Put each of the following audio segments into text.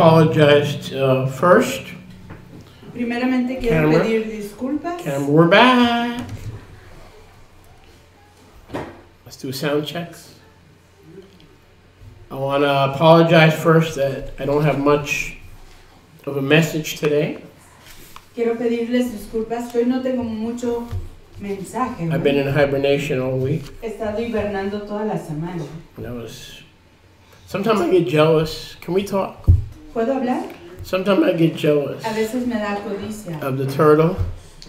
apologize first. Primeramente quiero pedir disculpas. We're back. Let's do sound checks. I want to apologize first that I don't have much of a message today. Quiero pedirles disculpas, hoy no tengo mucho mensaje. I've been in hibernation all week. He estado hibernando toda la semana. Sometimes I get jealous. Can we talk? ¿Puedo hablar? Sometimes I get jealous A veces me da codicia. of the turtle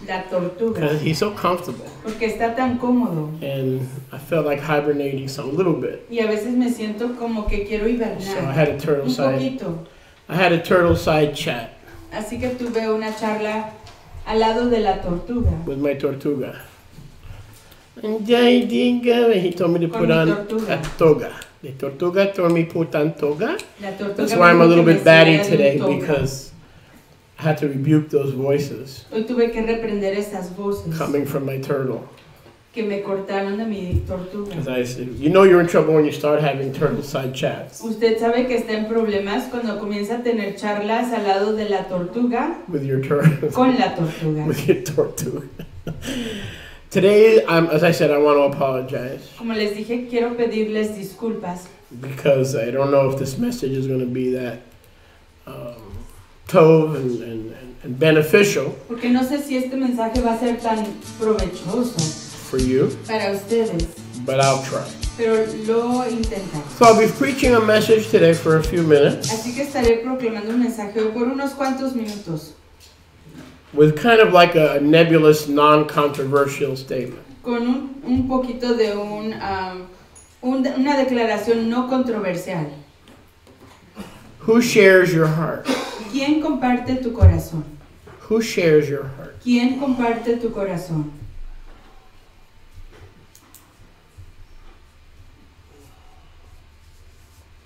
La tortuga. because he's so comfortable. Porque está tan cómodo. And I felt like hibernating a little bit. Y a veces me siento como que quiero hibernar. So I had a turtle side chat. Así que tuve una charla al lado de la tortuga. With my tortuga. And he told me to put on a toga. The tortuga told me put on toga. That's why I'm a little bit batty today because I had to rebuke those voices. Hoy tuve que reprender esas voces. Coming from my turtle. Que me cortaron de mi tortuga. Because I said, you know you're in trouble when you start having turtle side chats. Usted sabe que está en problemas cuando comienza a tener charlas al lado de la tortuga. With your turtle. Con la tortuga. With your tortuga. Today, as I said, I want to apologize. Como les dije, quiero pedirles disculpas. Because I don't know if this message is going to be that tov and beneficial. Porque no sé si este mensaje va a ser tan provechoso. For you. Para ustedes. But I'll try. Pero lo intentaré. So I'll be preaching a message today for a few minutes. Así que estaré proclamando un mensaje hoy por unos cuantos minutos. With kind of like a nebulous, non-controversial statement. Con un poquito de una declaración no controversial. Who shares your heart? ¿Quién comparte tu corazón? Who shares your heart? ¿Quién comparte tu corazón?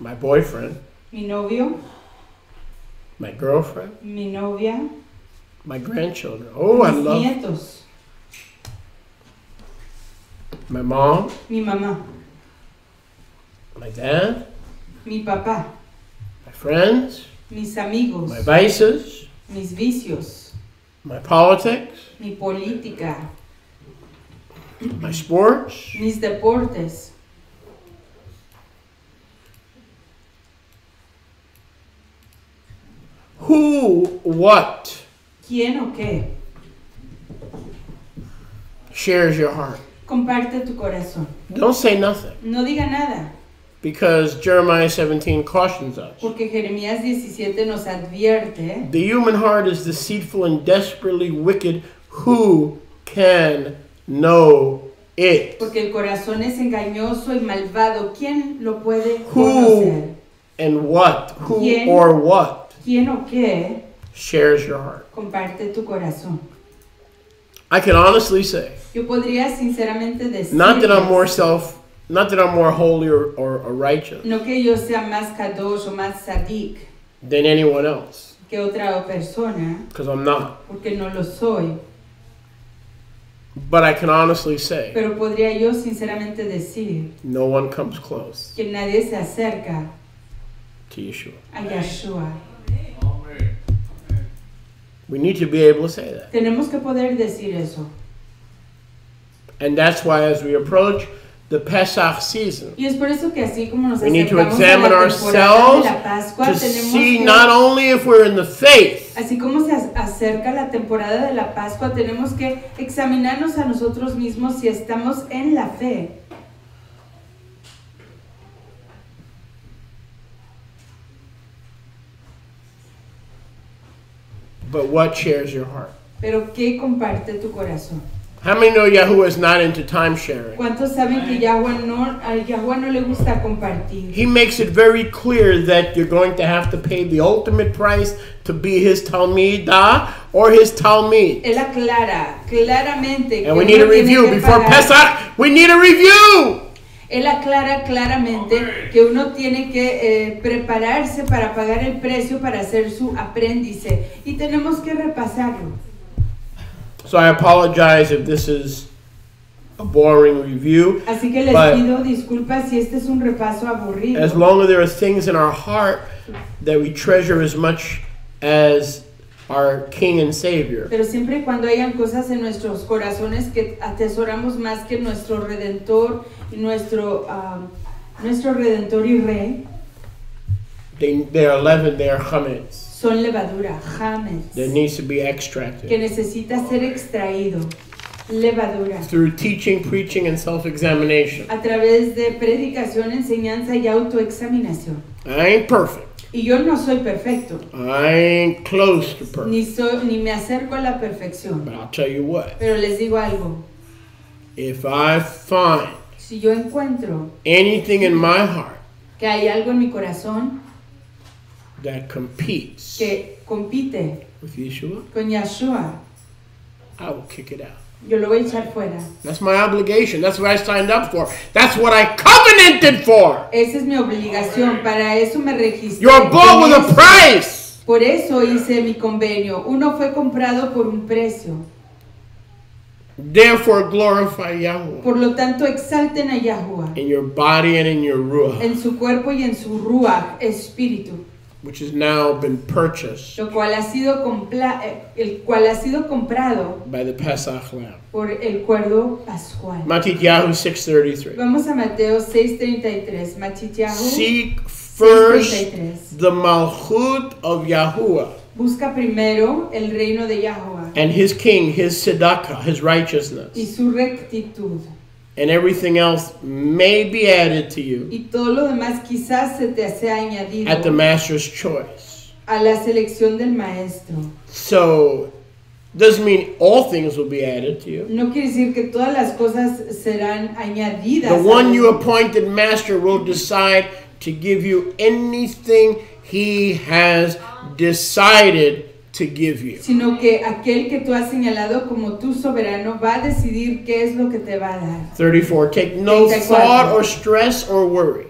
My boyfriend. Mi novio. My girlfriend. Mi novia. My grandchildren. Oh, I love. Nietos. My mom. Mi mamá. My dad. Mi papá. My friends. Mis amigos. My vices. Mis vicios. My politics. Mi política. My sports. Mis deportes. Who, what? ¿Quién o qué? Shares your heart. Comparte tu corazón. Don't say nothing. No diga nada. Because Jeremiah 17 cautions us. Porque Jeremías 17 nos advierte. The human heart is deceitful and desperately wicked. Who can know it? Porque el corazón es engañoso y malvado. ¿Quién lo puede Who conocer? and what? Who ¿Quién, or what? ¿Quién o qué? Shares your heart. Comparte tu corazón. I can honestly say. Yo podría sinceramente decir. Not that I'm more holy or righteous. No que yo sea más kadosh o más sadik. Than anyone else. Que otra persona. Because I'm not. Porque no lo soy. But I can honestly say. Pero podría yo sinceramente decir. No one comes close. Que nadie se acerca. To Yeshua. A Yeshua. We need to be able to say that. Tenemos que poder decir eso. And that's why as we approach the Pesach season, y es por eso que así como nos we need to acercamos examine a la temporada de la Pascua, to tenemos see que, not only if we're in the faith, así como se acerca la temporada de la Pascua, tenemos que examinarnos a nosotros mismos si estamos en la fe. but what shares your heart? Pero ¿qué comparte tu corazón? How many know Yahuwah is not into time sharing? ¿Cuántos saben que a Yahuwah no le gusta compartir? He makes it very clear that you're going to have to pay the ultimate price to be his Talmidah or his Talmid. Él aclara claramente and we need a review before Pesach. We need a review. Él aclara claramente que uno tiene que prepararse para pagar el precio para ser su aprendice y tenemos que repasarlo. So I apologize if this is a boring review. Así que les pido disculpas si este es un repaso aburrido. As long as there are things in our heart that we treasure as much as our King and Savior. Pero siempre y cuando hayan cosas en nuestros corazones que atesoramos más que nuestro Redentor y nuestro Redentor y Rey. They are leaven, they are chametz. Son levadura, chametz. That needs to be extracted. Que necesita ser extraído. Levadura. Through teaching, preaching, and self-examination. A través de predicación, enseñanza y autoexaminación. I ain't perfect. Y yo no soy perfecto. I ain't close to perfect. Ni me acerco a la perfección. But I'll tell you what. Pero les digo algo. If I find si yo encuentro anything in my heart que hay algo en mi corazón that competes que compite with Yeshua, con Yahshua, I will kick it out. Yo lo voy a echar fuera. That's my obligation. That's what I signed up for. That's what I covenanted for. Esa es mi obligación. Para eso me registré. You're bought with a price. Por eso hice mi convenio. Uno fue comprado por un precio. Therefore glorify Yahweh. Por lo tanto, exalten a Yahuwah. In your body and in your ruach. En su cuerpo y en su ruach, espíritu. Which has now been purchased. Lo cual ha sido el cual ha sido comprado. By the Pesach Lamb. Por el cuerdo pascual. Matityahu 6:33. Vamos a Mateo 6:33. Matityahu. Seek first the malchut of Yahuwah. Busca primero el reino de Yahuwah. And his king, his tzedakah, his righteousness. Y su rectitud. And everything else may be added to you. Y todo lo demás quizás se te sea añadido. At the master's choice. A la selección del maestro. So, doesn't mean all things will be added to you. No quiere decir que todas las cosas serán añadidas. The one you appointed master will decide to give you anything he has decided to give you. Sino que aquel que tú has señalado como tu soberano va a decidir qué es lo que te va a dar. 34. Take no 34. thought or stress or worry.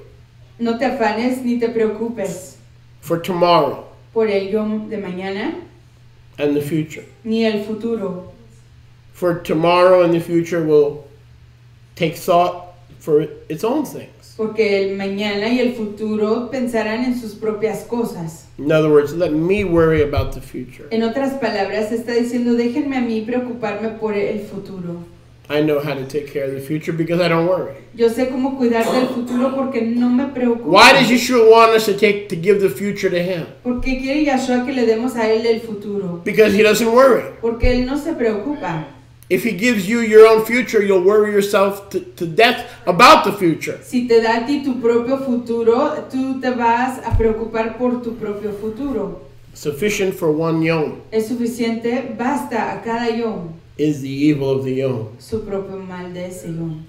No te afanes ni te preocupes. For tomorrow. Por el yom de mañana. And the future. Ni el futuro. For tomorrow and the future will take thought for its own things. Porque el mañana y el futuro pensarán en sus propias cosas. In other words, let me worry about the future. En otras palabras, está diciendo, déjenme a mí preocuparme por el futuro. I know how to take care of the future because I don't worry. Yo sé cómo cuidar del futuro porque no me preocupo. Why does Yeshua want us to give the future to him? ¿Por qué quiere Yahshua que le demos a él el futuro? Because he doesn't worry. Porque él no se preocupa. If he gives you your own future, you'll worry yourself to death about the future. Si te da a ti tu propio futuro, tú te vas a preocupar por tu propio futuro. Sufficient for one yom. Es suficiente, basta a cada yom. Is the evil of the yom. Su propio mal de ese yom.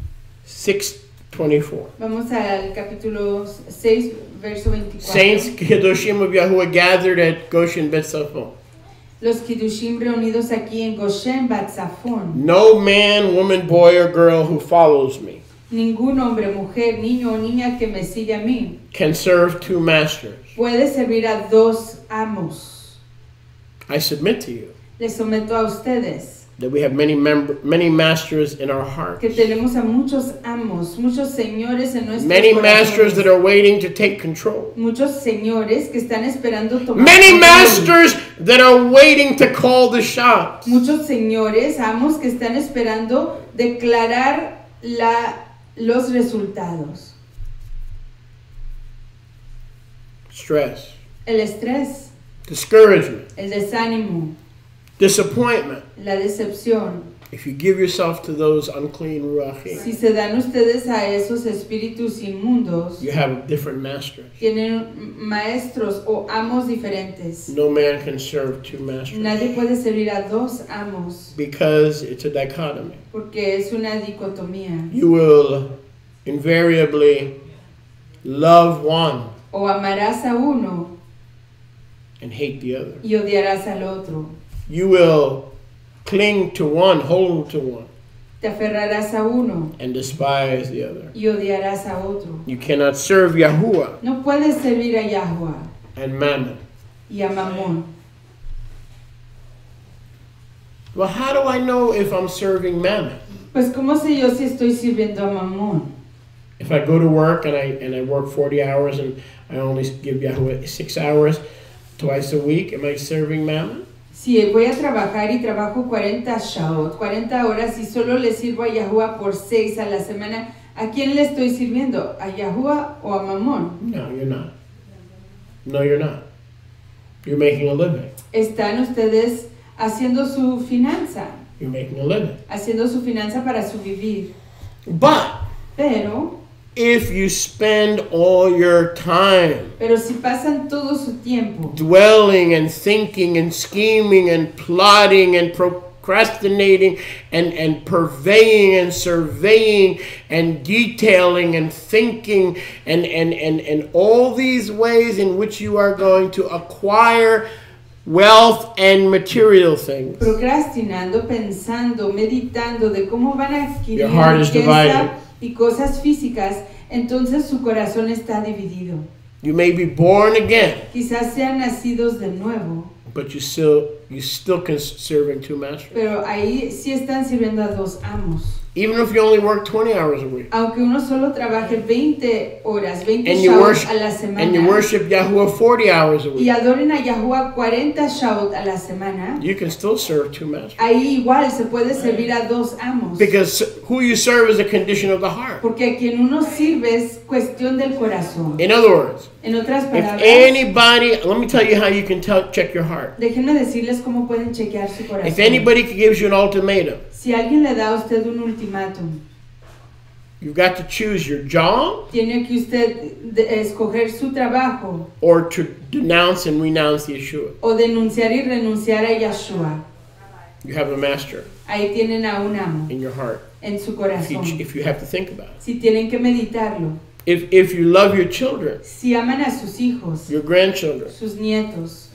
6:24. Vamos al capítulo 6, verso 24. Saints Kedoshim of Yahuwah gathered at Goshen Betzafon. Los Kiddushim reunidos aquí en Goshen Batzafón. No man, woman, boy, or girl who follows me. Ningún hombre, mujer, niño o niña que me sigue a mí. Can serve two masters. Puede servir a dos amos. I submit to you. Les someto a ustedes. That we have many masters in our hearts. Que tenemos a muchos amos, muchos señores en nuestros many corazones. Masters that are waiting to take control. Muchos señores que están esperando tomar many control. Masters that are waiting to call the shots. Muchos señores, amos que están esperando declarar los resultados. Stress. El estrés. Discouragement. El desánimo. Disappointment. La decepción. If you give yourself to those unclean ruachim, si se dan ustedes a esos espíritus inmundos, you have different masters. Tienen maestros o amos diferentes. No man can serve two masters. Nadie puede servir a dos amos. Because it's a dichotomy. Porque es una dicotomía. You will invariably love one. O amarás a uno. And hate the other. Y odiarás al otro. You will cling to one, hold to one. Te aferrarás a uno. And despise the other. Y odiarás a otro. You cannot serve Yahuwah. No puedes servir a Yahuwah. And Mammon. Y a Mamón. Well, how do I know if I'm serving Mammon? Pues cómo sé yo si estoy sirviendo a Mamón? If I go to work and I work 40 hours and I only give Yahweh 6 hours twice a week. Am I serving Mammon? Si voy a trabajar y trabajo 40 Shabbat, 40 horas y solo le sirvo a Yahuwah por 6 a la semana, ¿a quién le estoy sirviendo? ¿A Yahuwah o a Mamón? No, you're not. No, you're not. You're making a living. Están ustedes haciendo su finanza. You're making a living. Haciendo su finanza para su vivir. Pero if you spend all your time si pasan todo su tiempo dwelling and thinking and scheming and plotting and procrastinating and purveying and surveying and detailing and thinking and all these ways in which you are going to acquire wealth and material things. Procrastinando, pensando, meditando de cómo van a adquirir Your heart is divided. Y cosas físicas, entonces su corazón está dividido. You may be born again. Quizás sean nacidos de nuevo. But you still can serve in 2 masters. Pero ahí sí están sirviendo a 2 amos. Even if you only work 20 hours a week. Aunque uno solo trabaje 20 horas, 20 Shabbat a la semana. And you worship Yahuwah 40 hours a week. Y adoren a Yahuwah 40 Shabbat a la semana. You can still serve 2 masters. Ahí igual se puede servir a 2 amos. Because who you serve is a condition of the heart. Porque a quien uno sirve es cuestión del corazón. In other words, en otras palabras, if anybody, let me tell you how you can check your heart. Déjenme decirles cómo pueden chequear su corazón. If anybody gives you an ultimatum, si alguien le da a usted un ultimátum, you've got to choose your job, tiene que usted escoger su trabajo, or to denounce and renounce Yeshua. O denunciar y renunciar a Yeshua. You have a master. Ahí tienen a un amo. In your heart. En su corazón. If you have to think about it. Si tienen que meditarlo. If you love your children, si aman a sus hijos, your grandchildren, sus nietos,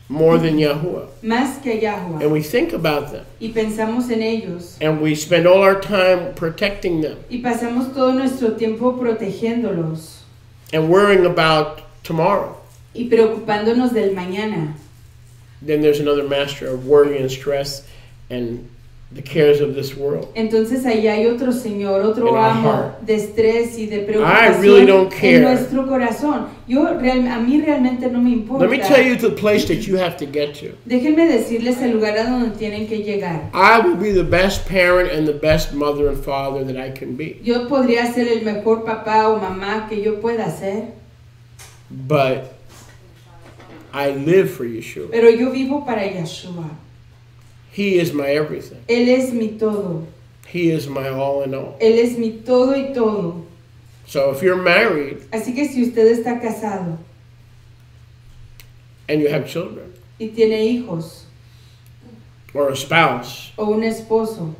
more than Yahuwah, más que Yahuwah, and we think about them, y pensamos en ellos, and we spend all our time protecting them, y pasamos todo nuestro tiempo protegiéndolos, and worrying about tomorrow, y preocupándonos del mañana, then there's another master of worry and stress and the cares of this world. Entonces ahí hay otro señor, otro amo de estrés y de preocupación really don't care. En nuestro corazón. A mí realmente no me importa. Let me tell you the place that you have to get to. Déjenme decirles el lugar a donde tienen que llegar. I will be the best parent and the best mother and father that I can be. Yo podría ser el mejor papá o mamá que yo pueda ser. But I live for Yeshua. Pero yo vivo para Yeshua. He is my everything. Él es mi todo. He is my all in all. Él es mi todo y todo. So if you're married, así que si usted está casado, and you have children, y tiene hijos, or a spouse, o un esposo,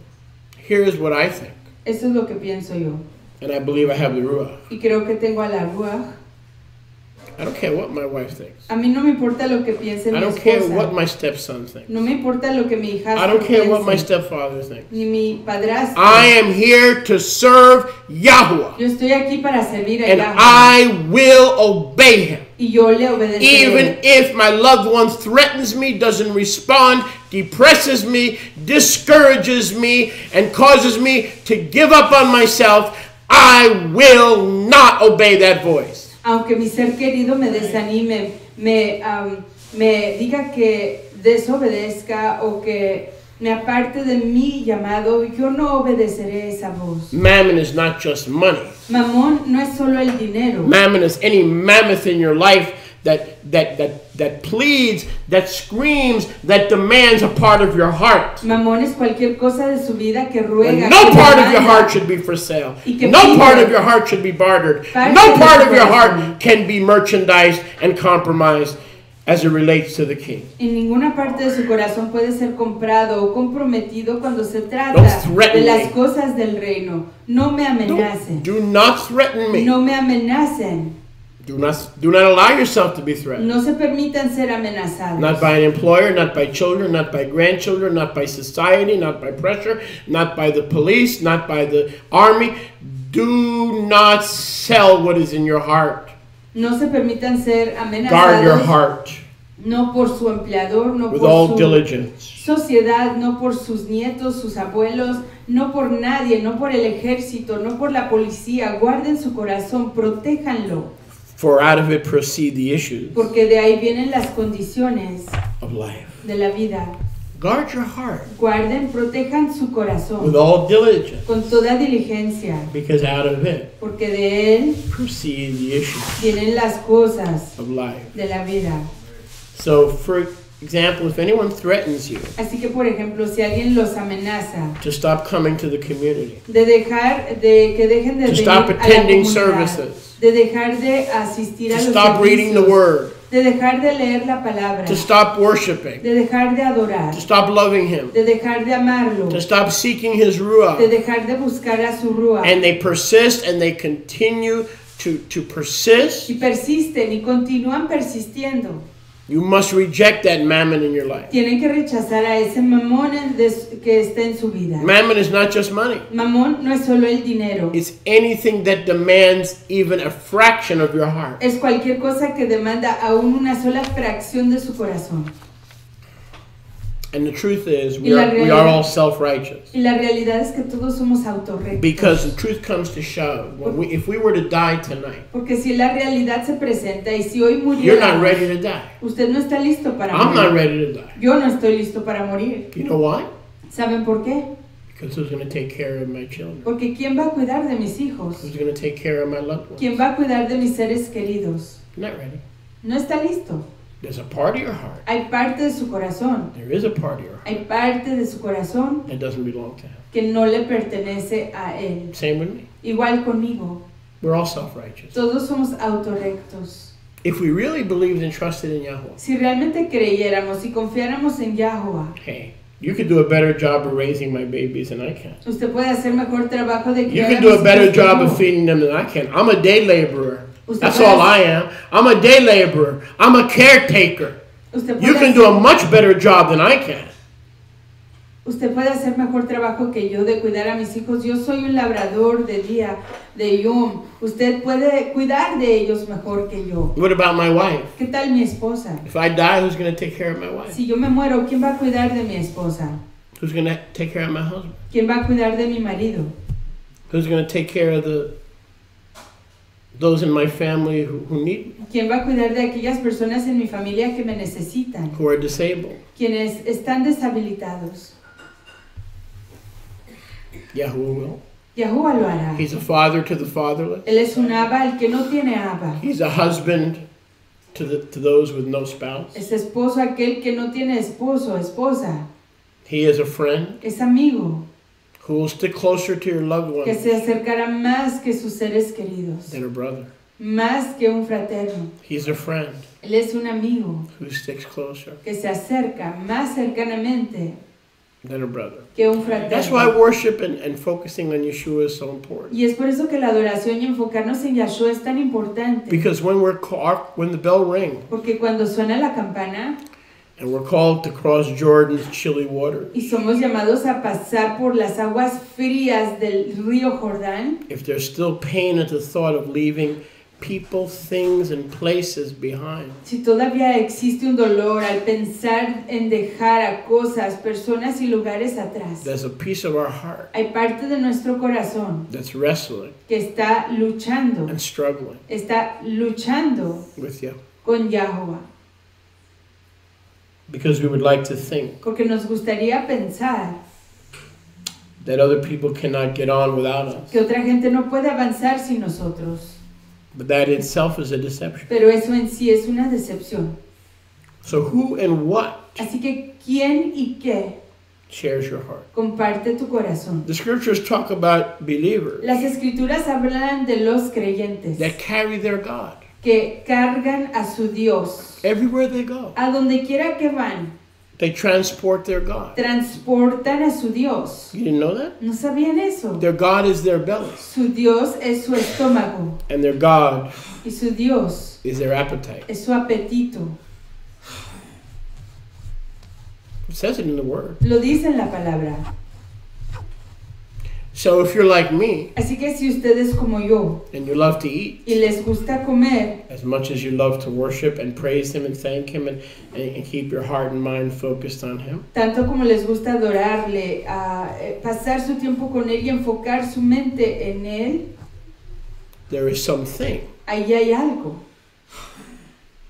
here's what I think. Eso es lo que pienso yo. And I believe I have the Ruach. Y creo que tengo a la Ruach. I don't care what my wife thinks. A mí no me importa lo que piense mi esposa. I don't care what my stepson thinks. No me importa lo que mi hijastro I don't care piense, what my stepfather thinks. Ni mi padrastro. I am here to serve Yahuwah. Yo estoy aquí para servir a and Yahuwah. I will obey him. Y yo le obedeceré. Even if my loved one threatens me, doesn't respond, depresses me, discourages me, and causes me to give up on myself, I will not obey that voice. Aunque mi ser querido me desanime, me diga que desobedezca o que me aparte de mi llamado, yo no obedeceré esa voz. Mammon is not just money. Mamón no es solo el dinero. Mammon is any mammoth in your life that pleads, that screams, that demands a part of your heart. Mamón es cualquier cosa de su vida que ruega. No part of your heart should be for sale. No part of your heart should be bartered. No part of your heart can be merchandised and compromised as it relates to the king. En ninguna parte de su corazón puede ser comprado o comprometido cuando se trata de las cosas del reino. No me amenacen. Do not threaten me. No me amenacen. Do not allow yourself to be threatened. No se permitan ser amenazados. Not by an employer, not by children, not by grandchildren, not by society, not by pressure, not by the police, not by the army. Do not sell what is in your heart. No se permitan ser amenazados. Guard your heart. No por su empleador, no with por all su diligence. Sociedad, no por sus nietos, sus abuelos, no por nadie, no por el ejército, no por la policía. Guarden su corazón, protéjanlo. For out of it proceed the issues Porque de ahí vienen las condiciones of life. de la vida. Guard your heart Guarden, protejan su corazón with all diligence, con toda diligencia, because out of it porque de él proceed the issues vienen las cosas of life. de la vida. So, for example, if anyone threatens you Así que, por ejemplo, si alguien los amenaza to stop coming to the community, de que dejen de to venir stop a la attending comunidad, services, de dejar de asistir to a los stop reading the servicios, word, de dejar de leer la palabra, to stop worshiping, de dejar de adorar, to stop loving Him, de dejar de amarlo, to stop seeking His de Ruach, dejar de buscar a su rúa, and they persist and they continue to persist, y persisten y continúan persistiendo, you must reject that mammon in your life. tienen que rechazar a ese mamón que está en su vida. Mammon is not just money. Mamón no es solo el dinero, It's anything that demands even a fraction of your heart. es cualquier cosa que demanda aún una sola fracción de su corazón. And the truth is, Y la we are all self-righteous. Y la realidad es que todos somos autorrectos. Because the truth comes to show, if we were to die tonight, Porque si la realidad se presenta y si hoy you're not muriera, ready to die. usted no está listo para I'm morir. not ready to die. Yo no estoy listo para morir. You know why? ¿Saben por qué? Because who's going to take care of my children? Porque ¿quién va a cuidar de mis hijos? Who's going to take care of my loved ones? ¿Quién va a cuidar de mis seres queridos? Not ready. No está listo. There's a part of your heart. Hay parte de su corazón. There is a part of your heart Hay parte de su corazón that doesn't belong to Him. que no le pertenece a él. Same with me. Igual conmigo. We're all self-righteous. Todos somos autorrectos. If we really believed and trusted in Yahweh, Si realmente creyéramos y confiáramos en Yahuwah, hey, you could do a better job of raising my babies than I can. usted puede hacer mejor trabajo de You criar can a do mis a better hijos que job yo. of feeding them than I can. I'm a day laborer. Usted That's puede all hacer- I am. I'm a day laborer. I'm a caretaker. Usted You puede can do a much better job than I can. Usted puede hacer mejor trabajo que yo de cuidar a mis hijos. Yo soy un labrador de día, de yom. Usted puede cuidar de ellos mejor que yo. What about my wife? ¿Qué tal mi esposa? If I die, who's going to take care of my wife? Si yo me muero, ¿quién va a cuidar de mi esposa? Who's going to take care of my husband? ¿Quién va a cuidar de mi marido? Who's going to take care of those in my family who need me, ¿Quién va a cuidar de aquellas personas en mi familia que me necesitan? who are disabled? Quienes están deshabilitados. Yahuwah will. Yahuwah lo hará. He's a father to the fatherless. Él es un Abba, el que no tiene Abba. He's a husband to those with no spouse. Es esposo aquel que no tiene esposo, esposa. He is a friend Es amigo, who will stick closer to your loved que ones se acercará más que sus seres queridos, than a brother. más que un fraterno. He's a friend Él es un amigo who sticks closer que se acerca más cercanamente than a brother. que un That's why fraterno. worship and focusing on Yeshua is so important. Y es por eso que la adoración y enfocarnos en Yahshua es tan importante. Because when the bell rings Porque cuando suena la campana and we're called to cross Jordan's chilly water, y somos llamados a pasar por las aguas frías del río Jordán, if there's still pain at the thought of leaving people, things, and places behind, si todavía existe un dolor al pensar en dejar a cosas, personas y lugares atrás, there's a piece of our heart hay parte de nuestro corazón that's wrestling que está luchando with you. con Yahuwah. Because we would like to think Porque nos gustaría pensar that other people cannot get on without us. que otra gente no puede avanzar sin nosotros. But that itself is a deception. Pero eso en sí es una decepción. So who and what Así que, ¿quién y qué shares your heart? comparte tu corazón? The scriptures talk about believers Las escrituras hablan de los creyentes that carry their God que cargan a su Dios. everywhere they go. A donde quiera que van, They transport their God. transportan a su Dios. You didn't know that? ¿No sabían eso? Their God is their belly, Su Dios es su estómago and their God y su Dios is their appetite. es su apetito. It says it in the Word. Lo dice en la palabra. So if you're like me Así que si ustedes como yo and you love to eat y les gusta comer as much as you love to worship and praise Him and thank Him and keep your heart and mind focused on Him, tanto como les gusta adorarle, pasar su tiempo con Él y enfocar su mente en Él, there is something ahí hay algo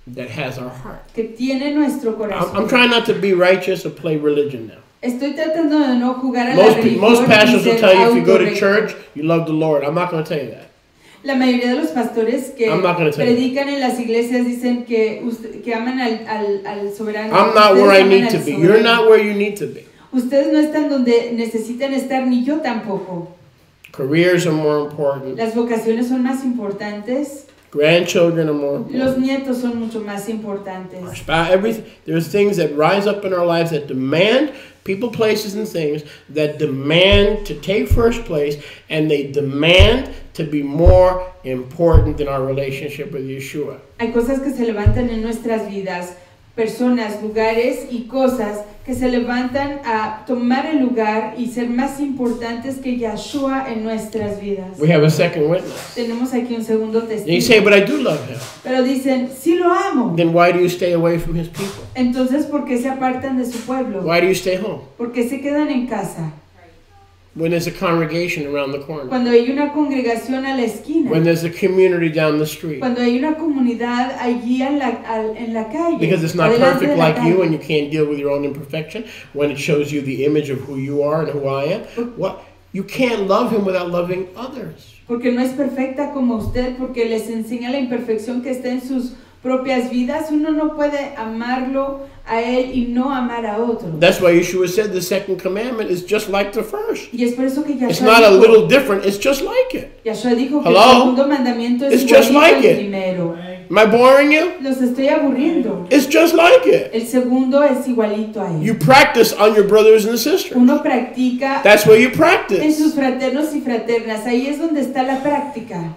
that has our heart. Que tiene nuestro corazón. I'm trying not to be righteous or play religion now. Estoy tratando de no jugar a la religión. Most pastors will tell you if you go to church, you love the Lord. I'm not going to tell you that. La mayoría de los pastores que predican en las iglesias dicen que aman al soberano. I'm not where I need to be. You're not where you need to be. Ustedes no están donde necesitan estar, ni yo tampoco. Careers are more important. Las vocaciones son más importantes. Grandchildren are more important. Los nietos son mucho más importantes. There's things that rise up in our lives that demand, people, places, and things that demand to take first place, and they demand to be more important than our relationship with Yeshua. Hay cosas que se levantan en nuestras vidas, personas, lugares y cosas que se levantan a tomar el lugar y ser más importantes que Yeshua en nuestras vidas. We have a second witness. Tenemos aquí un segundo testigo. And you say, but I do love him. Pero dicen, sí lo amo. Then why do you stay away from his people? Entonces, ¿por qué se apartan de su pueblo? Why do you stay home? ¿Por qué se quedan en casa? When there's a congregation around the corner. Cuando hay una congregación a la esquina. When there's a community down the street. Cuando hay una comunidad allí en la calle. Because it's not perfect like you and you can't deal with your own imperfection. When it shows you the image of who you are and who I am. What? You can't love him without loving others. Porque no es perfecta como usted, porque les enseña la imperfección que está en sus propias vidas. Uno no puede amarlo a él y no amar a otro. That's why Yeshua said the second commandment is just like the first. Y es por eso que Yeshua it's not a little different, it's just like it. Yeshua dijo que el segundo mandamiento es igualito al primero. Am I boring you? Los estoy aburriendo. It's just like it. El segundo es igualito a él. You practice on your brothers and sisters. Uno practica. That's where you practice. En sus fraternos y fraternas. Ahí es donde está la práctica.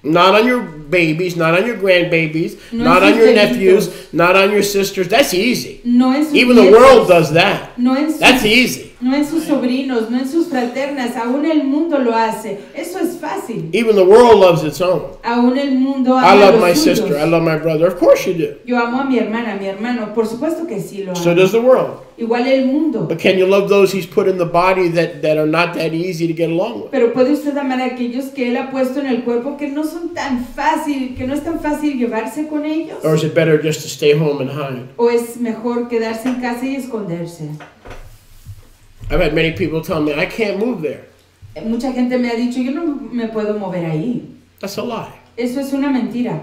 Not on your babies, not on your grandbabies, not on your nephews, not on your sisters. That's easy. No en sus Even the world does that. No en sus, That's easy. No en sus sobrinos, no en sus fraternas. Aún el mundo lo hace. Eso es fácil. Even the world loves its own. Aún el mundo ama I love los my suyos. sister. I love my brother. Of course you do. Yo amo a mi hermana, a mi hermano. Por supuesto que sí lo amo. So does the world. Igual el mundo. But can you love those he's put in the body that are not that easy to get along with? Pero puede usted amar a aquellos que él ha puesto en el cuerpo que no son tan fácil, que no es tan fácil llevarse con ellos. Or is it better just to stay home and hide? O es mejor quedarse en casa y esconderse. I've had many people tell me I can't move there. Mucha gente me ha dicho, yo no me puedo mover ahí. That's a lie. Eso es una mentira.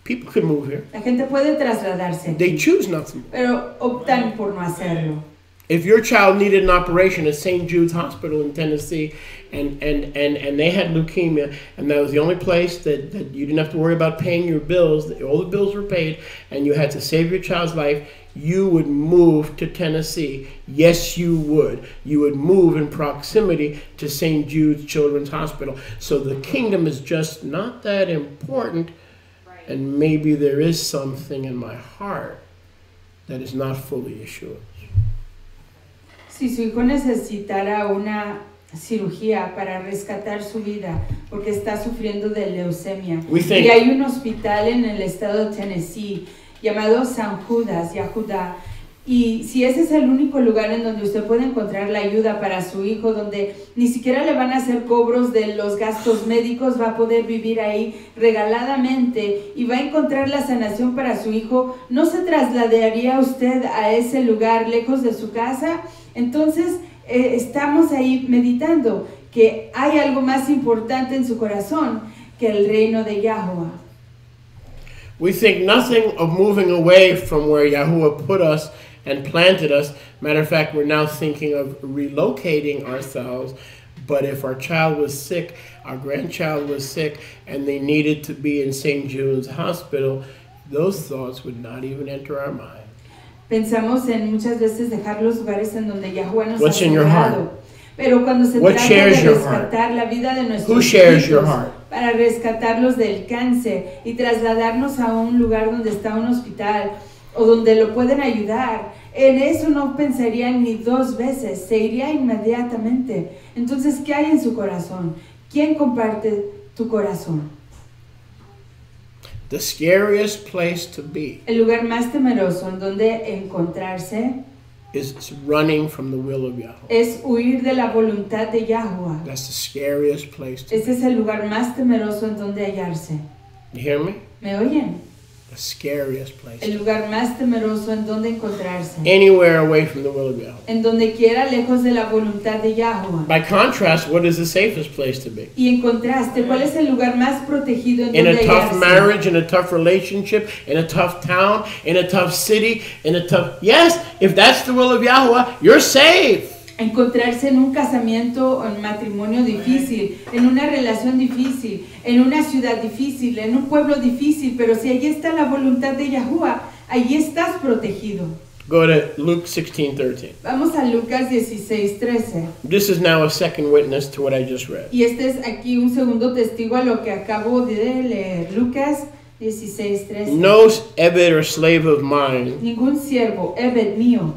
People can move here. La gente puede trasladarse. They choose not to move. Pero optan por no hacerlo. If your child needed an operation at St. Jude's Hospital in Tennessee and they had leukemia and that was the only place that you didn't have to worry about paying your bills, all the bills were paid, and you had to save your child's life, you would move to Tennessee. Yes, you would. You would move in proximity to St. Jude's Children's Hospital. So the kingdom is just not that important, and maybe there is something in my heart that is not fully Yeshua's. Si su hijo necesitara una cirugía para rescatar su vida porque está sufriendo de leucemia y hay un hospital en el estado de Tennessee llamado San Judas, Yahuda, y si ese es el único lugar en donde usted puede encontrar la ayuda para su hijo, donde ni siquiera le van a hacer cobros de los gastos médicos, va a poder vivir ahí regaladamente y va a encontrar la sanación para su hijo, ¿no se trasladaría usted a ese lugar lejos de su casa? Entonces estamos ahí meditando que hay algo más importante en su corazón que el reino de Yahuwah. We think nothing of moving away from where Yahuwah put us and planted us. Matter of fact, we're now thinking of relocating ourselves. But if our child was sick, our grandchild was sick, and they needed to be in St. Jude's Hospital, those thoughts would not even enter our mind. Pensamos en muchas veces dejar los lugares en donde Yahuwah nos What's ha in your heart? dejado. Pero cuando se What trata shares de your rescatar la vida de nuestros Who shares your hijos, heart? para rescatarlos del cáncer y trasladarnos a un lugar donde está un hospital o donde lo pueden ayudar, en eso no pensarían ni dos veces, se iría inmediatamente. Entonces, ¿qué hay en su corazón? ¿Quién comparte tu corazón? The scariest place to be El lugar más temeroso en donde encontrarse is running from the will of Yahweh. es huir de la voluntad de Yahuwah. That's the scariest place to Ese es el lugar más temeroso en donde hallarse. be. You hear me? ¿Me oyen? The scariest place. El lugar más temeroso en donde encontrarse. Anywhere away from the will of Yahweh. En donde quiera, lejos de la voluntad de Yahweh. By contrast, what is the safest place to be? Y en contraste, ¿cuál es el lugar más protegido en In donde a tough hallarse? marriage, in a tough relationship, in a tough town, in a tough city, in a tough... Yes, if that's the will of Yahweh, you're safe. Encontrarse en un casamiento o en matrimonio difícil, en una relación difícil, en una ciudad difícil, en un pueblo difícil, pero si allí está la voluntad de Yahuwah, allí estás protegido. Go to Luke 16:13. Vamos a Lucas 16:13. This is now a second witness to what I just read. Y este es aquí un segundo testigo a lo que acabo de leer. Lucas 16:13. No Ebed or slave of mine Ningún siervo, Ebed mío,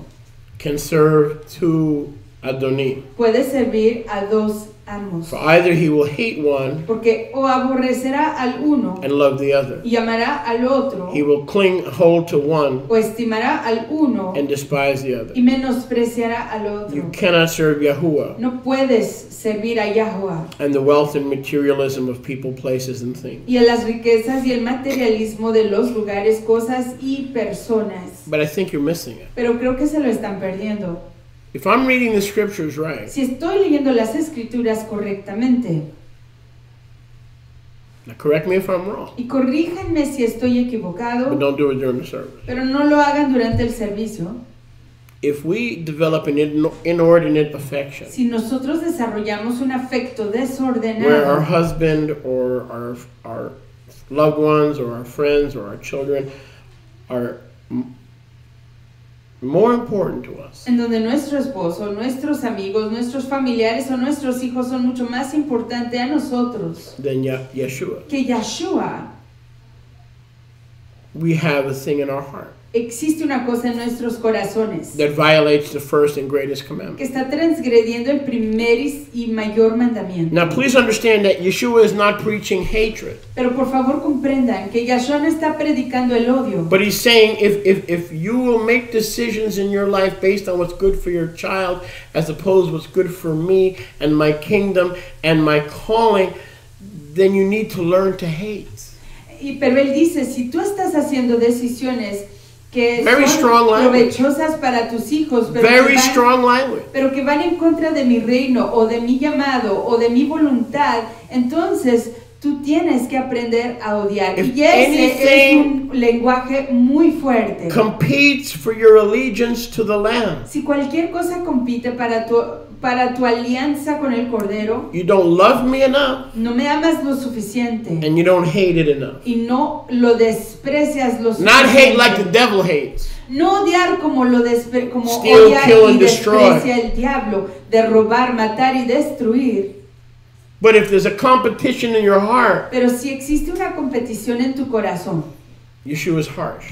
can serve two Adonim. puede servir a dos amos. For either he will hate one Porque o aborrecerá al uno and love the other. y amará al otro, He will hold to one o estimará al uno and despise the other. y menospreciará al otro. You cannot serve Yahuwah No puedes servir a Yahuwah and the wealth and materialism of people, places, and things. y a las riquezas y el materialismo de los lugares, cosas y personas. But I think you're missing it. Pero creo que se lo están perdiendo. If I'm reading the scriptures right, Si estoy leyendo las escrituras correctamente, now correct me if I'm wrong, y corríjanme si estoy equivocado, but don't do it during the service. pero no lo hagan durante el servicio. If we develop an inordinate affection, Si nosotros desarrollamos un afecto where our desordenado, husband or our loved ones or our friends or our children are more important to us en donde nuestro esposo, nuestros amigos, nuestros familiares o nuestros hijos son mucho más importantes a nosotros than Yeshua, que Yahshua, we have a thing in our heart existe una cosa en nuestros corazones that violates the first and greatest commandment. que está transgrediendo el primer y mayor mandamiento. Now, please understand that Yeshua is not preaching hatred, Pero por favor comprendan que Yahshua no está predicando el odio, but he's saying if you will make decisions in your life based on what's good for your child as opposed to what's good for me and my kingdom and my calling, then you need to learn to hate. pero él dice, si tú estás haciendo decisiones que Very son strong language. provechosas para tus hijos, Very strong language. pero que van en contra de mi reino o de mi llamado o de mi voluntad, entonces tú tienes que aprender a odiar. If Y ese es anything un lenguaje muy fuerte. competes for your allegiance to the Lamb, Si cualquier cosa compite para tu alianza con el Cordero, you don't love me enough no me amas lo suficiente and you don't hate it enough. y no lo desprecias lo Not hate suficiente. like the devil hates. No odiar como como Steal, odia kill, y and destroy. desprecia el diablo, de robar, matar y destruir. But if there's a competition in your heart, Pero si existe una competición en tu corazón, Yeshua is harsh.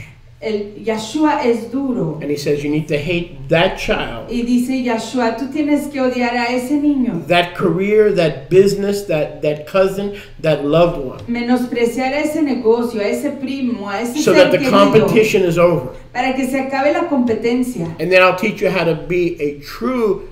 el Yahshua es duro. And he says you need to hate that child, Y dice Yahshua, tú tienes que odiar a ese niño. that career, that business, that cousin, that loved one, Menospreciar a ese negocio, a ese primo, a ese so ser that the querido, competition is over. para que se acabe la competencia. And then I'll teach you how to be a true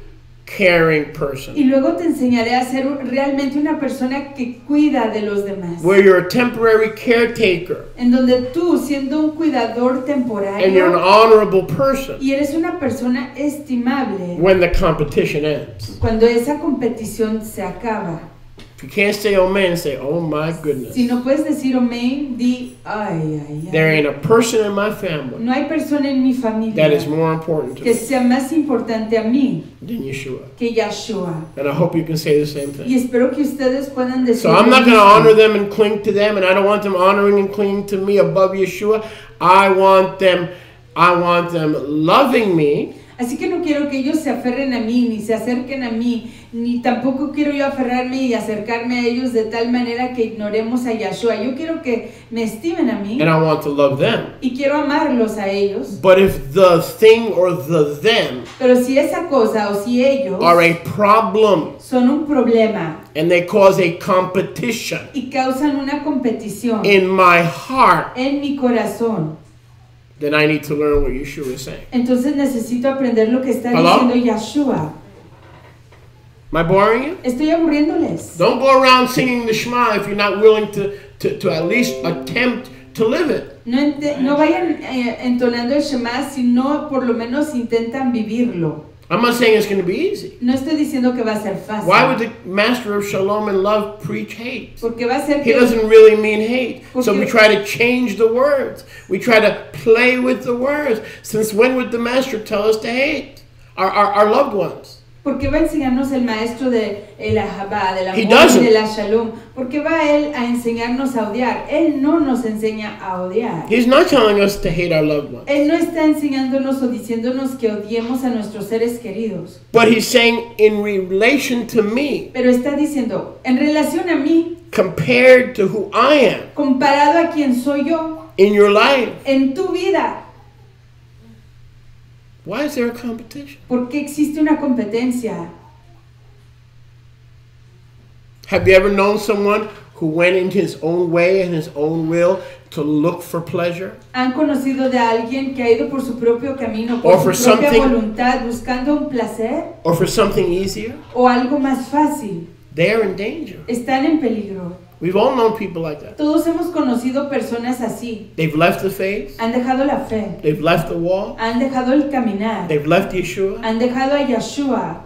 caring Y person, luego te enseñaré a ser realmente una persona que cuida de los demás. where you're a temporary caretaker En donde tú, siendo un cuidador and you're an temporario, honorable person y eres una persona estimable, when the competition ends. cuando esa competición se acaba. If you can't say amen, say, oh my goodness. Si no puedes decir amén, di ay, ay, There ay. ain't a person in my family No hay persona en mi familia that is more important to que me sea más importante a mí than Yeshua. que Yahshua. And I hope you can say the same Y thing. espero que ustedes puedan decir So I'm lo not going to mismo. honor them and cling to them, and I don't want them honoring and clinging to me above Yeshua. I want them loving me Así que no quiero que ellos se aferren a mí, ni se acerquen a mí, ni tampoco quiero yo aferrarme y acercarme a ellos de tal manera que ignoremos a Yahshua. Yo quiero que me estimen a mí and I want to love them. y quiero amarlos a ellos. But if the thing or the them Pero si esa cosa o si ellos are a problem son un problema and they cause a competition y causan una competición in my heart, en mi corazón, then I need to learn what Yeshua is saying. entonces necesito aprender lo que está Hello? diciendo Yahshua. Am I boring you? Estoy aburriéndoles. Don't go around singing the Shema if you're not willing to at least attempt to live it. No vayan entonando el Shema si no por lo menos intentan vivirlo. I'm not saying it's going to be easy. No estoy diciendo que va a ser fácil. Why would the master of shalom and love preach hate? Porque va a ser He doesn't really mean hate. So we try to change the words. We try to play with the words. Since when would the master tell us to hate our loved ones? Porque va a enseñarnos el maestro de el Ahabá, del amor y de la Shalom. Porque va él a enseñarnos a odiar. Él no nos enseña a odiar. He's not telling us to hate our loved ones. Él no está enseñándonos o diciéndonos que odiemos a nuestros seres queridos. But he's saying in relation to me. Pero está diciendo, en relación a mí. Compared to who I am. Comparado a quien soy yo. In your life. En tu vida. Why is there a competition? ¿Por qué existe una competencia? Have you ever known someone who went in his own way and his own will to look for pleasure? ¿Han conocido de alguien que ha ido por su propio camino, por su propia voluntad, buscando un placer? Or for something easier? O algo más fácil. They are in danger. Están en peligro. We've all known people like that. Todos hemos conocido personas así. They've left the faith. Han dejado la fe. They've left the wall. Han dejado el caminar. They've left Yeshua. Han dejado a Yeshua.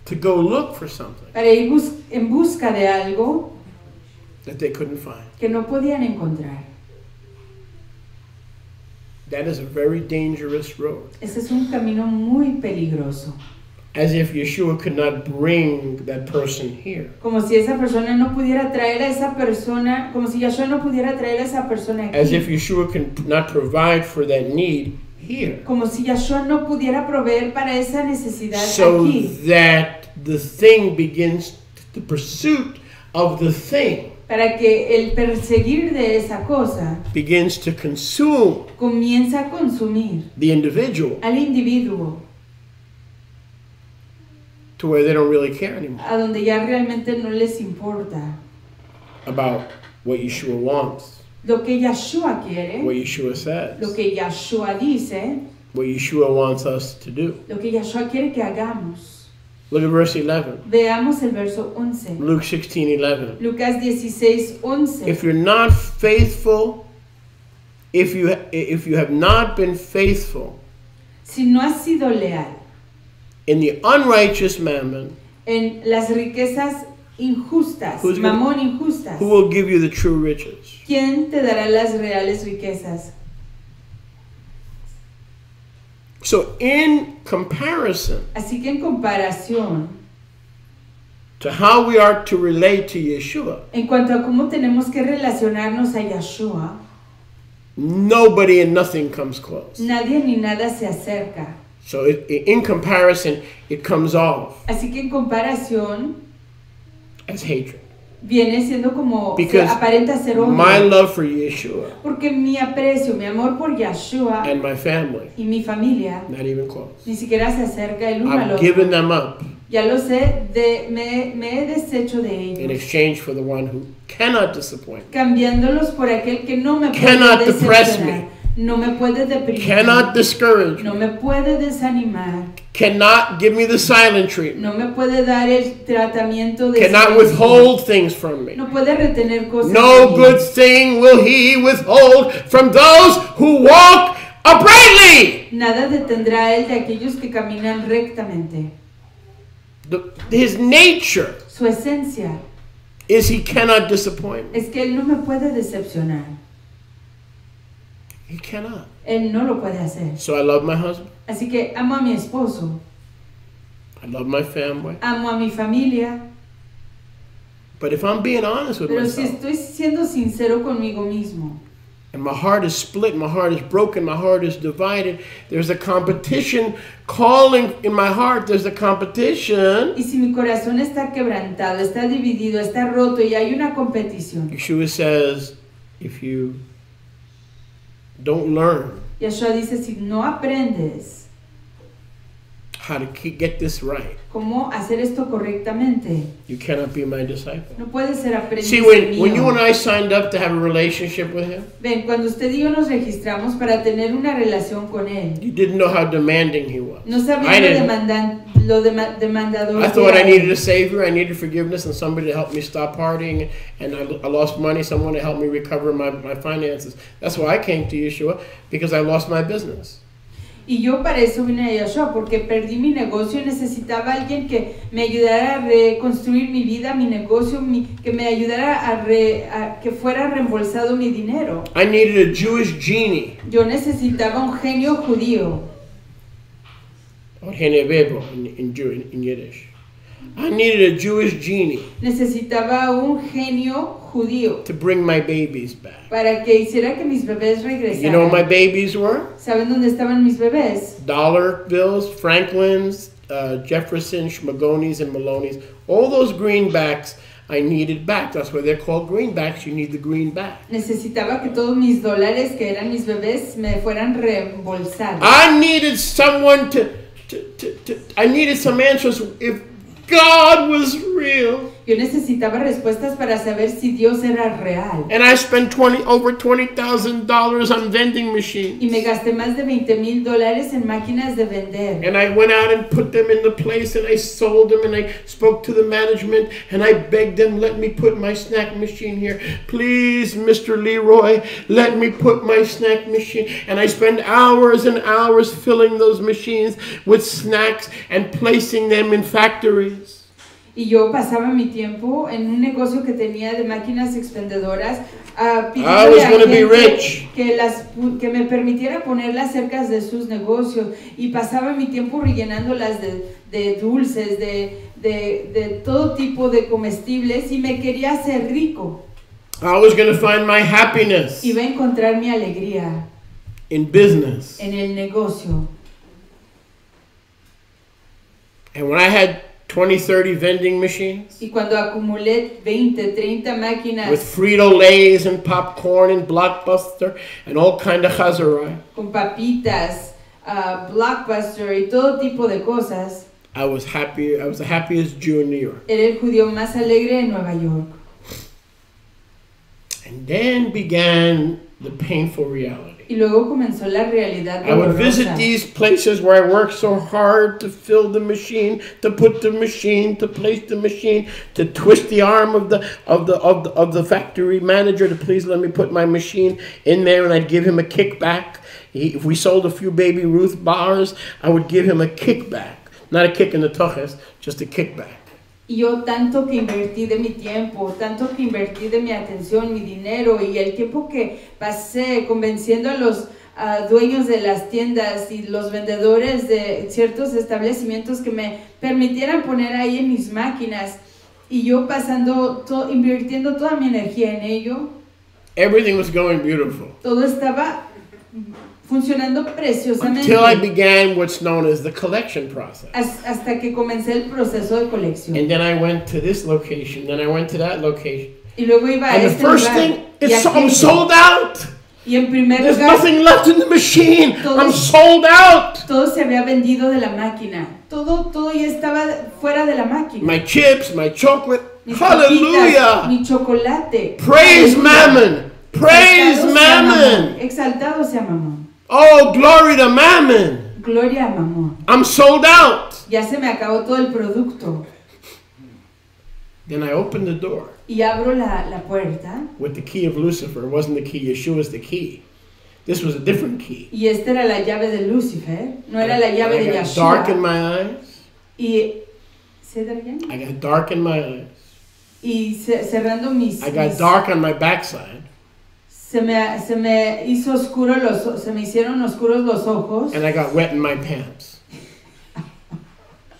To go look for something. Para ir en busca de algo that they couldn't find. Que no podían encontrar. That is a very dangerous road. Ese es un camino muy peligroso. As if Yeshua could not bring that person here. Como si esa persona no pudiera traer a esa persona, como si Yeshua no pudiera traer a esa persona aquí. As if Yeshua can not provide for that need here. Como si Yeshua no pudiera proveer para esa necesidad so aquí. So that the thing begins, the pursuit of the thing. Para que el perseguir de esa cosa begins to consume comienza a consumir the individual al individuo to where they don't really care anymore a donde ya realmente no les importa about what Yeshua wants, lo que Yeshua quiere, what Yeshua says, lo que Yeshua dice, what Yeshua wants us to do. Lo que Yeshua quiere que hagamos. Look at verse 11. Veamos el verso 11. Luke 16:11. Lucas 16:11. If you're not faithful, if you have not been faithful, si no has sido leal in the unrighteous mammon, en las riquezas injustas, mamón injustas, who will give you the true riches? ¿Quién te dará las reales riquezas? So in comparison, así que en comparación to how we are to relate to Yeshua, en cuanto a cómo tenemos que relacionarnos a Yeshua, nobody and nothing comes close. Nadie ni nada se acerca. So in comparison, it comes off así que en comparación as hatred. Viene siendo como aparenta ser odio. My love for Yeshua, porque mi aprecio, mi amor por Yeshua and my family, y mi familia, not even close. Ni siquiera se acerca el uno al otro. I've given them up. Ya lo sé, me he deshecho de ellos. In exchange for the one who cannot disappoint. Cambiándolos por aquel que no me cannot puede depress me. No me puede deprimir. Cannot discourage no me puede desanimar. Cannot give me the silent treatment. No me puede dar el tratamiento de cannot withhold things from me. No puede retener cosas. No good thing will he withhold from those who walk uprightly. Nada detendrá él de aquellos que caminan rectamente. His nature, su esencia, is he cannot disappoint me. Es que él no me puede decepcionar. He cannot. Él no lo puede hacer. So I love my husband. Así que amo a mi esposo. I love my family. Amo a mi familia. But if I'm being honest with Pero myself, si estoy siendo sincero conmigo mismo, and my heart is split, my heart is broken, my heart is divided, there's a competition calling in my heart, there's a competition. Y si mi corazón está quebrantado, está dividido, está roto y hay una competición. Yeshua says, if you don't learn Yeshua dice, si no aprendes how to get this right, cómo hacer esto correctamente, you cannot be my disciple. No puedes ser aprendiz See, when you and I signed up to have a relationship with him, ven, cuando usted y yo nos registramos para tener una relación con él, you didn't know how demanding he was. No sabía lo demandador. I thought I needed a savior, I needed forgiveness, and somebody to help me stop partying, and I lost money, someone to help me recover my finances. That's why I came to Yeshua, because I lost my business. Y yo para eso vine a Yeshua, porque perdí mi negocio y necesitaba alguien que me ayudara a reconstruir mi vida, mi negocio, que me ayudara a que fuera reembolsado mi dinero. I needed a Jewish genie. Yo necesitaba un genio judío. Or genevebo in Yiddish. I needed a Jewish genie. Necesitaba un genio judío. To bring my babies back. Para que hiciera que mis bebés regresaran. You know what my babies were? ¿Saben dónde estaban mis bebés? Dollar bills, Franklins, Jefferson, Schmagonis, and Malonis. All those greenbacks I needed back. That's why they're called greenbacks. You need the greenback. Necesitaba que todos mis dólares que eran mis bebés me fueran reembolsados. I needed someone I needed some answers if God was real. Yo necesitaba respuestas para saber si Dios era real. And I spent over $20,000 on vending machines. Y me gasté más de $20,000 en máquinas de vender. And I went out and put them in the place, and I sold them, and I spoke to the management, and I begged them, let me put my snack machine here. Please, Mr. Leroy, let me put my snack machine. And I spent hours and hours filling those machines with snacks and placing them in factories. Y yo pasaba mi tiempo en un negocio que tenía de máquinas expendedoras, pidiéndole a gente que me permitiera ponerlas cerca de sus negocios. Y pasaba mi tiempo rellenándolas de dulces, de todo tipo de comestibles, y me quería hacer rico. I was going to find my happiness. Iba a encontrar mi alegría in business. En el negocio. And when I had 20, 30 vending machines. Y cuando acumulé 20, 30 máquinas. With Frito-Lays and popcorn and Blockbuster and all kind of chazarai. Con papitas, Blockbuster y todo tipo de cosas. I was happy. I was the happiest Jew in New York. Era el judío más alegre en Nueva York. And then began the painful reality. Y luego comenzó la realidad dolorosa. I would visit these places where I worked so hard to fill the machine, to put the machine, to place the machine, to twist the arm of the factory manager to please let me put my machine in there, and I'd give him a kickback. If we sold a few Baby Ruth bars, I would give him a kickback, not a kick in the toches, just a kickback. Y yo tanto que invertí de mi tiempo, tanto que invertí de mi atención, mi dinero y el tiempo que pasé convenciendo a los dueños de las tiendas y los vendedores de ciertos establecimientos que me permitieran poner ahí en mis máquinas, y yo invirtiendo toda mi energía en ello. Everything was going beautiful. Todo estaba funcionando preciosamente. Until I began what's known as the collection process. Hasta que comencé el proceso de colección. And then I went to this location, then I went to that location. Y luego iba a and este the first lugar, thing, I'm sold out. Y en primer There's lugar, nothing left in the machine. I'm sold out. Todo se había vendido de la máquina. Todo ya estaba fuera de la máquina. My chips, my chocolate. Mis Hallelujah. Papitas, mi chocolate. Praise Hallelujah. Mammon. Praise Mammon. Exaltado sea Mamón. Oh, glory to Mammon. Gloria a Mamón. I'm sold out. Ya se me acabó todo el producto. Then I opened the door. Y abro la puerta. With the key of Lucifer. It wasn't the key. Yeshua's the key. This was a different key. Y esta era la llave de Lucifer. No era la llave de Yeshua. Dark in my eyes. Y ¿say that again? I got dark in my eyes. Y cerrando mis. I got dark on my backside. Se me hizo oscuro se me hicieron oscuros los ojos. And I got wet in my pants.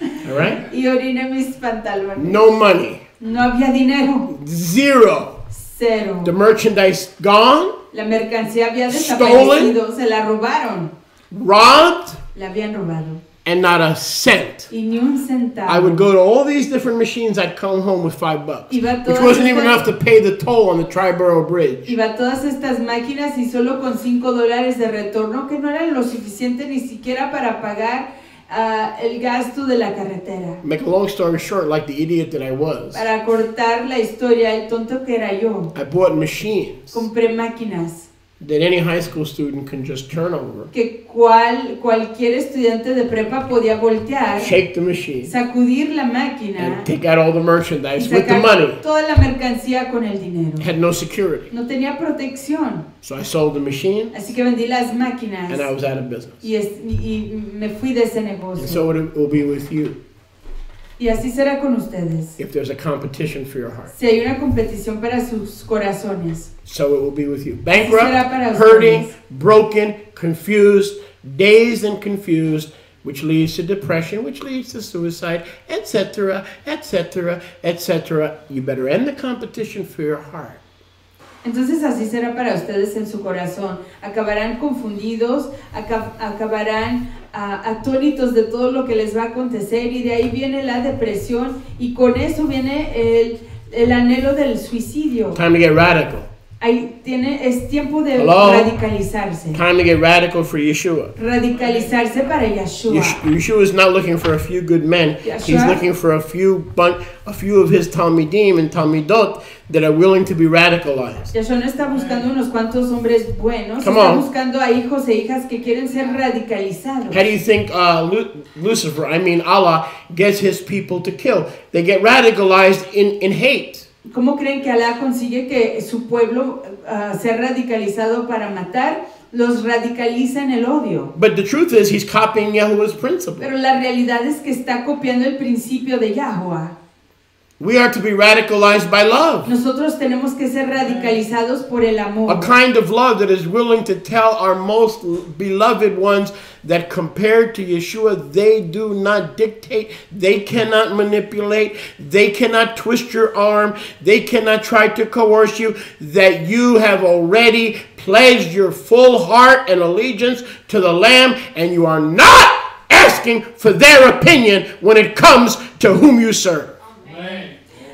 All right? Y oriné mis pantalones. No money. No había dinero. Zero. Cero. The merchandise gone. La mercancía había desaparecido. Stolen. Se la robaron. Robbed. La habían robado. And not a cent. Y ni un centavo. I would go to all these different machines. I'd come home with $5, which wasn't even enough to pay the toll on the Triborough Bridge. Iba a todas estas máquinas y solo con $5 de retorno, que no era lo suficiente ni siquiera para pagar el gasto de la carretera. Make a long story short, like the idiot that I was. Para cortar la historia, el tonto que era yo. I bought machines. Compré máquinas. that any high school student can just turn over, que cualquier estudiante de prepa podía voltear, shake the machine, sacudir la máquina and take out all the merchandise y with the sacar money. toda la mercancía con el dinero. Had no security. No tenía protección. So I sold the machine, Así que vendí las máquinas and I was out of business. y me fui de ese negocio. And so it will be with you Y así será con ustedes. if there's a competition for your heart. Si hay una competición para sus corazones. So it will be with you. Así será para Bankrupt, hurting, ustedes. broken, confused, dazed and confused, which leads to depression, which leads to suicide, etc., etc., etc. You better end the competition for your heart. Entonces así será para ustedes en su corazón. Acabarán confundidos, acabarán atónitos de todo lo que les va a acontecer, y de ahí viene la depresión, y con eso viene el anhelo del suicidio. Time to get radical. Es tiempo de Hello? radicalizarse. Time to get radical for Yeshua. Radicalizarse para Yahshua. Yeshua is not looking for a few good men. Yeshua? He's looking for a few of his Talmidim and Talmidot that are willing to be radicalized. Yahshua no está buscando unos cuantos hombres buenos. Come está on. buscando a hijos e hijas que quieren ser radicalizados. How do you think Lucifer, Allah, gets his people to kill? They get radicalized in hate. ¿Cómo creen que Alá consigue que su pueblo sea radicalizado para matar? Los radicaliza en el odio. But the truth is, he's copying Yahuwah's principle. Pero la realidad es que está copiando el principio de Yahuwah. We are to be radicalized by love. Nosotros tenemos que ser radicalizados por el amor. A kind of love that is willing to tell our most beloved ones that compared to Yeshua, they do not dictate, they cannot manipulate, they cannot twist your arm, they cannot try to coerce you, that you have already pledged your full heart and allegiance to the Lamb, and you are not asking for their opinion when it comes to whom you serve.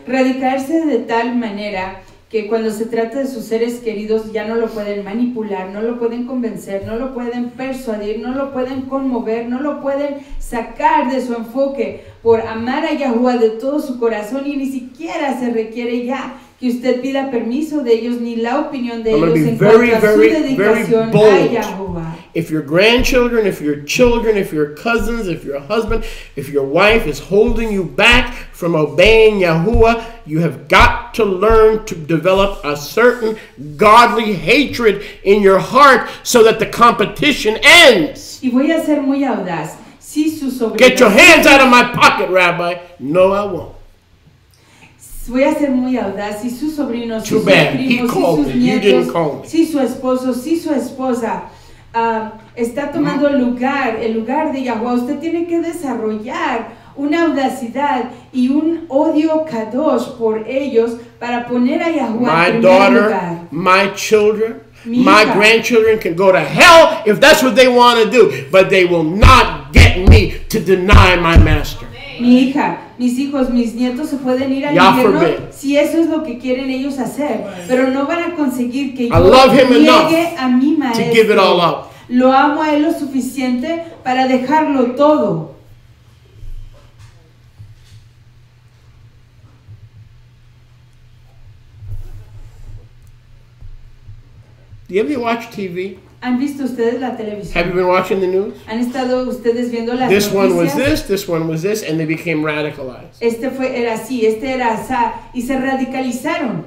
Radicarse de tal manera que cuando se trata de sus seres queridos ya no lo pueden manipular, no lo pueden convencer, no lo pueden persuadir, no lo pueden conmover, no lo pueden sacar de su enfoque por amar a Yahuwah de todo su corazón, y ni siquiera se requiere ya que usted pida permiso de ellos ni la opinión de ellos en cuanto a su dedicación a Yahuwah. If your grandchildren, if your children, if your cousins, if your husband, if your wife is holding you back from obeying Yahuwah, you have got to learn to develop a certain godly hatred in your heart so that the competition ends. Y voy a ser muy audaz. Si su sobrino, Get your hands out of my pocket, Rabbi. No, I won't. Voy a ser muy audaz. Si sus sobrinos, si Too sus bad. primos, He si called sus me. You didn't nietos, call me. si su esposo, si su esposa está tomando el lugar de Yahuwah, usted tiene que desarrollar una audacidad y un odio kadosh por ellos para poner a Yahuwah en primer lugar. My children, Mi my hija. grandchildren can go to hell if that's what they want to do, but they will not get me to deny my master. Mi hija, mis hijos, mis nietos se pueden ir al Ya infierno forbid. si eso es lo que quieren ellos hacer, pero no van a conseguir que I yo love him enough llegue a mi to give it all maestro. up. Lo amo a él lo suficiente para dejarlo todo. Do you ever watch TV? ¿Han visto ustedes la Have you televisión? been watching the news? ¿Han estado ustedes viendo las This one was noticias? this one was this, and they became radicalized. Era así, era asá, y se radicalizaron.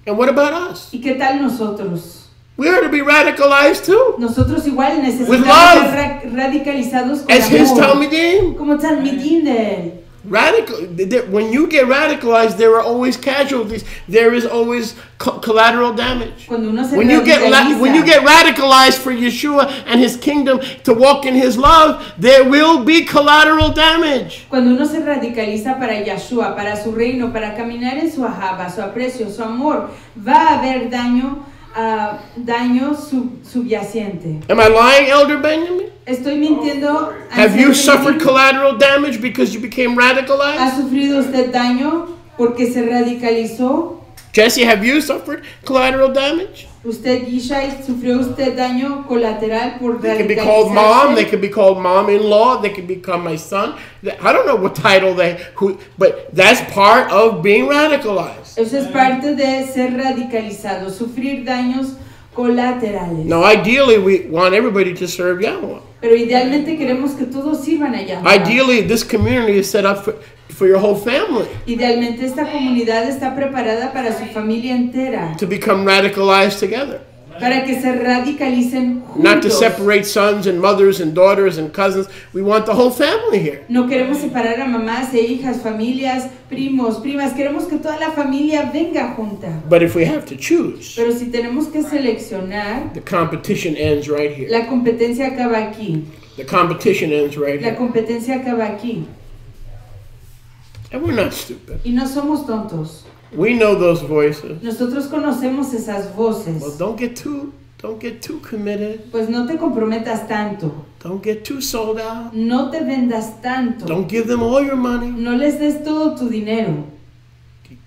And what about us? ¿Y qué tal nosotros? We are to be radicalized too. Nosotros igual With necesitamos love. ser radicalizados con As his amor. Talmidim. Como Talmidim de él. When you get radicalized, there are always casualties. There is always collateral damage. Cuando uno se When you get radicaliza, radicalized for Yeshua and his kingdom to walk in his love, there will be collateral damage. cuando uno se radicaliza para Yahshua, para su reino, para caminar en su ahava, su aprecio, su amor, va a haber daño subyacente. Am I lying, Elder Benjamin? Estoy mintiendo. Have you anciano suffered Benjamin? collateral damage because you became ¿Ha radicalized? sufrido usted daño porque se radicalizó? Jesse, have you suffered collateral damage? ¿Usted, Yishai, sufrió usted daño colateral por They could be called mom. They radicalizarse? could be called mom-in-law. They could become my son. I don't know what title but that's part of being radicalized. Eso es parte de ser radicalizado, sufrir daños colaterales. Now, ideally, we want everybody to serve Yahweh. Pero idealmente queremos que todos sirvan a Yahweh. Ideally, this community is set up for your whole family. Idealmente esta comunidad está preparada para su familia entera. To become radicalized together. Para que se radicalicen juntos. Not to separate sons and mothers and daughters and cousins. We want the whole family here. No queremos separar a mamás e hijas, familias, primos, primas. Queremos que toda la familia venga junta. But if we have to choose, pero si tenemos que seleccionar, the competition ends right here. La competencia acaba aquí. The competition ends right here. La competencia acaba aquí. And we're not stupid. Y no somos tontos. We know those voices. Nosotros conocemos esas voces. Well, don't get too committed. Pues no te comprometas tanto. Don't get too sold out. No te vendas tanto. Don't give them all your money. No les des todo tu dinero.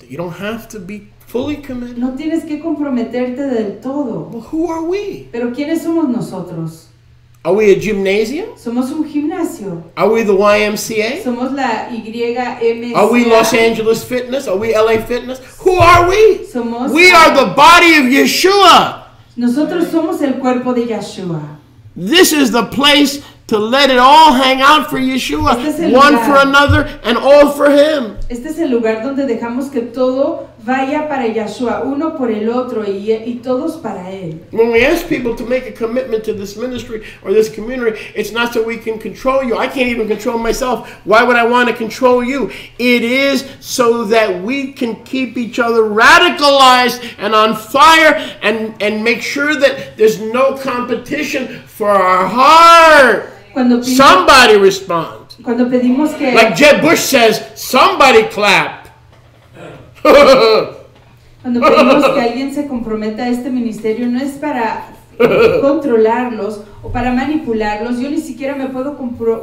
You don't have to be fully committed. No tienes que comprometerte del todo. Well, who are we? Pero ¿quiénes somos nosotros? Are we a gymnasium? Somos un gimnasio. Are we the YMCA? Somos la YMCA. Are we Los Angeles Fitness? Are we LA Fitness? Who are we? Somos We are the body of Yeshua. Nosotros somos el cuerpo de Yeshua. This is the place to let it all hang out for Yeshua. Este es One for another and all for Him. Este es el lugar donde dejamos que todo vaya para Yeshua, uno por el otro y todos para Él. When we ask people to make a commitment to this ministry or this community, it's not so we can control you. I can't even control myself. Why would I want to control you? It is so that we can keep each other radicalized and on fire and make sure that there's no competition for our heart. Somebody respond. Cuando pedimos que, like Jeb Bush says, somebody clap. Cuando pedimos que alguien se comprometa a este ministerio, no es para controlarlos o para manipularlos. Yo ni siquiera me puedo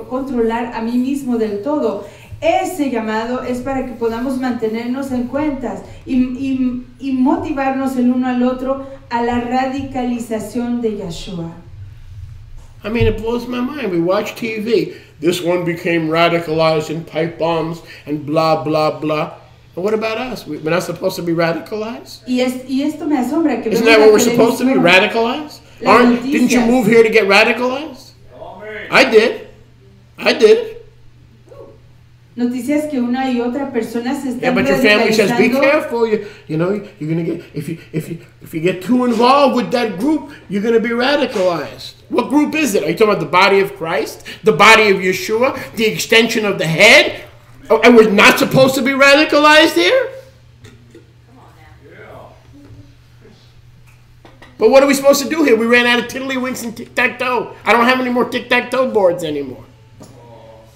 controlar a mí mismo del todo. Ese llamado es para que podamos mantenernos en cuentas y motivarnos el uno al otro a la radicalización de Yeshua. I mean, it blows my mind. We watch TV. This one became radicalized in pipe bombs and blah, blah, blah. And what about us? We're not supposed to be radicalized? Y esto me asombra que Isn't that what we're supposed to be, radicalized? Didn't you move here to get radicalized? I did. Noticias que una y otra persona se están but your family says, be careful. You know, you're gonna get if you get too involved with that group, you're gonna be radicalized. What group is it? Are you talking about the body of Christ, the body of Yeshua, the extension of the head? Oh, and we're not supposed to be radicalized here? Come on now. But what are we supposed to do here? We ran out of tiddlywinks and tic-tac-toe. I don't have any more tic-tac-toe boards anymore.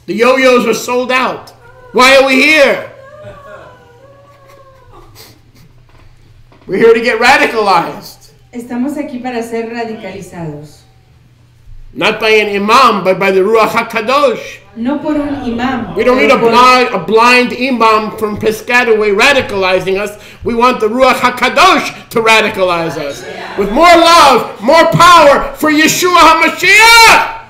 The yo-yos are sold out. Why are we here? We're here to get radicalized. Estamos aquí para ser radicalizados. Not by an imam, but by the Ruach HaKadosh. No por un imam. We don't need a blind imam from Piscataway radicalizing us. We want the Ruach HaKadosh to radicalize us. With more love, more power for Yeshua HaMashiach.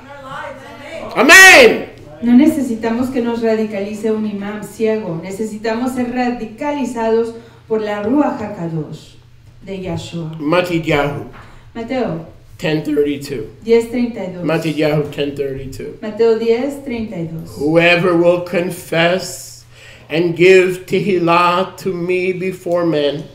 Amen. No necesitamos que nos radicalice un imam ciego. Necesitamos ser radicalizados por la Ruach HaKadosh de Yeshua. Matidyahu. Mateo 10:32. 10:32. Matidyahu 10:32. Mateo 10:32. Whoever will confess and give tehillah to me before men,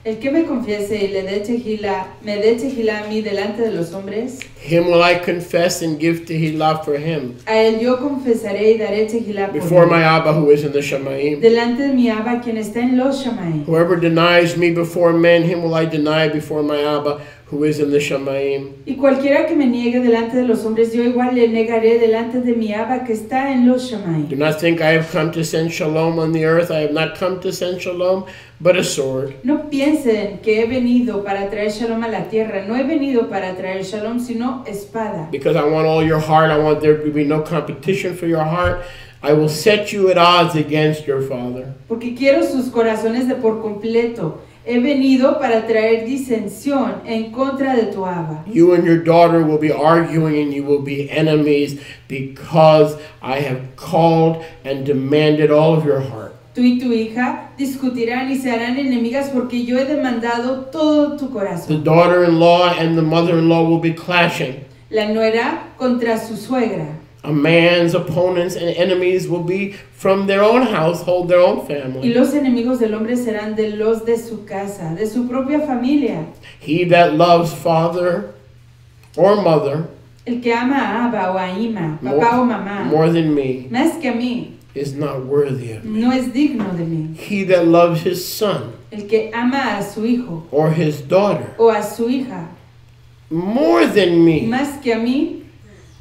el que me confiese y me dé tehillah a mí delante de los hombres, him will I confess and give tehillah for him. A él yo confesaré y daré tehillah before my Abba who is in the Shamayim. Delante de mi Abba quien está en los Shamayim. Whoever denies me before men, him will I deny before my Abba who is in the Shamayim. Y cualquiera que me niegue delante de los hombres, yo igual le negaré delante de mi Abba que está en los Shamayim. Do not think I have come to send shalom on the earth. I have not come to send shalom, but a sword. No piensen que he venido para traer shalom a la tierra. No he venido para traer shalom, sino espada. Because I want all your heart. I want there to be no competition for your heart. I will set you at odds against your father. Porque quiero sus corazones de por completo. He venido para traer disensión en contra de tu Abba. You and your daughter will be arguing and you will be enemies because I have called and demanded all of your heart. Tú y tu hija discutirán y se harán enemigas porque yo he demandado todo tu The corazón. daughter-in-law and the mother-in-law will be clashing. La nuera contra su suegra. A man's opponents and enemies will be from their own household, their own Y family. los enemigos del hombre serán de los de su casa, de su propia familia. He that loves father or mother El que ama a Abba o a Ima, papá o mamá, more than me más que a mí, is not worthy of me. no es digno de mí. He that loves his son El que ama a su hijo or his daughter o a su hija, more than me, más que a mí,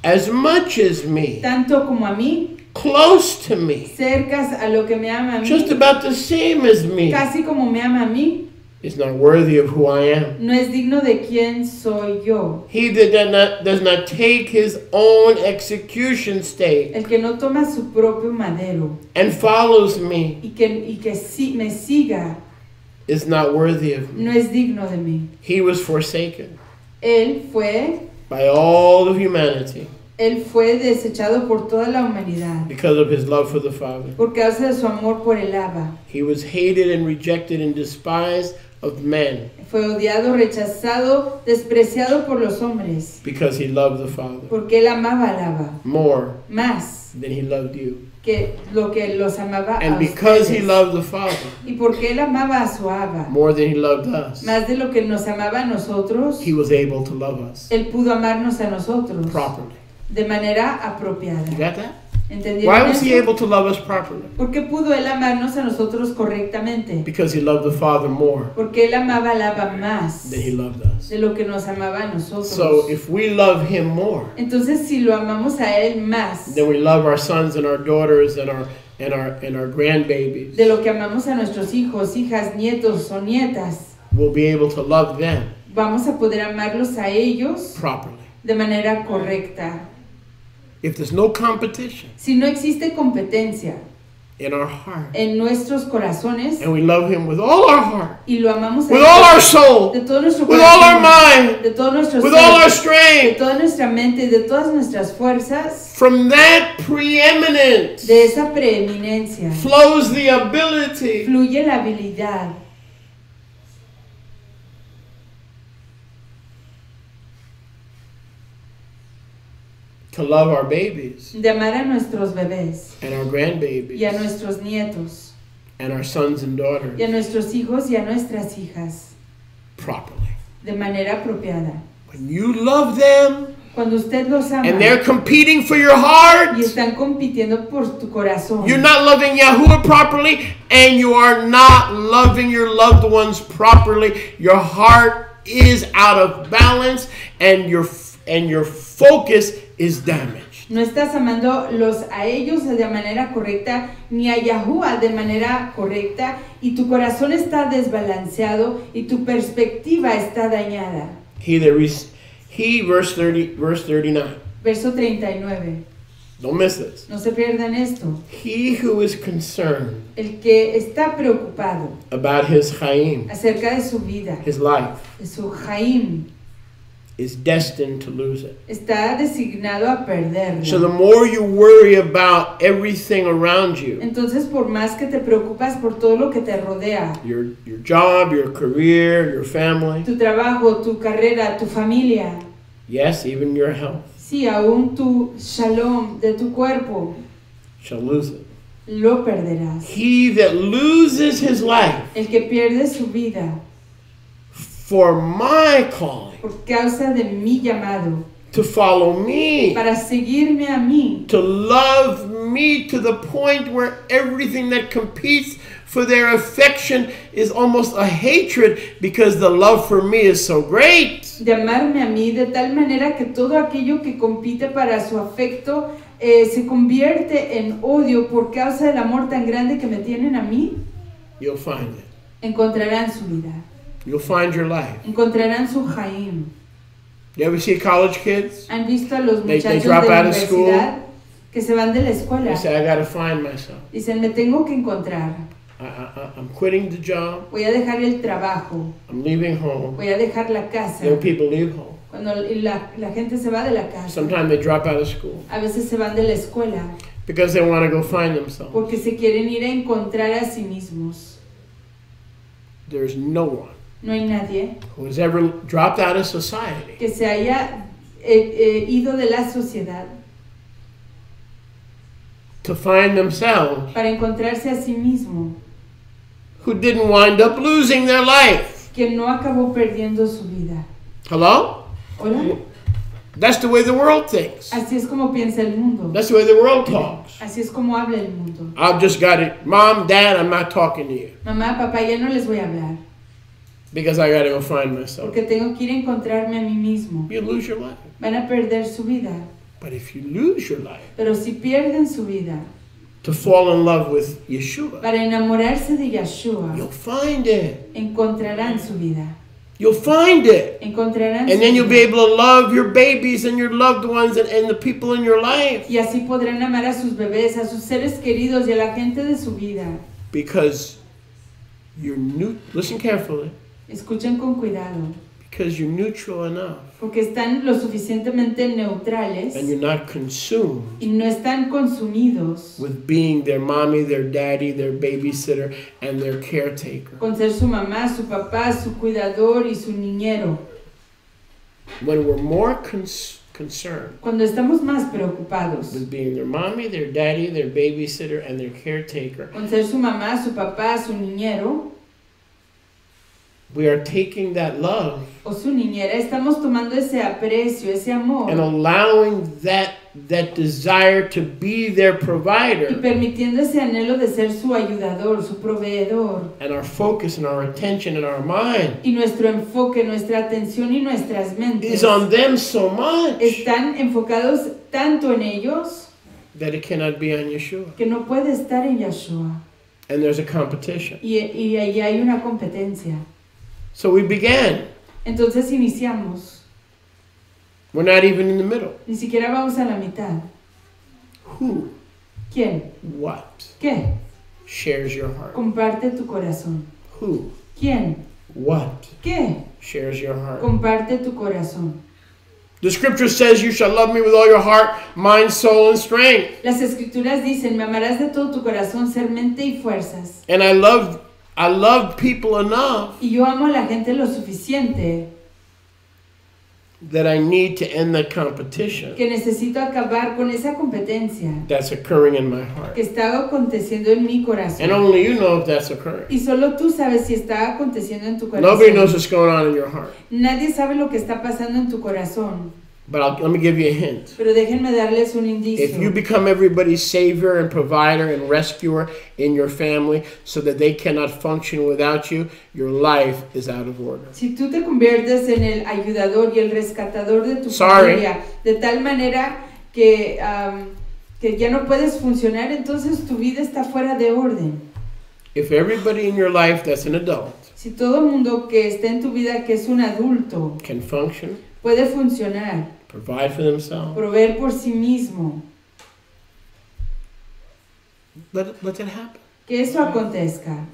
as much as me, tanto como a mí, close to me, cercas a lo que me ama a just mí, about the same as me, casi como me ama a mí, is not worthy of who I am. no es digno de quién soy yo. He that does not take his own execution stake El que no toma su propio madero and follows me y que me siga, is not worthy of me. no es digno de mí. He was forsaken Él fue by all of humanity desechado por toda la humanidad because of his love for the Father. por causa de su amor por el Abba. He was hated and rejected and despised of men Fue odiado, rechazado, despreciado por los hombres because he loved the Father porque él amaba al Abba more más than he loved you. que lo que los amaba a And because he ustedes. loved the Father Y porque él amaba a su Abba more than he loved us, más de lo que nos amaba a nosotros, he was able to love us él pudo amarnos a nosotros properly. de manera apropiada. You got that? ¿Entendieron Why was he eso? able to love us properly? ¿Por qué pudo él amarnos a nosotros correctamente? Because he loved the Father more Porque él amaba al Abba más than he loved us. de lo que nos amaba a nosotros. So if we love him more, Entonces, si lo amamos a él más then we love our sons and our daughters and our grandbabies. de lo que amamos a nuestros hijos, hijas, nietos o nietas, We'll be able to love them vamos a poder amarlos a ellos properly. de manera correcta. If there's no competition Si no existe competencia in our heart, en nuestros corazones and we love him with all our heart, y lo amamos a with él all our de soul, todo nuestro with all our corazón, mind, de todo nuestro with ser, all our de strength, toda nuestra mente y de todas nuestras fuerzas, from that preeminence de esa preeminencia flows the ability fluye la habilidad to love our babies de amar a nuestros bebés and our y a grandbabies nuestros nietos and our sons and y a daughters nuestros hijos y a nuestras hijas properly. de manera apropiada. When you love them Cuando usted los ama and they're competing for your heart, y están compitiendo por tu corazón, you're not loving Yahuwah properly, and you are not loving your loved ones properly. Your heart is out of balance, and your focus is damaged. no estás amándolos a ellos de manera correcta ni a Yahuwah de manera correcta y tu corazón está desbalanceado y tu perspectiva está dañada. Verse 39. Verso 39. Don't miss this. No se pierdan esto. He who is concerned El que está preocupado about his chaim, acerca de su vida, his life, de su Jaim, is destined to lose it. está designado a perderlo. So the more you worry about everything around you, Entonces, por más que te preocupas por todo lo que te rodea, your job, your career, your family, tu trabajo, tu carrera, tu familia, yes, even your health, sí, aún tu shalom de tu cuerpo, shall lose it. lo perderás. He that loses his life El que pierde su vida for my calling, por causa de mi llamado, to follow me, para seguirme a mí, to love me to the point where everything that competes for their affection is almost a hatred because the love for me is so great. de amarme a mí de tal manera que todo aquello que compite para su afecto se convierte en odio por causa del amor tan grande que me tienen a mí. You'll find it. Encontrarán su vida, You'll find your life. encontrarán su Jaim. You ever see college kids? ¿Han visto a los They muchachos de drop la out of school. universidad que se van de la escuela? They say, I got to find myself. Dicen, me tengo que encontrar. I'm quitting the job. Voy a dejar el trabajo. I'm leaving home. Voy a dejar la casa. Young people leave home. Cuando la gente se va de la casa, Sometimes they drop out of school a veces se van de la escuela Because they want to go find themselves. Porque se quieren ir a encontrar a sí mismos. There's no one No hay nadie who has ever dropped out of society que se haya ido de la sociedad to find themselves para encontrarse a sí mismo, who didn't wind up losing their life. que no acabó perdiendo su vida. Hello? Hola. That's the way the world thinks. Así es como piensa el mundo. That's the way the world talks. Así es como habla el mundo. I've just got it. Mom, Dad, I'm not talking to you. Mamá, papá, ya no les voy a hablar. Because I got to go find myself. Porque tengo que ir a encontrarme a mí mismo. You lose your life. Van a perder su vida. But if you lose your life Pero si pierden su vida to fall in love with Yeshua, para enamorarse de Yahshua, you'll find it. encontrarán su vida. You'll find it. Encontrarán And su then you'll be vida. able to love your babies and your loved ones and the people in your life. Y así podrán amar a sus bebés, a sus seres queridos y a la gente de su vida. Because you're listen carefully. Escuchen con cuidado. Because you're neutral enough. Porque están lo suficientemente neutrales And you're not consumed y no están consumidos with being their mommy, their daddy, their babysitter, and their caretaker. con ser su mamá, su papá, su cuidador y su niñero. When we're more concerned Cuando estamos más preocupados with being their mommy, their daddy, their babysitter, and their caretaker, con ser su mamá, su papá, su niñero we are taking that love o su niñera, estamos tomando ese aprecio, ese amor and allowing that desire to be their y provider, permitiendo ese anhelo de ser su ayudador, su proveedor. and our focus and our attention and our mind Y nuestro enfoque, nuestra atención y nuestras mentes is on them so much están enfocados tanto en ellos that it cannot be on Yeshua. que no puede estar en Yahshua. And there's a competition. Y ahí hay una competencia. So we began. Entonces iniciamos. We're not even in the middle. Ni siquiera vamos a la mitad. Who, ¿Quién? what ¿Qué? shares your heart? Comparte tu corazón. Who, ¿Quién? what ¿Qué? shares your heart? Comparte tu corazón. The scripture says you shall love me with all your heart, mind, soul, and strength. Las escrituras dicen, me amarás de todo tu corazón, ser, mente y fuerzas. And I love people enough Y yo amo a la gente lo suficiente that I need to end the competition que necesito acabar con esa competencia that's occurring in my heart. que está aconteciendo en mi And corazón. only you know if that's occurring. Y solo tú sabes si está aconteciendo en tu Nobody knows corazón. what's going on in your heart. Nadie sabe lo que está pasando en tu corazón. But let me give you a hint. Pero déjenme darles un indicio. If you become everybody's savior and provider and rescuer in your family so that they cannot function without you, your life is out of order. Si tú te conviertes en el ayudador y el rescatador de tu Sorry. familia, de tal manera que ya no puedes funcionar, entonces tu vida está fuera de orden. If everybody in your life that's an adult Si todo el mundo que está en tu vida que es un adulto can function, puede funcionar, provide for themselves, proveer por sí mismo, let it happen. que eso acontezca.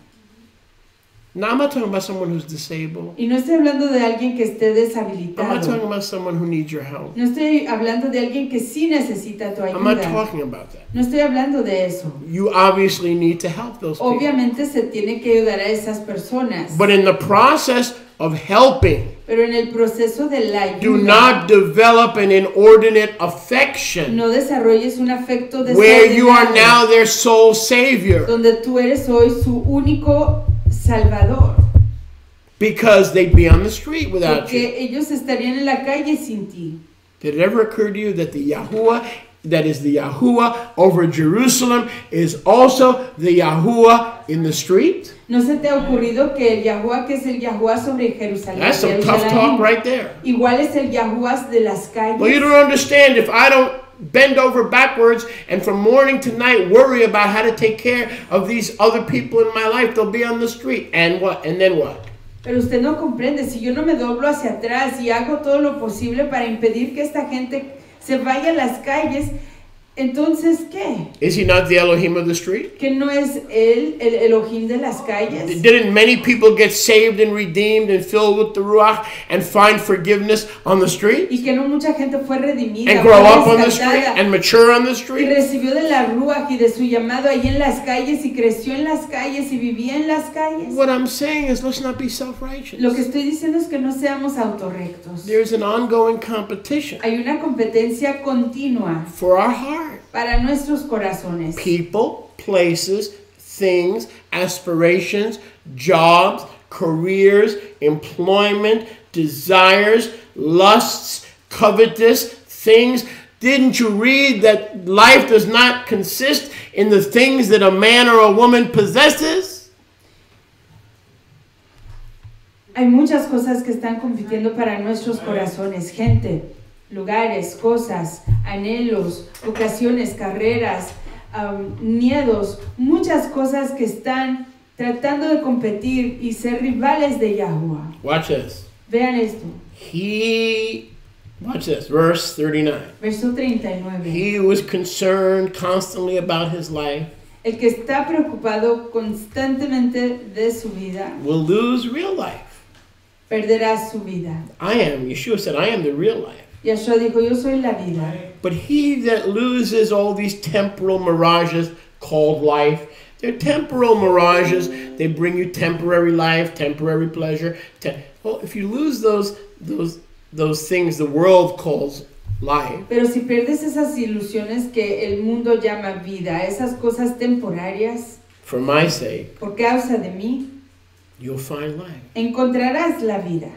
Now, I'm not talking about someone who's disabled. Y no estoy hablando de alguien que esté I'm not deshabilitado. talking about someone who needs your help. No estoy hablando de alguien que sí necesita tu I'm not ayuda. talking about that. No estoy hablando de eso. You obviously need to help those people. Obviamente se tiene que ayudar a esas personas. But in the process of helping, Pero en el proceso de la do ayuda, not develop an inordinate affection no desarrolles un afecto where you are desordenado, now their sole savior donde tú eres hoy su único salvador. because they'd be on the street without you. Porque ellos estarían en la calle sin ti. Did it ever occur to you that the Yahuwah, that is the Yahuwah over Jerusalem, is also the Yahuwah in the street? ¿No se te ha ocurrido que el Yahuwah, que es el Yahuwah sobre Jerusalén, That's some tough talk right there. igual es el Yahuwah de las calles? Well, you don't understand. If I don't bend over backwards and from morning to night worry about how to take care of these other people in my life, they'll be on the street. And what? And then what? Pero usted no comprende, si yo no me doblo hacia atrás y hago todo lo posible para impedir que esta gente se vaya a las calles, Entonces, ¿qué? Is he not the Elohim of the street? ¿Que no es él el Elohim de las calles? Didn't many people get saved and redeemed and filled with the Ruach and find forgiveness on the street? Y que no mucha gente fue redimida, And grow up fue on the street rescatada, and mature on the y street? recibió de la Ruach y de su llamado ahí en las calles y creció en las calles y vivía en las calles. What I'm saying is, let's not be self-righteous. Lo que estoy diciendo es que no seamos autorrectos. There's an ongoing competition Hay una competencia continua for our heart. para nuestros corazones. People, places, things, aspirations, jobs, careers, employment, desires, lusts, covetous things. Didn't you read that life does not consist in the things that a man or a woman possesses? Hay muchas cosas que están compitiendo para nuestros corazones. Gente, lugares, cosas, anhelos, vocaciones, carreras, miedos, muchas cosas que están tratando de competir y ser rivales de Yahuwah. Watch this. Vean esto. Watch this, verse 39. Verso 39. He was concerned constantly about his life. El que está preocupado constantemente de su vida Will lose real life. perderá su vida. Yeshua said, I am the real life. Yahshua dijo, yo soy la vida. But he that loses all these temporal mirages called life, they're temporal mirages. They bring you temporary life, temporary pleasure. Well, if you lose those things the world calls life, Pero si pierdes esas ilusiones que el mundo llama vida, esas cosas temporarias, for my sake, por causa de mí, you'll find life. encontrarás la vida.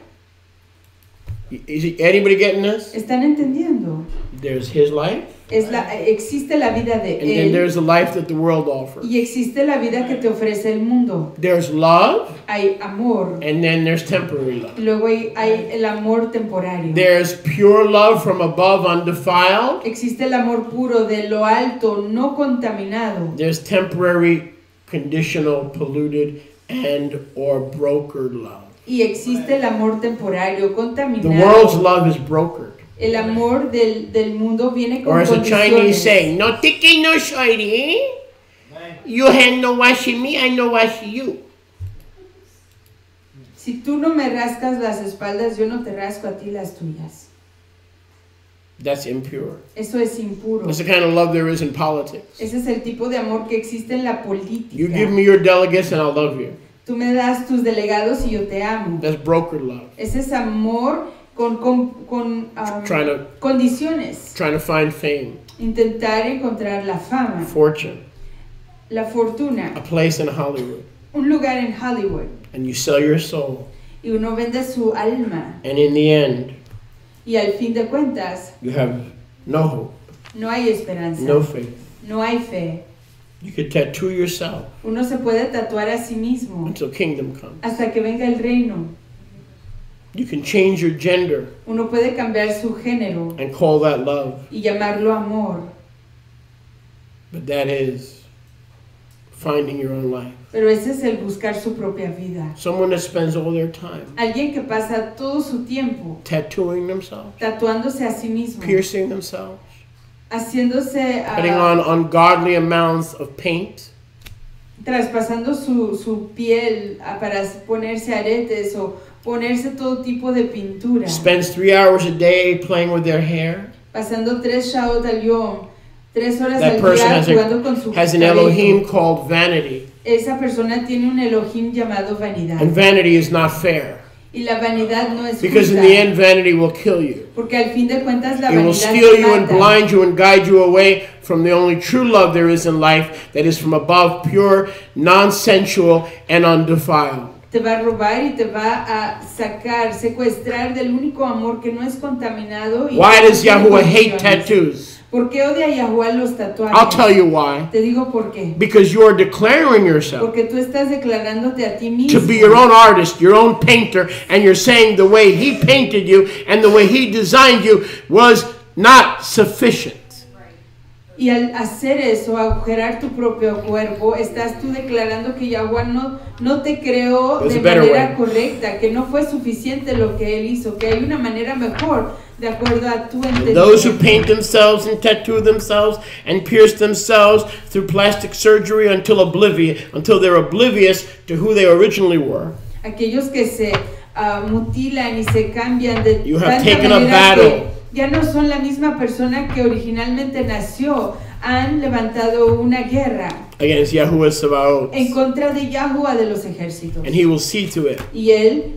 Is anybody getting this? ¿Están entendiendo? There's his life, Existe la vida de and then él there's the life that the world offers. y existe la vida que te ofrece el mundo. There's love, Hay amor, and then there's temporary love. y luego hay el amor temporario. There's pure love from above, undefiled. Existe el amor puro de lo alto, no contaminado. There's temporary, conditional, polluted, and or brokered love. Y existe el amor temporario, The contaminado. world's love is brokered. El amor del mundo viene con Or as the Chinese condiciones. say, no tiki no shorty. You hand no washing me, I no wash you. Si tú no me rascas las espaldas, yo no te rasco a ti las tuyas. That's impure. Eso es impuro. That's the kind of love there is in politics. Ese es el tipo de amor que existe en la política. You give me your delegates and I'll love you. Tú me das tus delegados y yo te amo. That's brokered love. Ese es amor con condiciones. Trying to find fame, Intentar encontrar la fama, fortune, la fortuna, a place in Hollywood. un lugar en Hollywood. And you sell your soul. Y uno vende su alma. And in the end, Y al fin de cuentas, you have no hope, no hay esperanza. no faith. No hay fe. You could tattoo yourself Uno se puede tatuar a sí mismo until kingdom comes. hasta que venga el reino. You can change your gender Uno puede cambiar su género and call that love. y llamarlo amor. But that is finding your own life. Pero ese es el buscar su propia vida. Someone that spends all their time Alguien que pasa todo su tiempo tattooing themselves, tatuándose a sí mismo, piercing themselves, haciéndose, putting on ungodly amounts of paint, traspasando su piel para ponerse aretes o ponerse todo tipo de pintura, spends 3 hours a day playing with their hair. pasando 3 shaot al yom, 3 horas That al person día has jugando con su an cabello. Elohim called vanity. Esa persona tiene un Elohim llamado vanidad. And vanity is not fair. Y la vanidad no es Because in justa, the end, vanity will kill you. porque al fin de cuentas la It will vanidad steal te you and mata. blind you and guide you away from the only true love there is in life, that is from above, pure, non-sensual, and undefiled. Te va a robar y te va a sacar, secuestrar del único amor que no es contaminado. Y Why no does tiene Yahuwah hate condiciones. tattoos? ¿Por qué odia a Yahuwah los tatuajes? I'll tell you why. Te digo por qué. Because you are declaring yourself Porque tú estás declarándote a ti mismo to be your own artist, your own painter, and you're saying the way he painted you and the way he designed you was not sufficient. Y al hacer eso, agujerar tu propio cuerpo, estás tú declarando que Yahweh no te creó de manera correcta, que no fue suficiente lo que Él hizo, que hay una manera mejor de acuerdo a tu entendimiento. Those who paint themselves and tattoo themselves and pierce themselves through plastic surgery until they're oblivious to who they originally were. Aquellos que se mutilan y se cambian de You have tanta taken a manera battle. que ya no son la misma persona que originalmente nació. Han levantado una guerra Against Yahuwah Sabaoth. en contra de Yahuwah de los ejércitos. And he will see to it Y Él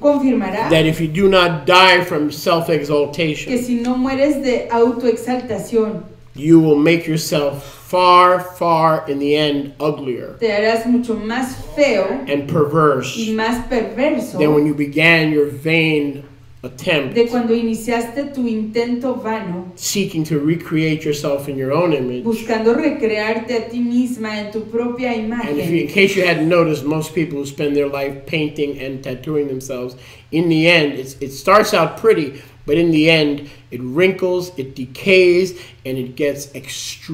confirmará that if you do not die from que self-exaltation, si no mueres de autoexaltación, you will make yourself far in the end uglier te harás mucho más feo and perverse y más perverso than when you began your vain attempt de cuando iniciaste tu intento vano, seeking to recreate yourself in your own image. buscando recrearte a ti misma en tu propia And in imagen. case you hadn't noticed, most people who spend their life painting and tattooing themselves, in the end, it starts out pretty, but in the end, it wrinkles, it decays, and it gets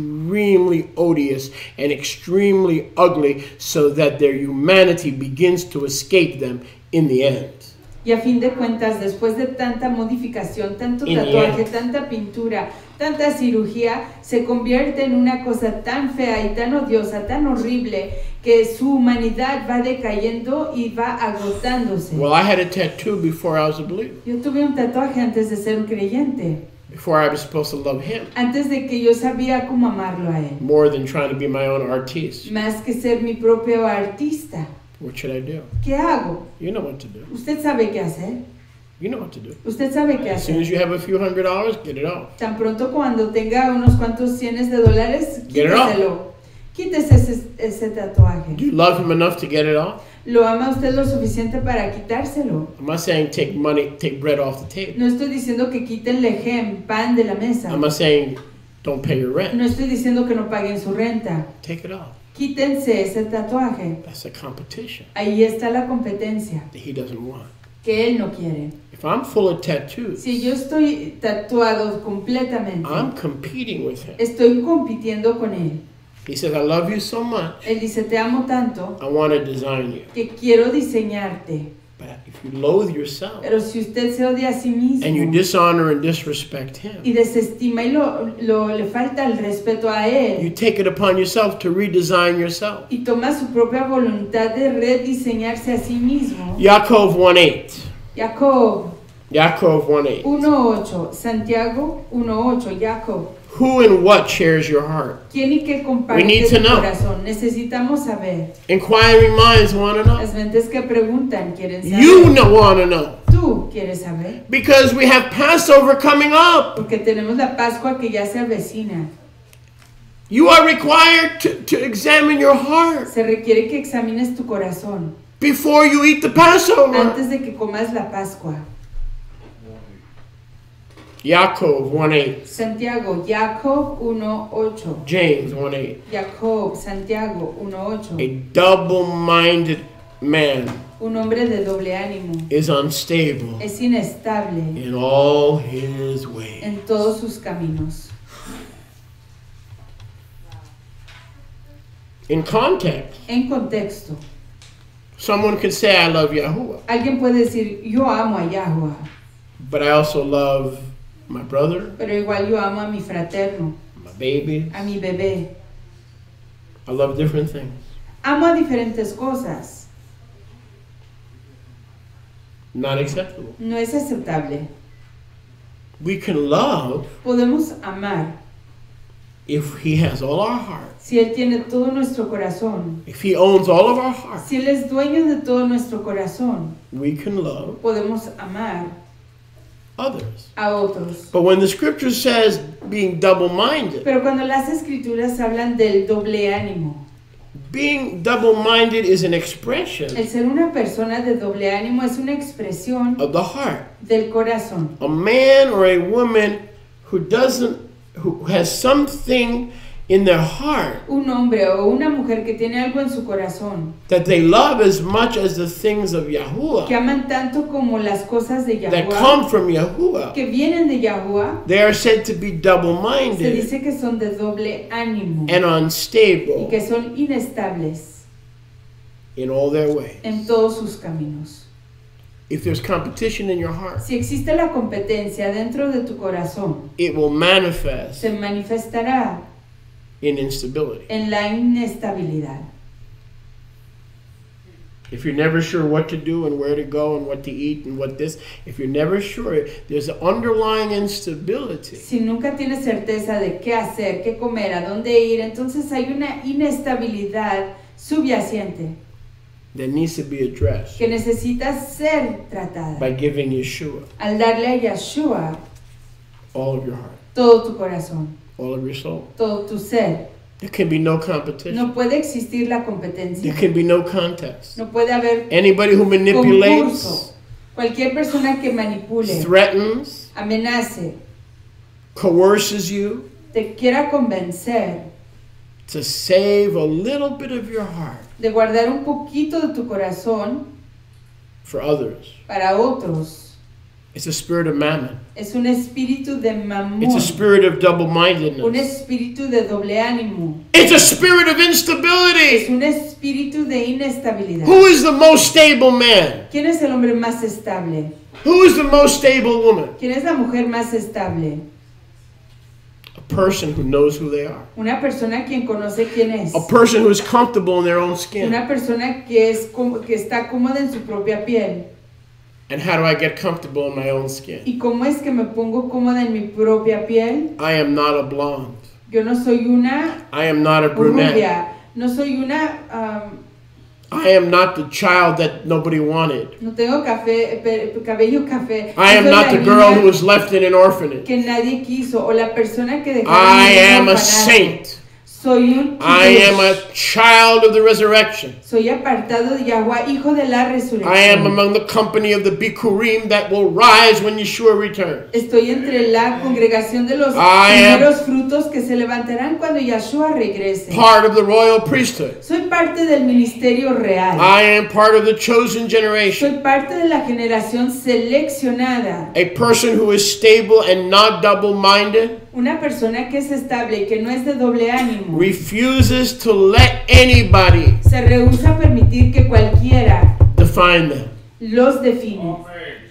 extremely odious and extremely ugly, so that their humanity begins to escape them in the end. Y a fin de cuentas, después de tanta modificación, tanto tatuaje, tanta pintura, tanta cirugía, se convierte en una cosa tan fea y tan odiosa, tan horrible, que su humanidad va decayendo y va agotándose. Well, I had a tattoo before I was a believer, Yo tuve un tatuaje antes de ser un creyente, before I was supposed to love him, antes de que yo sabía cómo amarlo a él, more than trying to be my own artiste. más que ser mi propio artista. What should I do? ¿Qué hago? You know what to do. Usted sabe qué hacer. You know what to do. Usted sabe qué As soon as hacer. you have a few $100s, get it off. Tan pronto cuando tenga unos cuantos cientos de dólares, Get it off. quíteselo. Quítese ese tatuaje. Do you love him enough to get it off? ¿Lo ama usted lo suficiente para quitárselo? I'm not saying take bread off the table. No estoy diciendo que quiten lejem, pan de la mesa. I'm not saying don't pay your rent. No estoy diciendo que no paguen su renta. Take it off. Quítense ese tatuaje. That's a competition Ahí está la competencia that he doesn't want. que él no quiere. If I'm full of tattoos, Si yo estoy tatuado completamente, I'm competing with him. estoy compitiendo con él. He says, I love you so much, Él dice, te amo tanto I want to design you. que quiero diseñarte. But if you loathe yourself Pero si usted se odia a sí mismo and you dishonor and disrespect him, y desestima y le falta el respeto a you él take it upon yourself to redesign yourself. y toma su propia voluntad de rediseñarse a sí mismo. Yaakov 1:8. Jacob Yaakov 1:8. 1:8, Santiago 1:8, Jacob. Who and what shares your heart? ¿Quién y qué We comparte need to tu know. corazón? Necesitamos saber. Inquiring minds want to know. Las mentes que preguntan quieren saber. You want to know. Tú quieres saber. Because we have Passover coming up. Porque tenemos la Pascua que ya se avecina. You are required to examine your heart Se requiere que examines tu corazón before you eat the Passover. antes de que comas la Pascua. Yaakov 1:8. Santiago, Jacob 1:8. James 1:8. Jacob, Santiago 1:8. A double-minded man Un hombre de doble ánimo. is unstable Es inestable in all his ways. en todos sus caminos. In context, En contexto, someone could say, I love Yahuwah, alguien puede decir, yo amo a Yahuwah, but I also love my brother, pero igual yo amo a mi fraterno, my baby. a mi bebé. I love different things. Amo a diferentes cosas. Not acceptable. No es aceptable. We can love Podemos amar if he has all our heart, si Él tiene todo nuestro corazón. if he owns all of our heart. Si Él es dueño de todo nuestro corazón, We can love podemos amar others. a otros. But when the scripture says being double-minded, Pero cuando las escrituras hablan del doble ánimo, being double-minded is an expression el ser una persona de doble ánimo es una expresión of the heart. del corazón. A man or a woman who has something in their heart, un hombre o una mujer que tiene algo en su corazón, that they love as much as the things of Yahuwah, que aman tanto como las cosas de that Yahuwah, come from Yahuwah, que vienen de Yahuwah, they are said to be se double-minded dice que son de doble ánimo and y unstable que son inestables in all their ways. en todos sus caminos. If there's competition in your heart, Si existe la competencia dentro de tu corazón, it will manifest se manifestará in instability. en la inestabilidad. If you're never sure what to do and where to go and what to eat and what this, if you're never sure, there's an underlying instability. Si nunca tienes certeza de qué hacer, qué comer, a dónde ir, entonces hay una inestabilidad subyacente That needs to be addressed que necesita ser tratada by giving Yeshua al darle a Yahshua all of your heart, todo tu corazón, all of your soul. todo tu ser. There can be no competition. No puede existir la competencia. There can be no contest. No puede haber Anybody who manipulates, concurso. Cualquier persona que manipule, threatens, amenace, coerces you te quiera convencer to save a little bit of your heart de guardar un poquito de tu corazón for others. para otros, It's a spirit of mammon. es un espíritu de mamón, It's a spirit of un double-mindedness. espíritu de doble ánimo, It's a spirit of es instability. un espíritu de inestabilidad. Who is the most stable man? ¿Quién es el hombre más estable? Who is the most stable woman? ¿Quién es la mujer más estable? A person who knows who they are. Una persona quien conoce quién es. A person who is comfortable in their own skin. Una persona que está cómoda en su propia piel. And how do I get comfortable in my own skin? ¿Y cómo es que me pongo cómoda en mi propia piel? I am not a blonde. Yo no soy una I am not a brunette. rubia, no soy una, I am not the child that nobody wanted. no tengo cabello café. I No am soy not la the girl niña who was left in an orphanage. que nadie quiso o la persona que dejaron I en un am a orfanato. saint. Soy un I am kiddush. a child of the resurrection. Soy apartado de Yahweh, hijo de la resurrección. I am among the company of the Bikurim that will rise when Yeshua returns. Estoy entre la congregación de los I am primeros frutos que se levantarán cuando Yahshua regrese. part of the royal priesthood. Soy parte del ministerio real. I am part of the chosen generation. Soy parte de la generación seleccionada. A person who is stable and not double-minded Una persona que es estable y que no es de doble ánimo. refuses to let anybody Se rehúsa a permitir que cualquiera define them. los define.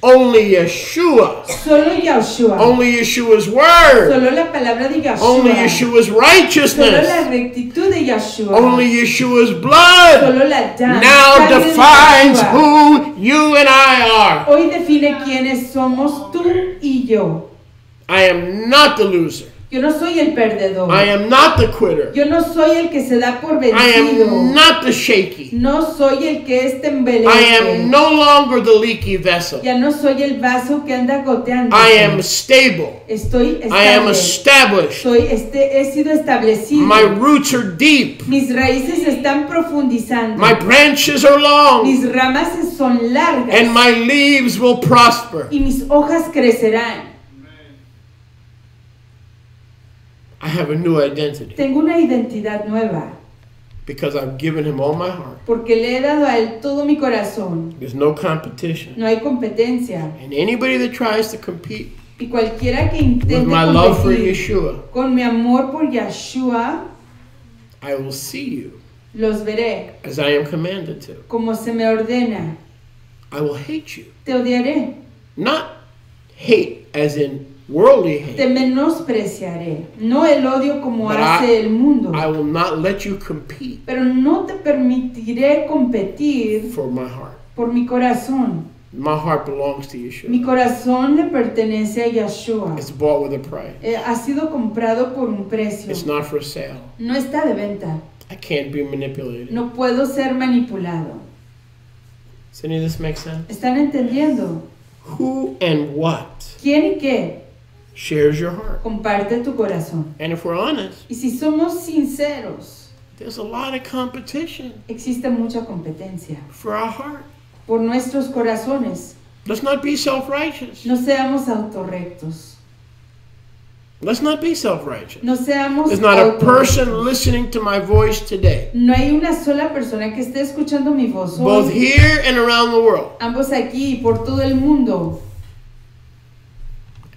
Only Yeshua. Solo Yahshua. Only Yeshua's word. Solo la palabra de Yahshua. Only Yeshua's Solo la righteousness. rectitud de Yahshua. Only Yeshua's blood Solo la now sangre de defines Yahshua. who you and I are. Hoy define quiénes somos tú y yo. I am not the loser. Yo no soy el perdedor. I am not the quitter. Yo no soy el que se da por I vencido. am not the shaky. No soy el que es I tembeleque. am no longer the leaky vessel. Ya no soy el vaso que anda goteando. I am stable. Estoy I am estable. established. He sido establecido. My roots are deep. Mis raíces se están profundizando. My branches are long. Mis ramas son largas. And my leaves will prosper. Y mis hojas crecerán. I have a new identity Tengo una identidad nueva. because I've given him all my heart. Porque le he dado a él todo mi corazón. There's no competition. No hay competencia. And anybody that tries to compete Y cualquiera que with intente my love for competir Yeshua, con mi amor por Yahshua, I will see you los veré as I am commanded to. como se me ordena. I will hate you. Te odiaré, Not hate as in worldly te hate. menospreciaré. No el odio como But hace el mundo. I will not let you compete Pero no te permitiré competir for my heart. por mi corazón. My heart belongs to Mi Yeshua. corazón le pertenece a Yahshua. It's bought with a price. Ha sido comprado por un precio. It's not for sale. No está de venta. I can't be manipulated. No puedo ser manipulado. Does any of this make sense? ¿Están entendiendo? Who and what ¿Quién y qué shares your heart? comparte tu corazón? And if we're honest, Y si somos sinceros, there's a lot of competition existe mucha competencia for our heart. por nuestros corazones. Let's not be self-righteous. No seamos autorrectos. Let's not be self-righteous. No seamos There's not a auto- person listening to my voice today, No hay una sola persona que esté escuchando mi voz both hoy, here and around the world, ambos aquí y por todo el mundo,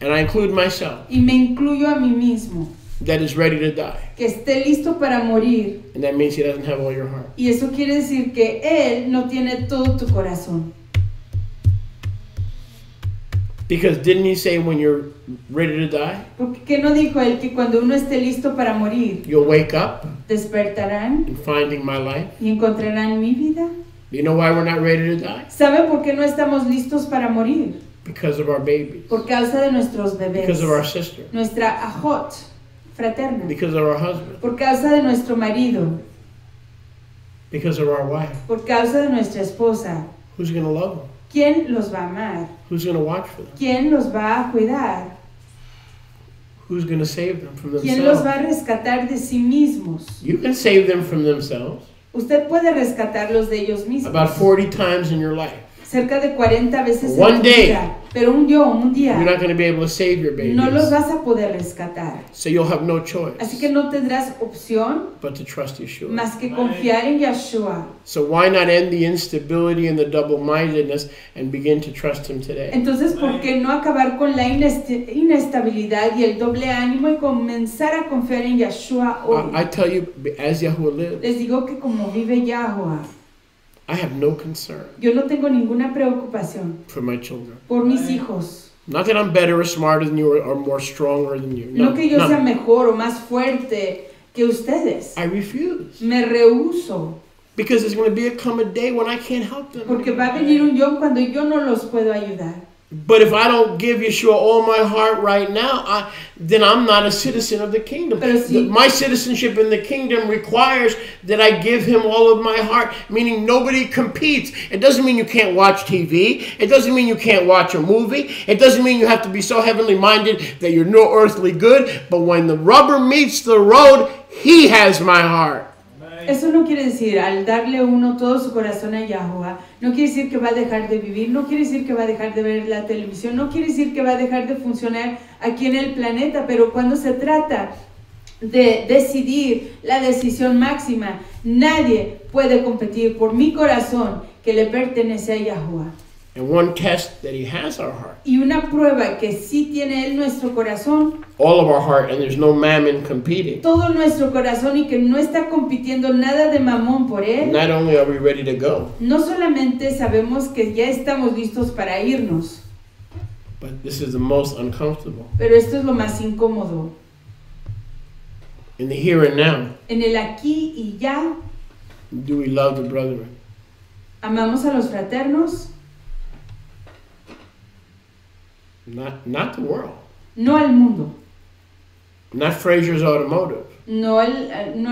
and I include myself, y me incluyo a mí mismo, that is ready to die. que esté listo para morir. And that means he doesn't have all your heart. Y eso quiere decir que Él no tiene todo tu corazón. Because didn't he say when you're ready to die, Porque ¿qué no dijo Él que cuando uno esté listo para morir, you'll wake up despertarán and finding my life? y encontrarán mi vida? Do you know why we're not ready to die? ¿Sabe por qué no estamos listos para morir? Because of our babies, Por causa de nuestros bebés, because of our sister, nuestra ajot fraterna, because of our husband, por causa de nuestro marido, because of our wife. por causa de nuestra esposa. Who's going to love them? ¿Quién los va a amar? Who's going to watch for them? ¿Quién los va a cuidar? Who's going to save them from ¿Quién los va a themselves? rescatar de sí mismos? You can save them from themselves Usted puede rescatarlos de ellos mismos. about 40 times in your life. Cerca de 40 veces One en tu day. vida. Pero un You're día, not going to be able to save your no los babies. vas a poder rescatar. So you'll have no choice Así que no tendrás opción but to trust Yeshua. más que confiar en Yahshua. So why not end the instability and the double-mindedness and begin to trust him today? Entonces, ¿por qué no acabar con la inestabilidad y el doble ánimo y comenzar a confiar en Yahshua hoy? I tell you, as Yahuwah lives, Les digo que como vive Yahweh, I have no concern yo no tengo ninguna preocupación for my children. por mis hijos. Not that I'm better or smarter than you or more stronger than you. No que yo no. sea mejor o más fuerte que ustedes. I refuse. Me rehúso. Because there's going to come a day when I can't help them. Porque va a venir un yo cuando yo no los puedo ayudar. But if I don't give Yeshua all my heart right now, then I'm not a citizen of the kingdom. Pero si- My citizenship in the kingdom requires that I give him all of my heart, meaning nobody competes. It doesn't mean you can't watch TV. It doesn't mean you can't watch a movie. It doesn't mean you have to be so heavenly minded that you're no earthly good. But when the rubber meets the road, he has my heart. Eso no quiere decir, al darle uno todo su corazón a Yahuwah, no quiere decir que va a dejar de vivir, no quiere decir que va a dejar de ver la televisión, no quiere decir que va a dejar de funcionar aquí en el planeta, pero cuando se trata de decidir la decisión máxima, nadie puede competir por mi corazón que le pertenece a Yahuwah. And one test that he has our heart. Y una prueba que sí tiene Él nuestro corazón, All of our heart, and there's no mammon competing. todo nuestro corazón y que no está compitiendo nada de mamón por Él. Not only are we ready to go, No solamente sabemos que ya estamos listos para irnos, but this is the most uncomfortable. pero esto es lo más incómodo. In the here and now, En el aquí y ya, do we love the brethren? amamos a los fraternos, Not the world. no al mundo, Not Fraser's Automotive. no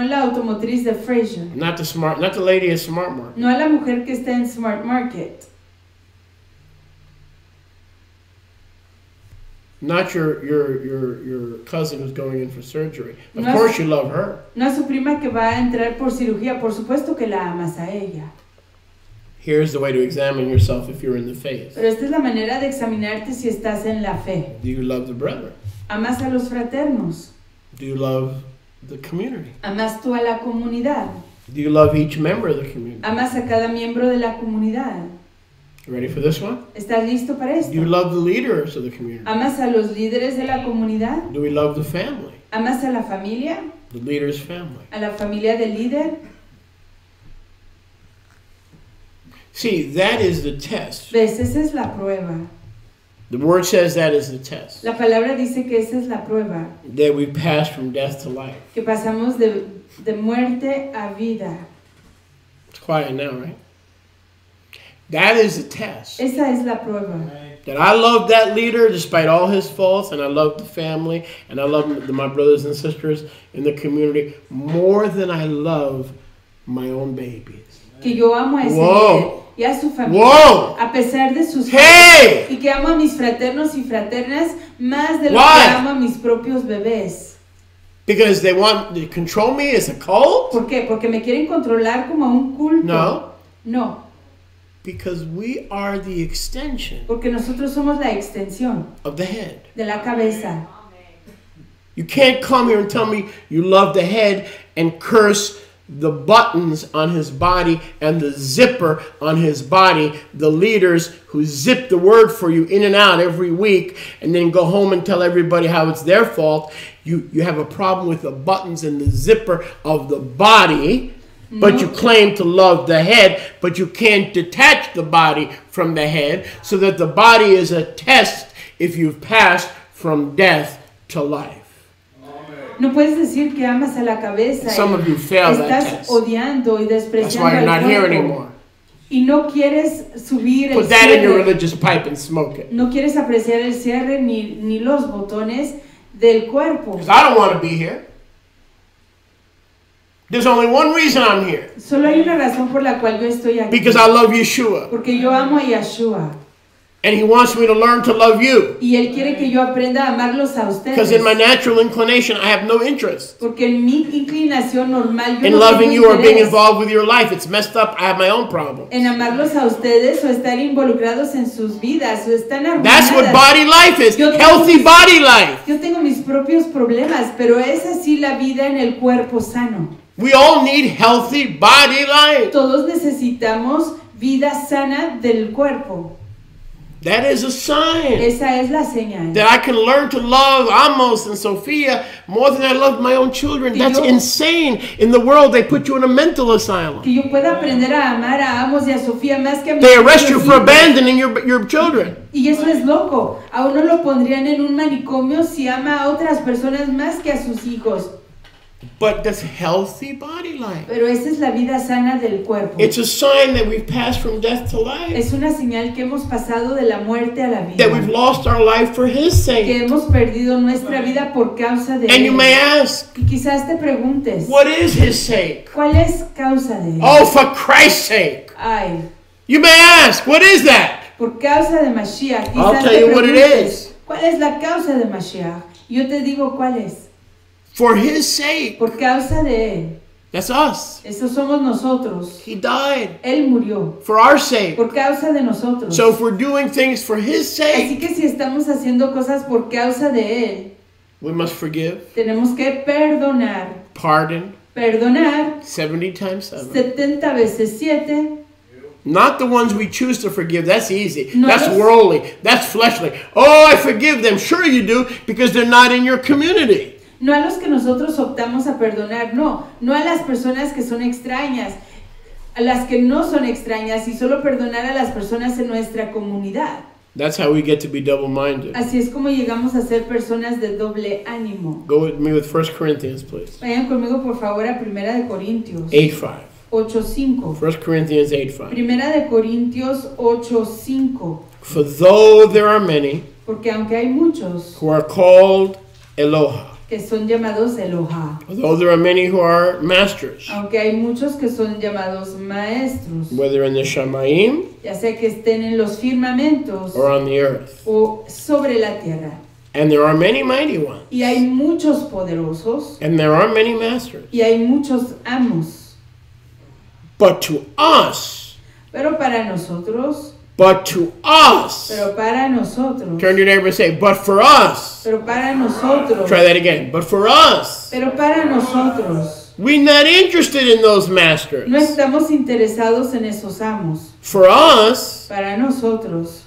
la automotriz de Fraser, Not the lady at Smart Market. no a la mujer que está en Smart Market, Not your cousin who's going in for surgery. Of No. course you love her. no a su prima que va a entrar por cirugía, por supuesto que la amas a ella. Here's the way to examine yourself if you're in the faith. Pero esta es la manera de examinarte si estás en la fe. Do you love the brethren? ¿Amas a los fraternos? Do you love the community? ¿Amas tú a la comunidad? Do you love each member of the community? ¿Amas a cada miembro de la comunidad? Ready for this one? ¿Estás listo para Do you esto? love the leaders of the community? ¿Amas a los líderes de la comunidad? Do we love the family? ¿Amas a la familia? The leader's family. ¿A la familia del líder? See, that is the test. ¿Ves? Esa es la prueba. The word says that is the test. La palabra dice que esa es la prueba. That we pass from death to life. Que pasamos de muerte a vida. It's quiet now, right? That is the test. Esa es la prueba. That I love that leader despite all his faults, and I love the family, and I love my brothers and sisters in the community more than I love my own babies. Que yo amo a ese Wow. líder y a su familia, Whoa. a pesar de sus Hey. y que amo a mis fraternos y fraternas más de lo Why? que amo a mis propios bebés. Because they want to control me as a cult? ¿Por qué? Porque me quieren controlar como a un culto. No. No, Because we are the extension porque nosotros somos la extensión of the head. de la cabeza. You can't come here and tell me you love the head and curse the buttons on his body and the zipper on his body, the leaders who zip the word for you in and out every week, and then go home and tell everybody how it's their fault. You have a problem with the buttons and the zipper of the body, but you claim to love the head, but you can't detach the body from the head, so that the body is a test if you've passed from death to life. No puedes decir que amas a la cabeza. Some of you fail that estás test. odiando y That's despreciando why you're not al here cuerpo. anymore. Y no quieres subir Put el that in your cierre. religious pipe and smoke it. No quieres apreciar el cierre ni los botones del cuerpo. Because I don't want to be here. There's only one reason I'm here. Solo hay una razón por la cual yo estoy aquí. Because I love Yeshua. Porque yo amo a Yahshua. And he wants me to learn to love you. Y él quiere que yo aprenda a amarlos a ustedes. Because in my natural inclination, I have no interest Porque en mi inclinación normal yo in no loving tengo you or being interés involved with your life. It's messed up. I have my own problem. en amarlos a ustedes o estar involucrados en sus vidas o están That's what arruinadas. body life is. Healthy body life. Yo tengo mis propios problemas, pero es así la vida en el cuerpo sano. We all need healthy body life. Todos necesitamos vida sana del cuerpo. That is a sign Esa es la señal. that I can learn to love Amos and Sophia more than I love my own children. That's insane. In the world, they put you in a mental asylum. Que yo pueda aprender a amar a Amos y a Sofía más que a mis They arrest you propios for hijos. abandoning your children. Y eso es loco. A uno lo pondrían en un manicomio si ama a otras personas más que a sus hijos. But that's healthy body life. Pero esa es la vida sana del cuerpo. It's a sign that we've passed from death to life. Es una señal que hemos pasado de la muerte a la vida. That we've lost our life for His sake. Que hemos perdido nuestra vida por causa de And you Él. may ask, Y quizás te preguntes, what is His sake? ¿cuál es causa de Él? Oh, for Christ's sake. Ay, You may ask, what is that? por causa de Mashiach. I'll Quizás tell te you what it preguntes, is. ¿cuál es la causa de Mashiach? Yo te digo cuál es. For His sake. Por causa de Él. That's us. Eso somos nosotros. He died Él murió. for our sake. Por causa de nosotros. So if we're doing things for His Así sake, que si estamos haciendo cosas por causa de Él, we must forgive, tenemos que perdonar. pardon, Perdonar 70 times 7. 70 veces 7. Not the ones we choose to forgive. That's easy. No, That's that's- worldly. That's fleshly. Oh, I forgive them. Sure you do, because they're not in your community. No a los que nosotros optamos a perdonar, no a las personas que son extrañas, a las que no son extrañas y solo perdonar a las personas en nuestra comunidad. That's how we get to be double-minded. Así es como llegamos a ser personas de doble ánimo. Go with me with 1 Corinthians, please. Vayan conmigo por favor a Primera de Corintios 8:5. 8:5. 1 Corinthians 8:5. Primera de Corintios 8:5. For though there are many Porque aunque hay muchos who are called Eloha, que son llamados Eloha, though there are many who are masters, aunque hay muchos que son llamados maestros, whether in the Shamayim ya sea que estén en los firmamentos or on the earth, o sobre la tierra. and there are many mighty ones, Y hay muchos poderosos and there are many masters. y hay muchos amos. But to us, Pero para nosotros, but to us, pero para nosotros, turn to your neighbor and say, but for us. pero para nosotros, Try that again. But for us, pero para nosotros, we're not interested in those masters. no estamos interesados en esos amos. For us, Para nosotros,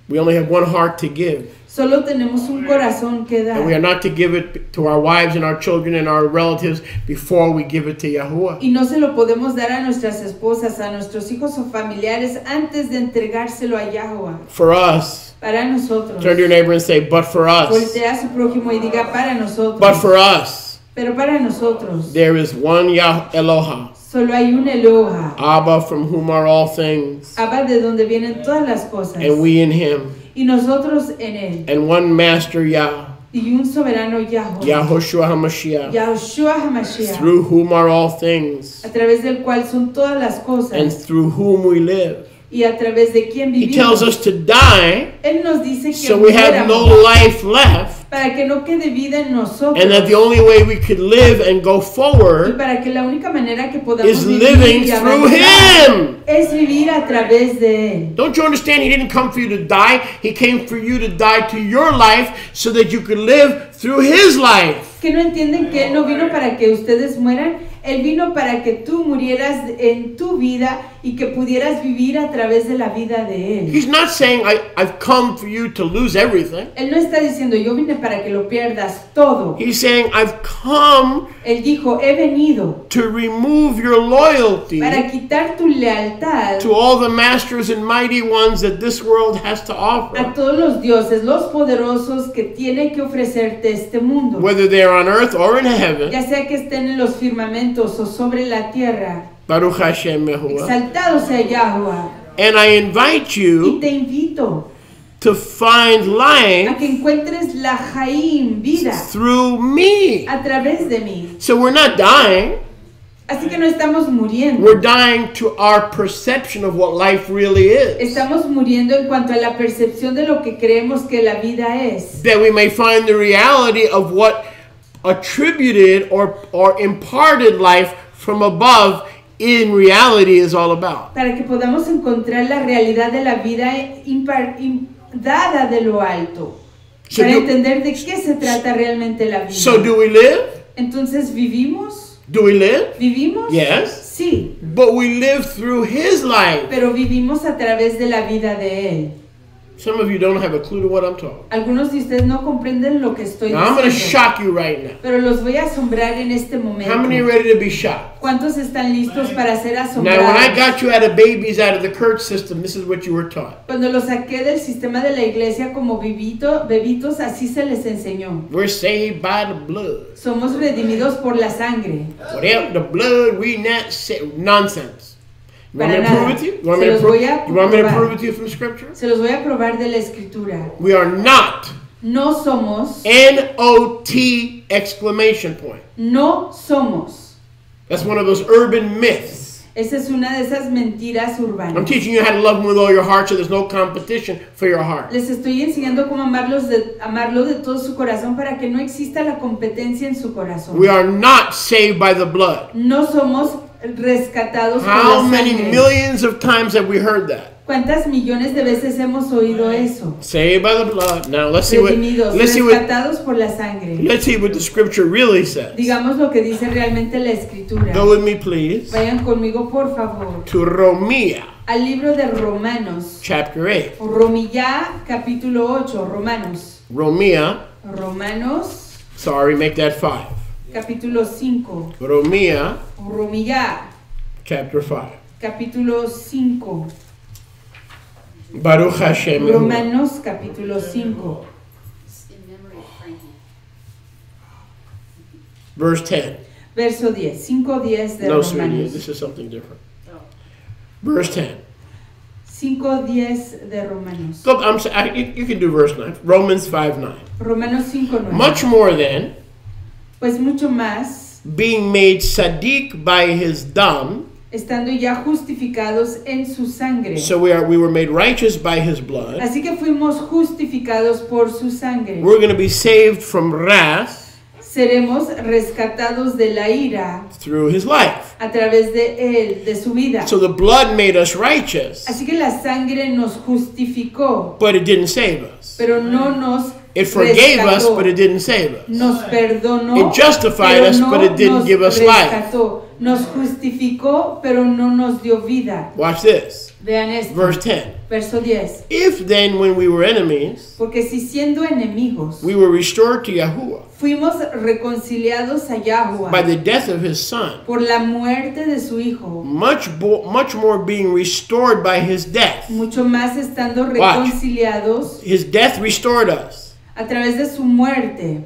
we only have one heart to give. solo tenemos un corazón que And we are dar. not to give it to our wives and our children and our relatives before we give it to Yahuwah. Y no se lo podemos dar a nuestras esposas, a nuestros hijos o familiares antes de entregárselo a Yahweh. For us, Para nosotros. turn to your neighbor and say, but for us, Voltea a su prójimo y diga para nosotros. but for us, Pero para nosotros. there is one Eloha, Solo hay un Eloha. Abba, from whom are all things, Abba, de donde vienen todas las cosas. and we in him, Y nosotros en él. and one master Yah, Y un soberano Yahweh. Yahushua HaMashiach, Yahushua HaMashiach. through whom are all things, A través del cual son todas las cosas. and through whom we live. Y a través de quien He tells vivimos. us to die, Él nos dice que so we have no muramos life left, para que no quede vida en nosotros. and that the only way we could live and go Y forward para que la única manera que podamos is vivir living y through avanzar him. es vivir a través de Él. Don't you understand? He didn't come for you to die. He came for you to die to your life so that you could live through his life. Que no entienden que Él no vino para que ustedes mueran. Él vino para que tú murieras en tu vida y que pudieras vivir a través de la vida de Él. He's not saying, I've come for you to lose everything. Él no está diciendo, yo vine para que lo pierdas todo. He's saying, I've come Él dijo, he venido to remove your loyalty para quitar tu lealtad to all the masters and mighty ones that this world has to offer. a todos los dioses, los poderosos que tiene que ofrecerte este mundo. Whether they're on earth or in heaven. Ya sea que estén en los firmamentos o sobre la tierra. Baruch Hashem Yahuwah. Exaltado sea Yahuwah. And I invite Y you te invito to find a life que encuentres la Jaim, vida, through me. a través de mí. So we're not dying. Así que no estamos muriendo. We're dying to our perception of what life really is. Estamos muriendo en cuanto a la percepción de lo que creemos que la vida es. That we may find the reality of what attributed or imparted life from above in reality is all about. Para que podamos encontrar la realidad de la vida dada de lo alto. So Para do- entender de qué se trata realmente la vida. So do we live? Entonces, ¿vivimos? Do we live? ¿Vivimos? Yes. Sí, But we live through his life. pero vivimos a través de la vida de Él. Some of you don't have a clue to what I'm talking. Algunos de ustedes no comprenden lo que estoy Now I'm going to diciendo. shock you right now. Pero los voy a asombrar en este momento. How many are ready to be shocked? ¿Cuántos están listos para ser Now, asombrados? when I got you out of babies out of the Kurt system, this is what you were taught. Cuando los saqué del sistema de la iglesia como bebitos, así se les enseñó. We're saved by the blood. Somos redimidos por la sangre. Without the blood, we not saved. Nonsense. You want me Para to prove nada. it to you? You want Se me to los prove? voy a You want me to probar. prove it to you from Scripture? Se los voy a probar de la escritura. We are not. No somos. N-O-T exclamation point. No somos. That's one of those urban myths. Esa es una de esas mentiras I'm urbanas. teaching you how to love Him with all your heart, so there's no competition for your heart. Les estoy enseñando cómo amarlo de todo su corazón para que no exista la competencia en su corazón. We are not saved by the blood. No somos rescatados por How la many sangre. millions of times have we heard that? ¿Cuántas millones de veces hemos oído eso? Saved by the blood. Now let's see what Redimidos, rescatados por la sangre. the Scripture really says. Digamos lo que dice realmente la escritura. Go with me, please, Vayan conmigo, por favor, to Romia, al libro de Romanos. chapter 8. Romillá, capítulo 8. Romanos. Romia, Romanos, sorry, make that 5. capítulo 5. Romia, Romillá, chapter 5. capítulo 5. Baruch Hashem. Yahuwah. Romanos, capítulo 5. Verse 10. Verso 10. 5:10 de No, sweetie, Romanos. this is something different. Verse 10. 5:10 de Romanos. Go, you can do verse 9. Romans 5:9. Romanos 5:9. Much more then, Pues mucho más, being made sadiq by his dam, estando ya justificados en su sangre. so we were made righteous by his blood. Así que fuimos justificados por su sangre. We're going to be saved from wrath Seremos rescatados de la ira through his life. a través de él, de su vida. So the blood made us righteous, Así que la sangre nos justificó, but it didn't save us. pero no nos It forgave us, rescató. but it didn't save us. Nos perdonó, It justified pero us, no but it didn't nos give us life. rescató. Nos justificó, pero no nos dio vida. Watch this. Vean esto. Verse 10. Verso 10. If then, when we were enemies, Porque si siendo enemigos, we were restored to Yahuwah fuimos reconciliados a Yahuwah by the death of his son, por la muerte de su hijo, much more being restored by his death. mucho más estando reconciliados His death restored us. a través de su muerte,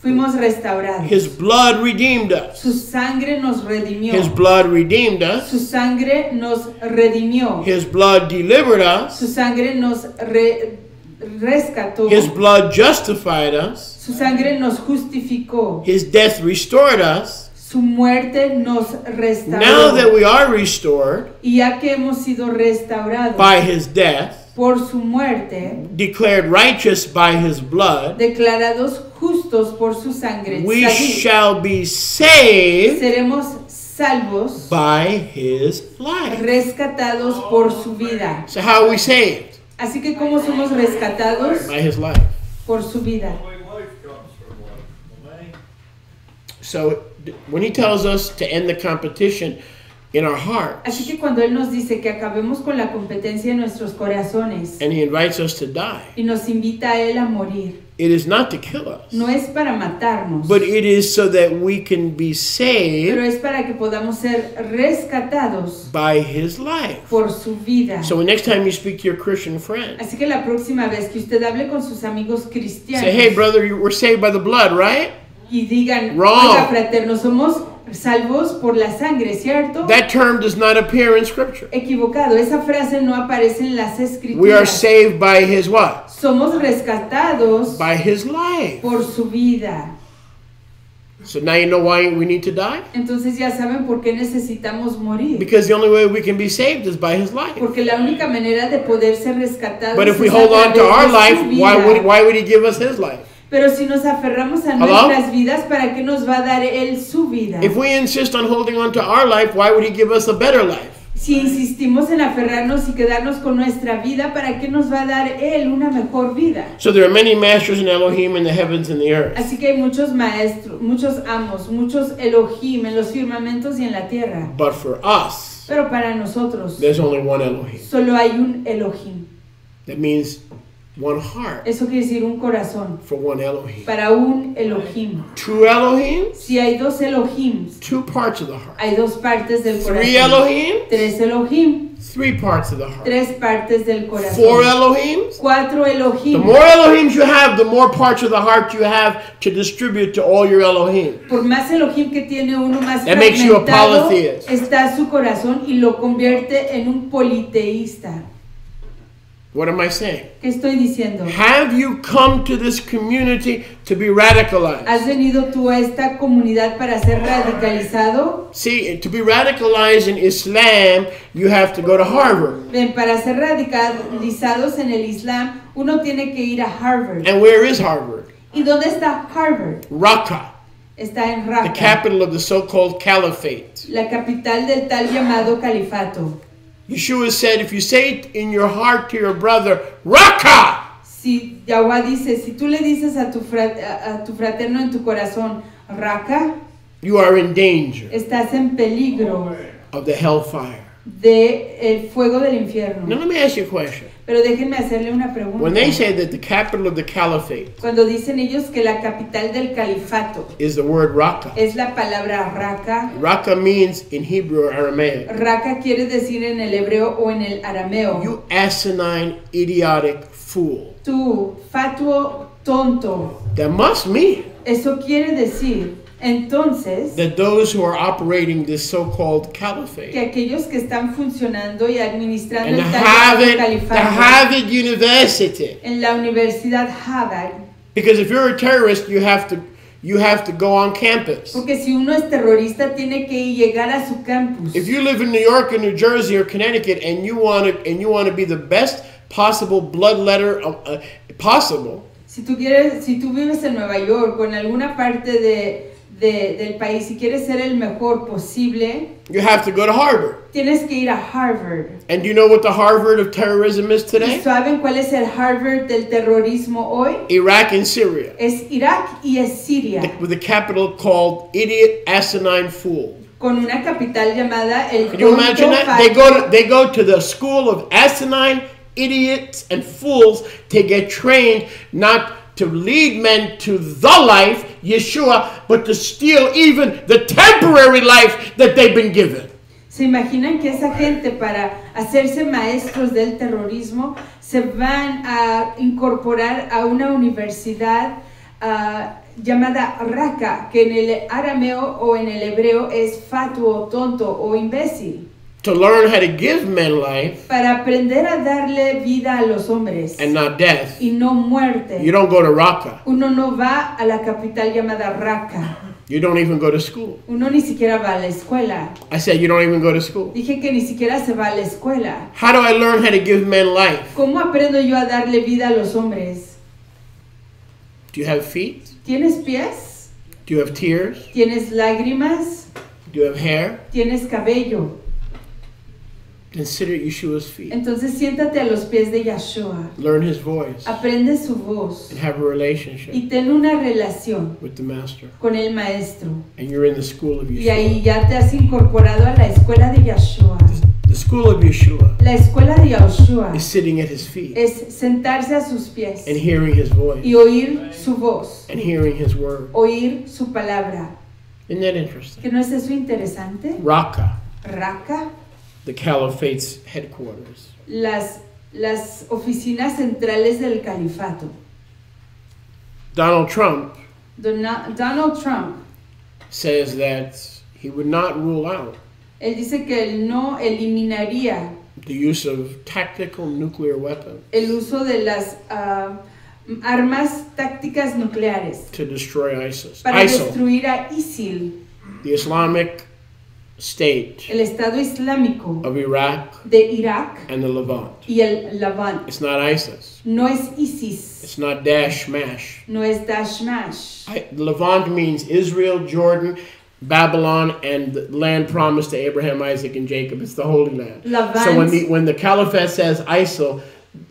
fuimos restaurados. His blood redeemed us. Su sangre nos redimió. His blood redeemed us. Su sangre nos redimió. His blood delivered us. Su sangre nos rescató. His blood justified us. Su sangre nos justificó. His death restored us. Su muerte nos restauró. Now that we are restored Y ya que hemos sido restaurados by his death, por su muerte, declared righteous by his blood, declarados justos por su sangre, we shall be saved seremos salvos, by his life. rescatados por su vida. So how are we saved? Así que ¿cómo somos rescatados? By his life. Por su vida. So when he tells us to end the competition in our hearts, Así que cuando él nos dice que acabemos con la competencia en nuestros corazones and he invites us to die, y nos invita a él a morir, it is not to kill us, no es para matarnos, but it is so that we can be pero saved es para que podamos ser rescatados by his life. por su vida. So next time you speak to your Christian friend, Así que la próxima vez que usted hable con sus amigos cristianos say, hey brother, we're saved by the blood, right? y digan, Wrong. oiga fraterno, somos salvos por la sangre, ¿cierto? That term does not appear in Scripture. Equivocado, esa frase no aparece en las escrituras. We are saved by his what? Somos rescatados By his life. por su vida. So now you know why we need to die? Entonces ya saben por qué necesitamos morir. Because the only way we can be saved is by his life. Porque la única manera de poder ser rescatados But if we es hold a on to través our de su life, vida. why would he give us his life? Pero si nos aferramos a nuestras vidas, ¿para qué nos va a dar él su vida? If we insist on holding on to our life, why would he give us a better life? Si insistimos en aferrarnos y quedarnos con nuestra vida, ¿para qué nos va a dar él una mejor vida? So there are many masters in Elohim in the heavens and the earth. Así que hay muchos maestros, muchos amos, muchos Elohim en los firmamentos y en la tierra. But for us, Pero para nosotros, there's only one Elohim. solo hay un Elohim. That means one heart Eso quiere decir un corazón for one Elohim. para un Elohim. Two Elohim, Si hay dos Elohims, two parts of the heart. hay dos partes del Three corazón. Elohim, Tres Elohim, three parts of the heart. tres partes del Four corazón. Elohims. Cuatro The Elohim. more Elohims you have, the more parts of the heart you have to distribute to all your Elohim. Por más Elohim que tiene uno, más That makes you a fragmentado polytheist. está su corazón y lo convierte en un politeísta. What am I saying? ¿Qué estoy diciendo? Have you come to this community to be radicalized? ¿Has venido tú a esta comunidad para ser radicalizado? See, to be radicalized in Islam, you have to go to Harvard. Ven, para ser radicalizados en el Islam, uno tiene que ir a Harvard. And where is Harvard? ¿Y dónde está Harvard? Raqqa, Está en the Raqqa, capital of the so-called caliphate. la capital del tal llamado califato. Yeshua said, if you say in your heart to your brother, Raqqa, Si Yahweh dice, si tú le dices a tu fraterno en tu corazón, Raqqa, you are in danger estás en peligro of the hellfire. de el fuego del infierno. Now let me ask you a question. Pero déjenme hacerle una pregunta. When they say that the capital of the caliphate Cuando dicen ellos que la capital del califato is the word Raqqa, es la palabra Raqqa, Raqqa means in Hebrew or Aramaic, Raqqa quiere decir en el hebreo o en el arameo, you asinine, idiotic fool. tú, fatuo, tonto. That must mean Eso quiere decir entonces that those who are operating this so-called que caliphate aquellos que están funcionando y administrando and el tal llamado the califato Harvard University, en la Universidad Harvard, because if you're a terrorist, you have to go on campus. porque si uno es terrorista tiene que llegar a su campus. If you live in New York or New Jersey or Connecticut and you want to be the best possible bloodletter possible, Si tú vives en Nueva York o en alguna parte del país y quieres ser el mejor posible, you have to go to Harvard. tienes que ir a Harvard. And do you know what the Harvard of terrorism is ¿Y today? saben cuál es el Harvard del terrorismo hoy? Iraq and Syria, Es Irak y es Siria, with a capital called idiot, asinine fool. con una capital llamada el Can you imagine tonto that? fato. They go to the school of asinine idiots and fools to get trained not to lead men to the life, Yeshua, but to steal even the temporary life that they've been given. ¿Se imaginan que esa gente para hacerse maestros del terrorismo se van a incorporar a una universidad llamada Raqqa, que en el arameo o en el hebreo es fatuo, tonto o imbécil? To learn how to give men life Para aprender a darle vida a los hombres and not death. y no muerte. You don't go to Raqqa. Uno no va a la capital llamada Raqqa. You don't even go to school. Uno ni siquiera va a la escuela. I said you don't even go to school. Dije que ni siquiera se va a la escuela. How do I learn how to give men life? ¿Cómo aprendo yo a darle vida a los hombres? Do you have feet? ¿Tienes pies? Do you have tears? ¿Tienes lágrimas? Do you have hair? ¿Tienes cabello? Then sit at Yeshua's feet. Entonces siéntate a los pies de Yeshua. Learn his voice. Aprende su voz. And have a relationship Y ten una relación with the master. con el maestro. And you're in the school of Yeshua. Y ahí ya te has incorporado a la escuela de Yeshua. The school of Yeshua. La escuela de Yahushua Is sitting at his feet. es sentarse a sus pies. And hearing his voice. Y oír su voz. And hearing his word. Oír su palabra. Isn't that interesting? ¿Que no es eso interesante? Raqqa, Raqqa, the caliphate's headquarters. las oficinas centrales del califato. Donald Trump Donald Trump, says that he would not rule out él dice que él no eliminaría the use of tactical nuclear weapons el uso de las armas tácticas nucleares to destroy ISIS. para ISIL, destruir a ISIL, the Islamic State el Estado Islámico of Iraq de Irak and the Levant. y el Levant. It's not ISIS. No es ISIS, It's not Daesh Mash. no es Dashmash. Levant means Israel, Jordan, Babylon, and the land promised to Abraham, Isaac, and Jacob. It's the Holy Land. Levant, So when the Caliphate says ISIL,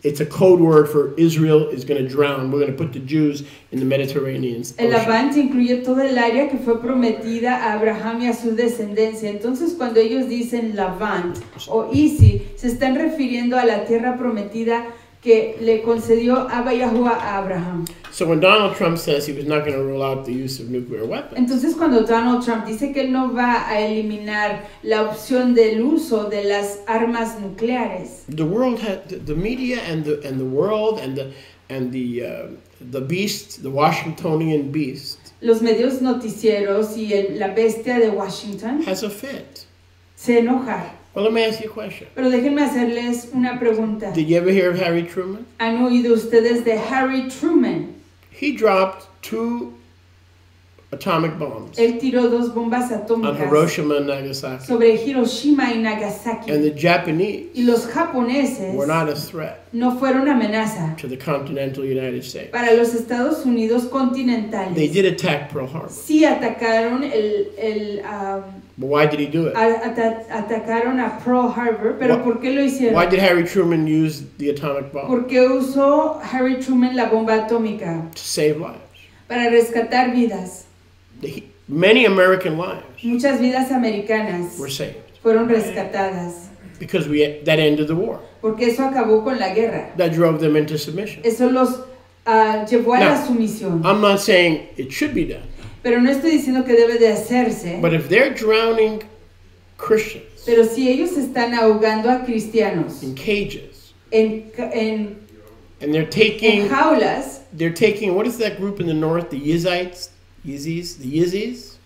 it's a code word for Israel is going to drown. We're going to put the Jews in the Mediterranean el Ocean. Levant incluye toda el área que fue prometida a Abraham y a su descendencia. Entonces, cuando ellos dicen Levant o ISI, se están refiriendo a la tierra prometida que le concedió Abba Yahuwah a Abraham. So when Donald Trump says he was not going to rule out the use of nuclear weapons, Entonces, cuando Donald Trump dice que él no va a eliminar la opción del uso de las armas nucleares, the world had the media and the world and the beast, the Washingtonian beast, los medios noticieros y la bestia de Washington has a fit. se enoja. Well, let me ask you a question. Pero déjenme hacerles una pregunta. Did you ever hear of Harry Truman? ¿Han oído ustedes de Harry Truman? He dropped 2 atomic bombs Él tiró 2 bombas on atómicas Hiroshima and Nagasaki. sobre Hiroshima y Nagasaki. And the Japanese Y los japoneses were not a threat no fueron amenaza to the continental United States. para los Estados Unidos continentales. They did attack Pearl Harbor. Sí atacaron But why did he do it? atacaron a Pearl Harbor, pero ¿por qué lo hicieron? Why did Harry Truman use the atomic bomb? ¿Por qué usó Harry Truman la bomba atómica? To save lives. Para rescatar vidas. Many American lives Muchas vidas americanas were saved fueron rescatadas. because that ended the war. Porque eso acabó con la guerra. That drove them into submission. Eso los llevó a Now, la sumisión. I'm not saying it should be done. Pero no estoy diciendo que debe de hacerse. But if they're drowning Christians Pero si ellos están ahogando a cristianos in cages en and they're taking jaulas, what is that group in the north? The Yazidis? The Yazidis?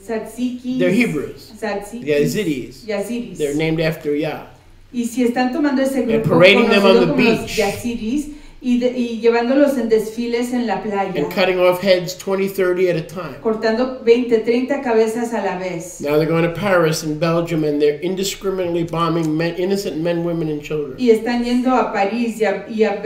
tzatzikis, They're Hebrews. tzatzikis, The Yazidis. yazidis. They're named after Yah. Y si están tomando ese And grupo parading them on conocido the como los beach. yazidis y llevándolos en desfiles en la playa, And cutting off heads 20, 30 at a time. cortando 20, 30 cabezas a la vez. Now they're going to Paris and Belgium and they're indiscriminately bombing innocent men, women, and children. Y están yendo a París y a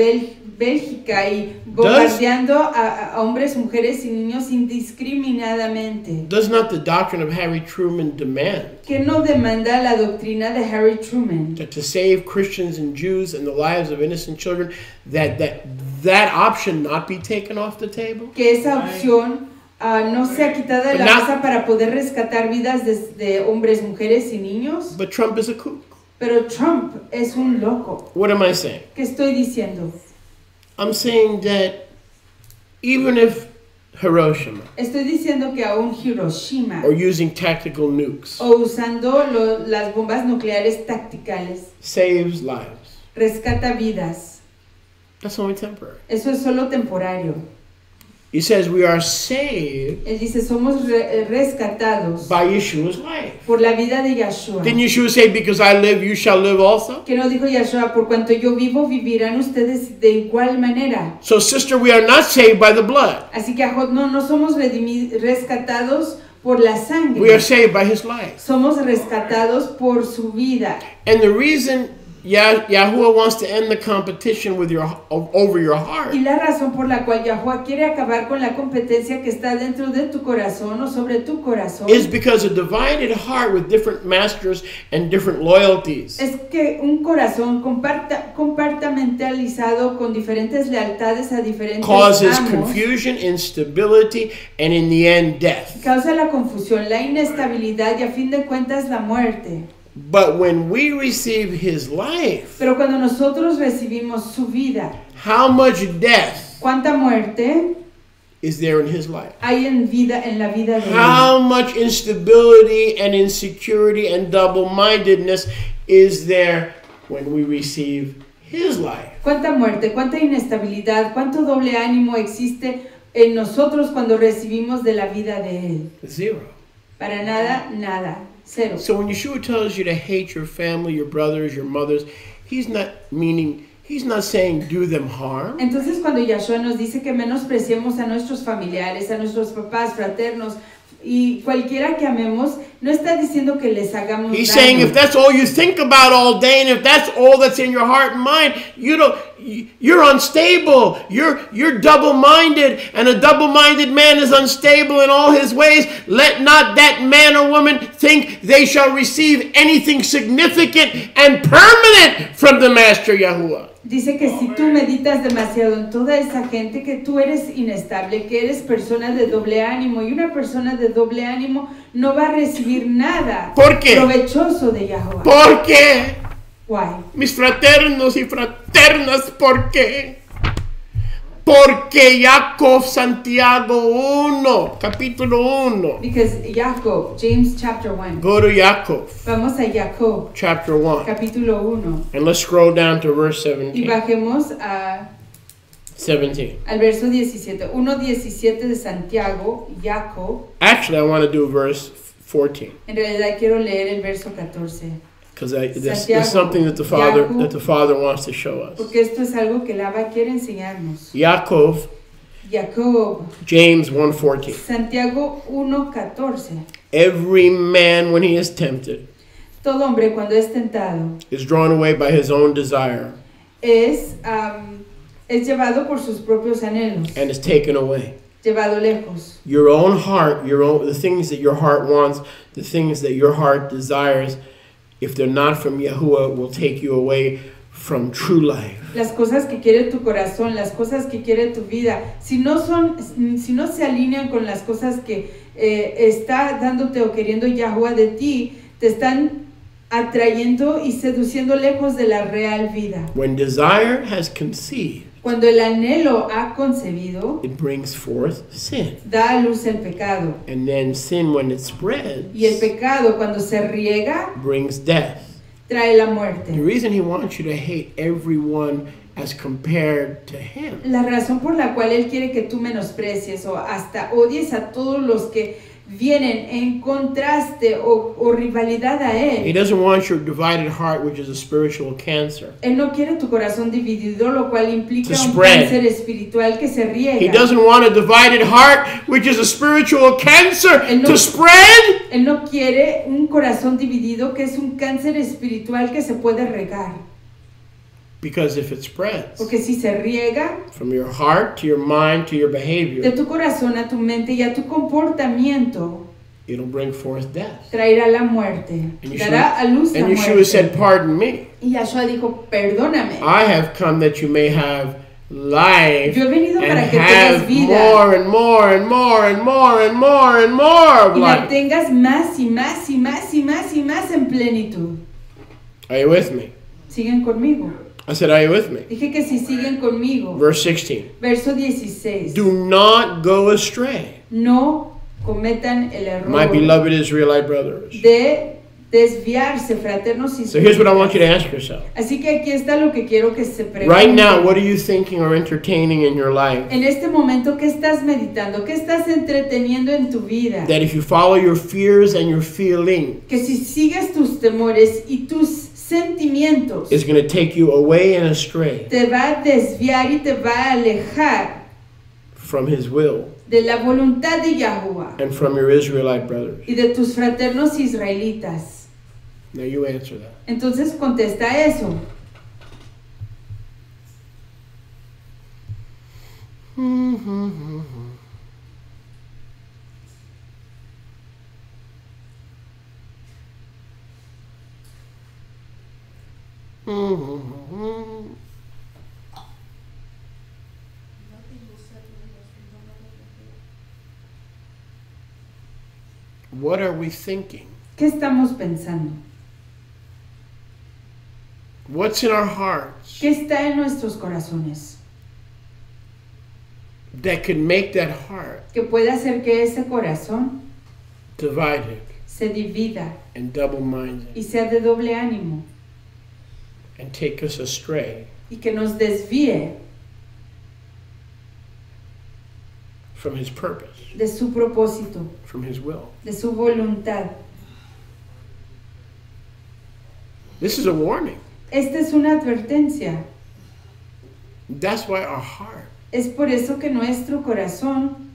Bélgica y bombardeando a hombres, mujeres y niños indiscriminadamente. Does not the doctrine of Harry Truman demand ¿Qué no demanda la doctrina de Harry Truman? that to save Christians and Jews and the lives of innocent children, that option not be taken off the table? Que esa opción no sea quitada de la mesa para poder rescatar vidas de hombres, mujeres y niños. But Trump is a kook. Pero Trump es un loco. What am I saying? ¿Qué estoy diciendo? I'm saying that even if Hiroshima Estoy diciendo que aún Hiroshima or using tactical nukes o usando las bombas nucleares tácticas saves lives, rescata vidas. that's only temporary. Eso es solo temporario. He says we are saved Él dice, somos rescatados by Yeshua's life. por la vida de Yeshua. Didn't Yeshua say, because I live, you shall live also? Que no dijo Yeshua, por cuanto yo vivo, vivirán ustedes de igual manera. So, sister, we are not saved by the blood. Así que no somos rescatados por la sangre. We are saved by his life. Somos rescatados por su vida. And the reason Yahuwah wants to end the competition with over your heart. Y la razón por la cual Yahuwah quiere acabar con la competencia que está dentro de tu corazón o sobre tu corazón is because a divided heart with different masters and different loyalties es que un corazón compartimentalizado con diferentes lealtades a diferentes causes amos confusion, instability, and in the end, death. causa la confusión, la inestabilidad y a fin de cuentas la muerte. But when we receive His life, Pero cuando nosotros recibimos su vida, how much death ¿cuánta muerte is there in His life? hay en la vida de How él? much instability and insecurity and double-mindedness is there when we receive His life? ¿Cuánta muerte, cuánta inestabilidad, cuánto doble ánimo existe en nosotros cuando recibimos de la vida de él? Zero. Para nada, nada. Cero. So when Yeshua tells you to hate your family, your brothers, your mothers, He's not saying do them harm. Entonces cuando Yahshua nos dice que menospreciemos a nuestros familiares, a nuestros papás, fraternos y cualquiera que amemos, no está diciendo que les hagamos He's daño. saying if that's all you think about all day and if that's all that's in your heart and mind, you're unstable. You're double-minded, and a double-minded man is unstable in all his ways. Let not that man or woman think they shall receive anything significant and permanent from the Master Yahuwah. Dice que si tú meditas demasiado en toda esa gente, que tú eres inestable, que eres persona de doble ánimo, y una persona de doble ánimo no va a recibir nada ¿Por qué? provechoso de Yahuwah. ¿Por qué? Why? Mis fraternos y fraternas, ¿por qué? Porque Jacob, Santiago 1, capítulo 1. Because Jacob, James chapter 1. Go to Jacob, Vamos a Jacob, chapter 1. capítulo 1. And let's scroll down to verse Y 17. bajemos 17. al verso 17. 1:17 de Santiago, Jacob. Actually, I want to do verse 14. En realidad quiero leer el verso 14. Because this Santiago, is something that the Father wants to show us. Porque esto es algo que el Abba quiere enseñarnos. Jacob, Jacob, James 1:14. Santiago 1:14. Every man, when he is tempted, Todo hombre cuando es tentado is drawn away by his own desire es llevado por sus propios anhelos, and is taken away. llevado lejos. Your own heart, the things that your heart wants, the things that your heart desires, if they're not from Yahuwah, will take you away from true life. Las cosas que quiere tu corazón, las cosas que quiere tu vida, si no se alinean con las cosas que está dándote o queriendo Yahuwah de ti, te están atrayendo y seduciendo lejos de la real vida. When desire has conceived, Cuando el anhelo ha concebido, it brings forth sin. da a luz el pecado. And then sin, when it spreads, Y el pecado, cuando se riega, brings death. trae la The muerte. reason he wants you to hate everyone as compared to him La razón por la cual Él quiere que tú menosprecies o hasta odies a todos los que vienen en contraste o rivalidad a He Él. doesn't want your divided heart, which is a spiritual cancer. Él no quiere tu corazón dividido, lo cual implica To un spread. cáncer espiritual que se He riega. doesn't want a divided heart, which is a spiritual cancer, And no- to spread. Él no quiere un corazón dividido que es un cáncer espiritual que se puede regar. Because if it spreads Porque si se riega from your heart to your mind to your de behavior, tu corazón a tu mente y a tu comportamiento, it'll bring forth death. traerá la muerte, And dará a luz la And Yeshua muerte. said, pardon me. Y Yahshua dijo, perdóname. I have come that you may have life Yo he venido and para que tengas have vida more and more and more and more and more and more of y la life. tengas más y más y más y más y más en plenitud. Are you with me? ¿Siguen conmigo? I said, are you with me? Dije que si siguen conmigo. Verse 16. Verso 16. Do not go astray, No cometan el my error beloved Israelite brothers. de desviarse, fraternos y So here's what I want you to ask yourself. Así que aquí está lo que quiero que se pregunten. Right now, what are you thinking or entertaining in your life? En este momento, ¿qué estás meditando? ¿Qué estás entreteniendo en tu vida? That if you follow your fears and your feelings, Que si sigues tus temores y tus sentimientos, is going to take you away and astray te va a desviar y te va a alejar from his will de la voluntad de Yahuwah and from your Israelite brothers. y de tus fraternos israelitas. Now you answer that. Entonces contesta eso. What are we thinking? ¿Qué estamos pensando? What's in our hearts ¿Qué está en nuestros corazones? that could make that heart Que puede hacer que ese corazón divided se divida and double-minded y sea de doble ánimo and take us astray y que nos desvíe from His purpose, de su propósito, from His will? de su voluntad? This is a warning. Esta es una advertencia. That's why our heart Es por eso que nuestro corazón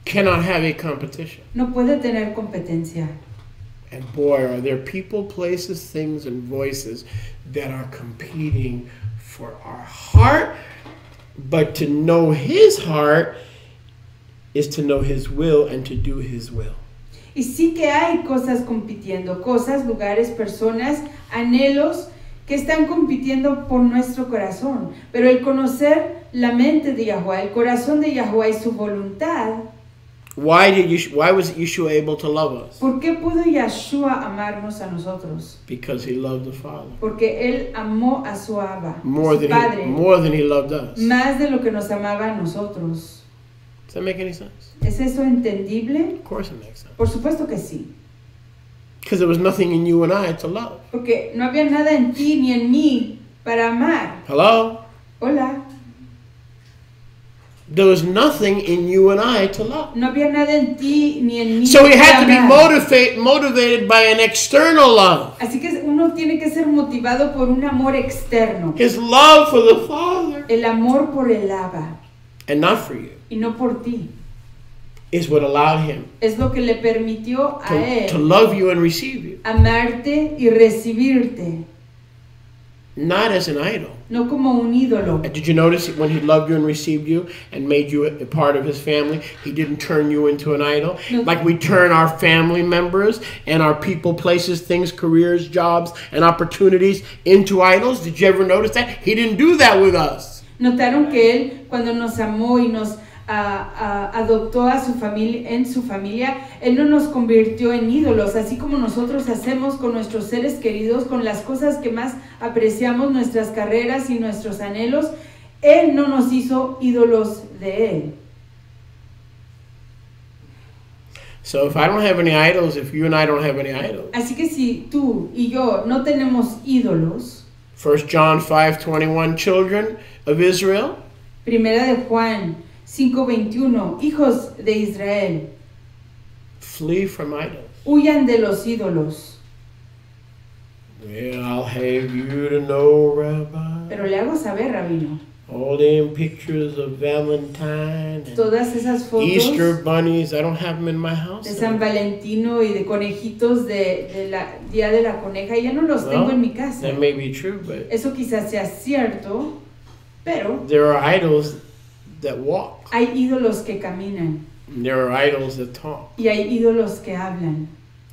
cannot have a competition. no puede tener competencia. And boy, are there people, places, things, and voices that are competing for our heart. But to know His heart is to know His will and to do His will. Y sí que hay cosas compitiendo, cosas, lugares, personas, anhelos que están compitiendo por nuestro corazón. Pero el conocer la mente de Yahuwah, el corazón de Yahuwah y su voluntad. Why was Yeshua able to love us? ¿Por qué pudo Yeshua amarnos a nosotros? Because He loved the Father Porque Él amó a su Abba, more su Padre, than He loved us. más de lo que nos amaba a nosotros. Does that make any sense? ¿Es eso entendible? Of course it makes sense. Por supuesto que sí. Because there was nothing in you and I to love. Porque no había nada en ti ni en mí para amar. Hello? Hola. There was nothing in you and I to love. No había nada en ti ni en mí. So we had to be para amar. motivated by an external love. Así que uno tiene que ser motivado por un amor externo. His love for the Father. El amor por el Abba. And not for you. Y no por ti. Is what allowed Him Es lo que le permitió a to Él love you and receive you. amarte y recibirte. Not as an idol. No como un ídolo. And did you notice when He loved you and received you and made you a part of His family, He didn't turn you into an idol? No. Like we turn our family members and our people, places, things, careers, jobs, and opportunities into idols. Did you ever notice that? He didn't do that with us. Notaron que Él, cuando nos amó y nos adoptó a su familia, en su familia, Él no nos convirtió en ídolos, así como nosotros hacemos con nuestros seres queridos, con las cosas que más apreciamos, nuestras carreras y nuestros anhelos. Él no nos hizo ídolos de Él. So if I don't have any idols, if you and I don't have any idols, Así que si tú y yo no tenemos ídolos, 1 John 5:21, children of Israel, Primera de Juan 5:21, hijos de Israel, flee from idols. huyan de los ídolos. Well, I'll have you to know, Rabbi, Pero le hago saber, Rabino, all them pictures of Valentine and todas esas fotos Easter bunnies, I don't have them in my house. de San Valentino y de conejitos de la Día de la Coneja, ya no los tengo en mi casa. That may be true, but Eso quizás sea cierto, pero there are idols that walk. hay ídolos que caminan And there are idols that talk. y hay ídolos que hablan.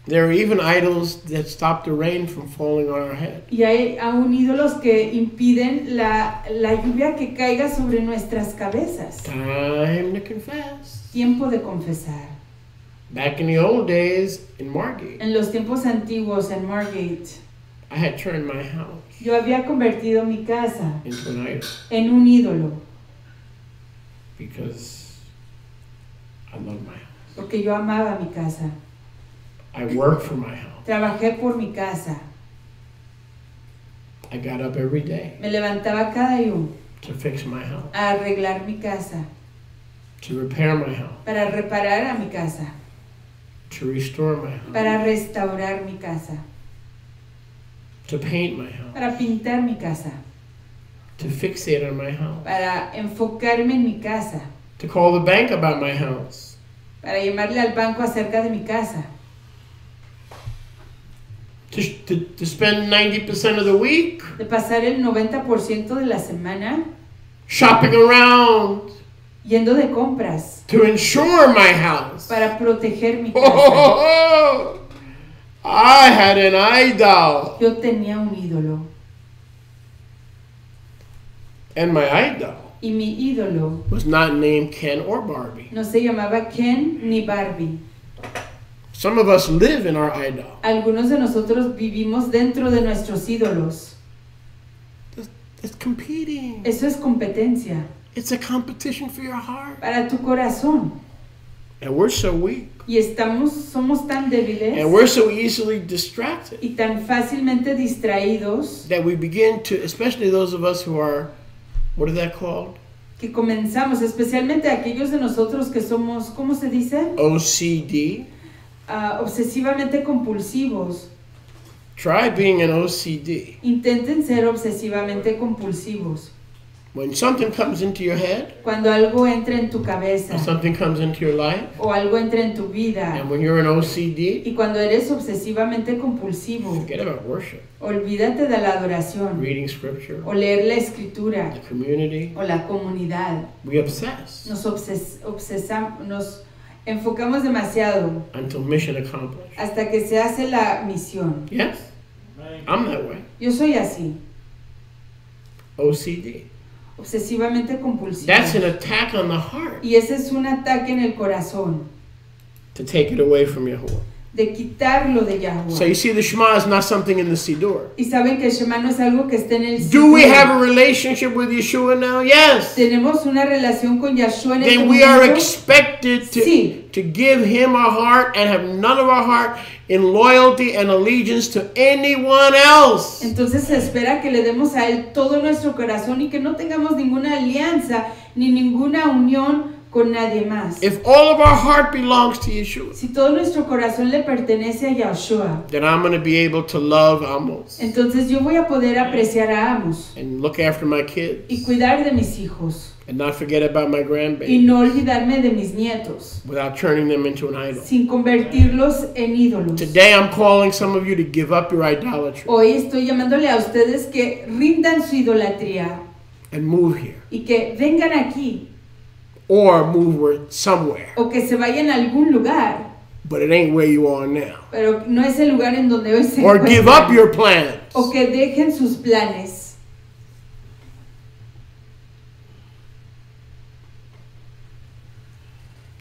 There are even idols that stop the rain from falling on our head. Y hay aún ídolos que impiden la lluvia que caiga sobre nuestras cabezas. Time to confess. Tiempo de confesar. Back in the old days in Margate, En los tiempos antiguos en Margate, I had turned my house yo había convertido mi casa into an idol en un ídolo because I love my house. porque yo amaba mi casa. I worked for my house. Trabajé por mi casa. I got up every day Me levantaba cada día to fix my house, a arreglar mi casa, to repair my house, para reparar a mi casa, to restore my house, para restaurar mi casa, to paint my house, para pintar mi casa, to fixate on my house, para enfocarme en mi casa, to call the bank about my house. para llamarle al banco acerca de mi casa. To spend 90% of the week de pasar el 90% de la semana shopping around yendo de compras to insure my house. para proteger mi casa. Oh, I had an idol. Yo tenía un ídolo. And my idol Y mi ídolo was not named Ken or Barbie. no se llamaba Ken ni Barbie. Some of us live in our idol. Algunos de nosotros vivimos dentro de nuestros ídolos. It's competing. Eso es competencia. It's a competition for your heart. Para tu corazón. And we're so weak. Y somos tan débiles And we're so easily distracted y tan fácilmente distraídos that we begin to, especially those of us who are, what is that called? que comenzamos, especialmente aquellos de nosotros que somos, ¿cómo se dice? OCD. Obsesivamente compulsivos. Try being an OCD. Intenten ser obsesivamente compulsivos. When something comes into your head, Cuando algo entra en tu cabeza or something comes into your life, o algo entra en tu vida and when you're an OCD, y cuando eres obsesivamente compulsivo, forget about worship, olvídate de la adoración reading scripture, o leer la escritura the community. o la comunidad. We obsess Nos enfocamos demasiado until mission accomplished. hasta que se hace la misión. Yes, I'm that way. Yo soy así, OCD. obsesivamente compulsivo. That's an attack on the heart Y ese es un ataque en el corazón, to take it away from Yahuwah. de quitarlo de Yahuwah. So you see, the Shema is not something in the Siddur. Y saben que el Shema no es algo que esté en el Do we Siddur. have a relationship with Yeshua now? Yes. Tenemos una relación con Yahshua en este Then we are momento. expected Sí. to give him our heart and have none of our heart in loyalty and allegiance to anyone else. Entonces se espera que le demos a él todo nuestro corazón y que no tengamos ninguna alianza ni ninguna unión con nadie más. If all of our heart belongs to Yeshua, Si todo nuestro corazón le pertenece a Yahshua, then I'm going to be able to love Amos entonces yo voy a poder apreciar a Amos and look after my y kids cuidar de mis hijos and not forget about my y grandbabies no olvidarme de mis nietos without turning them into an idol. sin convertirlos en ídolos. Today I'm calling some of you to give up your idolatry Hoy estoy llamándole a ustedes que rindan su idolatría and move here, y que vengan aquí or move somewhere, o que se vayan a algún lugar, but it ain't where you are now. pero no es el lugar en donde hoy se Or give up encuentran. your plans. O que dejen sus planes.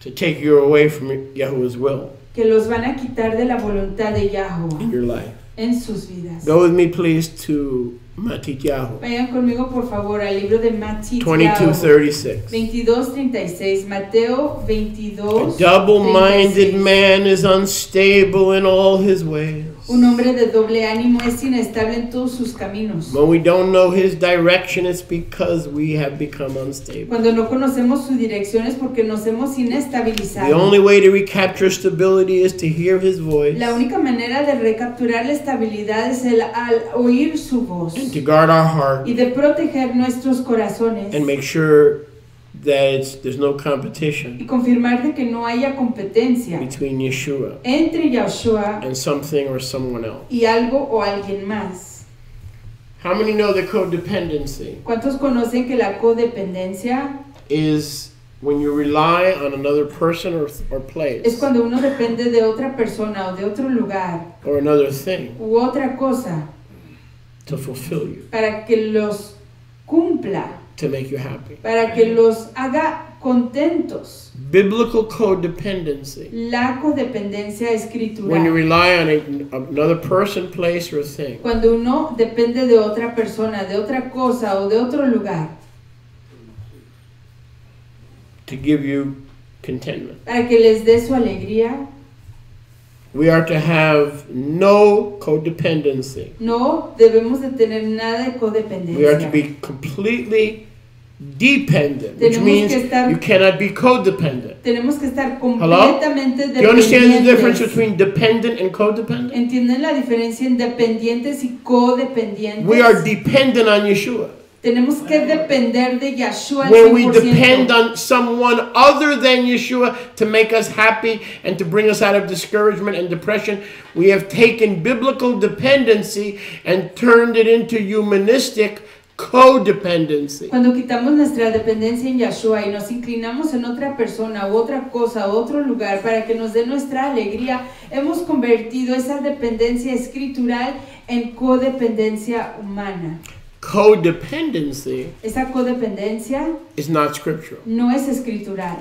To take you away from Yahuwah's will Que los van a quitar de la voluntad de Yahuwah in your life. en sus vidas. Go with me, please, to Matityahu Vayan conmigo, por favor, al libro de Mateo 22:36. 22:36. Mateo 22. A double-minded man is unstable in all his ways. Un hombre de doble ánimo es inestable en todos sus caminos. When we don't know his direction, it's because we have become unstable. Cuando no conocemos su dirección es porque nos hemos The inestabilizado. only way to recapture stability is to hear his voice La única manera de recapturar la estabilidad es al oír su voz and to guard our heart y de proteger nuestros corazones and make sure that there's no y competition confirmar de que no haya competencia between Yeshua entre Yahshua and something or someone else. y algo o alguien más. How many know that codependency ¿Cuántos conocen que la codependencia is when you rely on another person or es place cuando uno depende de otra persona o de otro lugar or another thing u otra cosa to fulfill you, para que los cumpla, to make you happy? para que los haga contentos? Biblical codependency, La codependencia when you escritural, rely on another person, place, or thing cuando uno depende de otra persona, de otra cosa o de otro lugar to give you contentment. para que les dé su alegría. We are to have no codependency. No debemos de tener nada de We are to codependencia. be completely dependent, which Tenemos means que estar- you cannot be codependent. Tenemos que estar completamente Do you understand the difference dependientes. between dependent and codependent? ¿Entienden la diferencia en dependientes y codependientes? We are dependent on Yeshua. Tenemos que depender de Yahshua al When we 100%. depend on someone other than Yeshua to make us happy and to bring us out of discouragement and depression, we have taken biblical dependency and turned it into humanistic codependency. Cuando quitamos nuestra dependencia en Yahshua y nos inclinamos en otra persona u otra cosa u otro lugar para que nos dé nuestra alegría, hemos convertido esa dependencia escritural en codependencia humana. Codependency Esa codependencia is not scriptural. no es escritural.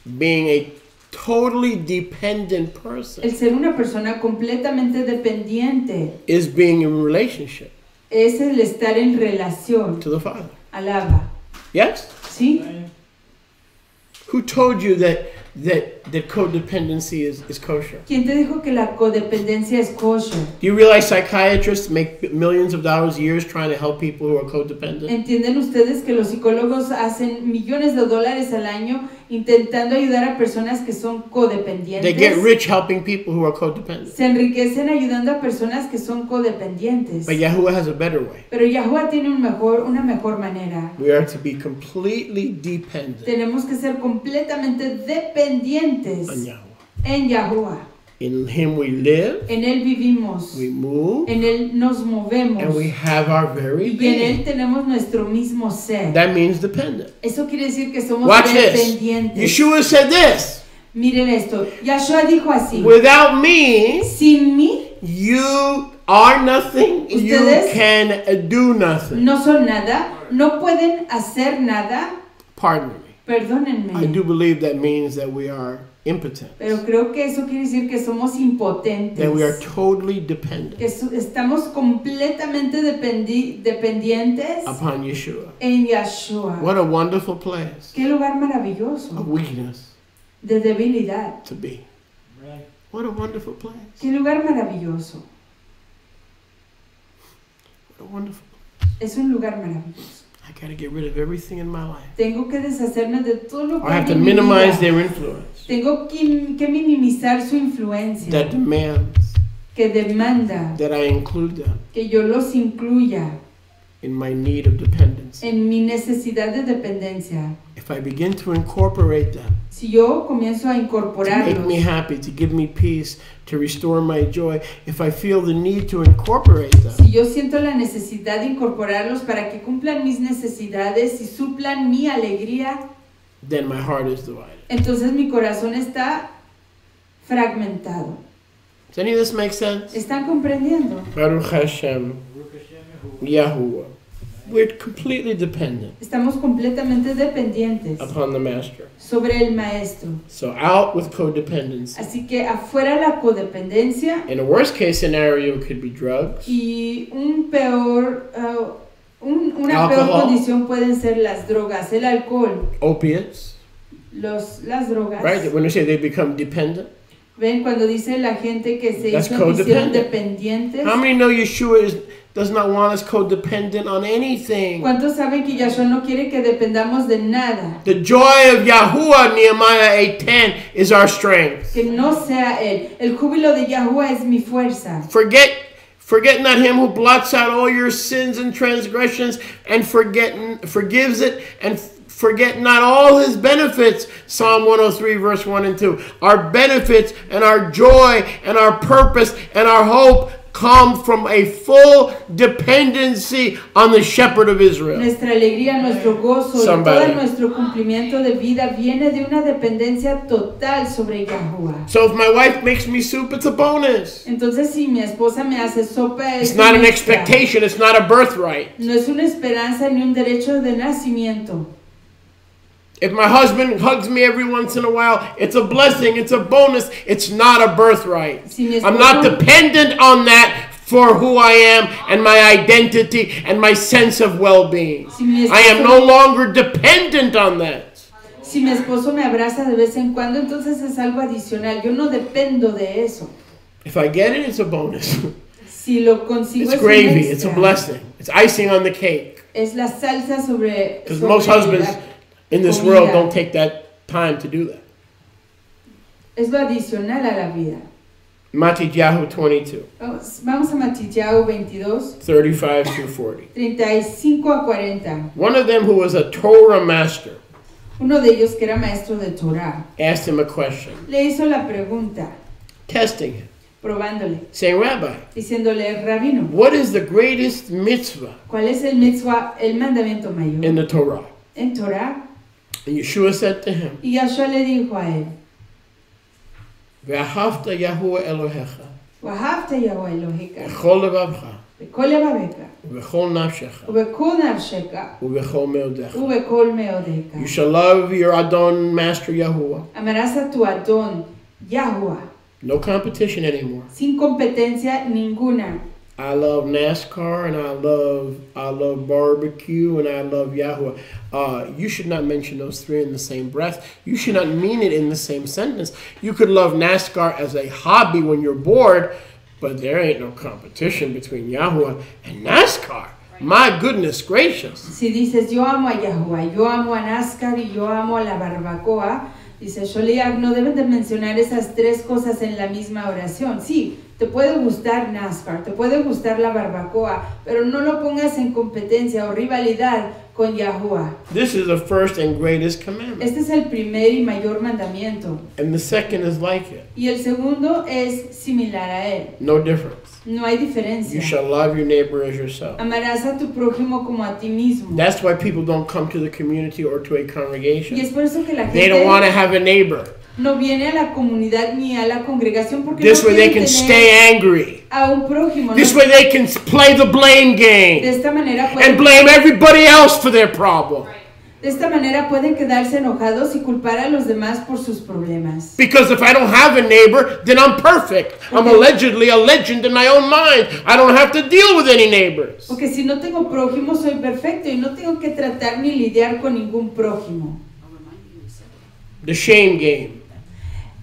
Being a totally dependent person El ser una persona completamente dependiente is being in relationship es el estar en relación to the Father. al Abba. Yes? ¿Sí? Who told you that codependency is kosher? ¿Quién te dijo que la codependencia es kosher? Do you realize psychiatrists make millions of dollars a year trying to help people who are codependent? ¿Entienden ustedes que los psicólogos hacen millones de dólares al año intentando ayudar a personas que son codependientes? They get rich helping people who are codependent. Se enriquecen ayudando a personas que son codependientes. But Yahuwah has a better way. Pero Yahuwah tiene una mejor manera. We are to be completely dependent Tenemos que ser completamente dependientes on Yahuwah. en Yahuwah. In Him we live, En Él vivimos, we move, en Él nos movemos and we have our very y en Él being. tenemos nuestro mismo ser. That means dependent. Eso quiere decir que somos Watch this. dependientes. Yeshua said this: Miren esto, Yahshua dijo así: without me, sin mí you are nothing, you Ustedes can do nothing. no son nada, no pueden hacer nada. Pardon me. Perdónenme. I do believe that means that we are impotent, Pero creo que eso quiere decir que somos impotentes. that we are totally dependent Que estamos completamente dependientes upon Yeshua. en Yahshua. What a wonderful place Qué lugar of maravilloso weakness de debilidad. to be. What a wonderful place. Qué lugar maravilloso. What a wonderful. Es un lugar maravilloso. I got to get rid of everything in my life. Tengo que deshacerme de todo lo que I have hay to en mi minimize vida. their influence Tengo que minimizar su influencia, that demands que demanda that I include them que yo los incluya in my need of dependence. en mi necesidad de dependencia. If I begin to incorporate them Si yo comienzo a to make incorporarlos, me happy, to give me peace, to restore my joy, if I feel the need to incorporate them, si yo siento la necesidad de incorporarlos para que cumplan mis necesidades y suplan mi alegría, then my heart is divided. entonces mi corazón está fragmentado. Does any of this make sense? ¿Están comprendiendo? Baruch Hashem, Yahuwah. We're completely dependent Estamos completamente dependientes upon the Master. sobre el Maestro. So out with codependency. Así que afuera la codependencia In a worst case scenario, it could be drugs, y una peor Alcohol. condición pueden ser las drogas, el alcohol, opiates, las drogas. right? When you say they become dependent. Ven cuando dice la gente que se That's hicieron codependent. dependientes. How many know Yeshua does not want us codependent on anything? ¿Cuántos saben que Yahshua no quiere que dependamos de nada? The joy of Yahuwah, Nehemiah 8:10, is our strength. Que no sea Él. El júbilo de Yahuwah es mi fuerza. Forget not him who blots out all your sins and transgressions and forgives it, and forget not all his benefits. Psalm 103 verse 1 and 2. Our benefits and our joy and our purpose and our hope come from a full dependency on the shepherd of Israel. Nuestra alegría, nuestro gozo y todo nuestro cumplimiento de vida viene de una dependencia total sobre Yahuwah. So if my wife makes me soup, it's a bonus. Entonces si mi esposa me hace sopa, It's not an expectation, it's not a birthright. No es una esperanza ni un derecho de nacimiento. If my husband hugs me every once in a while, it's a blessing, it's a bonus, it's not a birthright. I'm not dependent on that for who I am and my identity and my sense of well-being. I am no longer dependent on that. Si mi esposo me abraza de vez en cuando, entonces es algo adicional. Yo no dependo de eso. If I get it, it's a bonus. Si lo consigo, it's gravy, it's a blessing. It's icing on the cake. Es la salsa sobre. Because most husbands in this world don't take that time to do that. Es lo adicional a la vida. Matthew 22. Vamos a Matthew 22. 35 through 40. 35 a 40. One of them who was a Torah master Uno de ellos, que era maestro de Torah, asked him a question, le hizo la pregunta, testing him, probándole, saying, Rabbi, diciéndole, Rabino, what is the greatest mitzvah ¿cuál es el mitzvah, el mandamiento mayor in the Torah? en Torah? And Yeshua said to him, Y Yahshua le dijo a él, Ve'ahavta Yahuwah Elohecha, Wahavta Yahweh Eloheka, b'chol levavcha, b'kol levaveka, u'b'chol nafshecha, ובכל נפשך, u'b'chol meodecha. ובכל מאודיך. You shall love your Adon, Master Yahuwah. Amarás a tu Adón, Yahuwah, No competition anymore. sin competencia ninguna. I love NASCAR and I love barbecue and I love Yahuwah. You should not mention those three in the same breath. You should not mean it in the same sentence. You could love NASCAR as a hobby when you're bored, but there ain't no competition between Yahuwah and NASCAR. My goodness gracious. Si dices, yo amo a Yahuwah, yo amo a NASCAR y yo amo a la barbacoa, dice Sholiach, no deben de mencionar esas tres cosas en la misma oración. Sí, te puede gustar NASCAR, te puede gustar la barbacoa, pero no lo pongas en competencia o rivalidad con Yahuwah. This is the first and greatest commandment. Este es el primer y mayor mandamiento. And the second is like it. Y el segundo es similar a él. No difference. No hay diferencia. You shall love your neighbor as yourself. Amarás a tu prójimo como a ti mismo. That's why people don't come to the community or to a Y congregation. es por eso que la They don't want to have a neighbor. no viene a la comunidad ni a la congregación porque This no way they quieren can tener stay angry. a un prójimo. This ¿no? way they can play the blame De game esta manera and pueden, blame everybody else for their problem. de esta manera pueden quedarse enojados y culpar a los demás por sus problemas. Because if I don't have a neighbor, then I'm perfect. I'm allegedly a legend in my own mind. I don't have to deal with any neighbors. Porque si no tengo prójimo soy perfecto y no tengo que tratar ni lidiar con ningún prójimo. The shame game.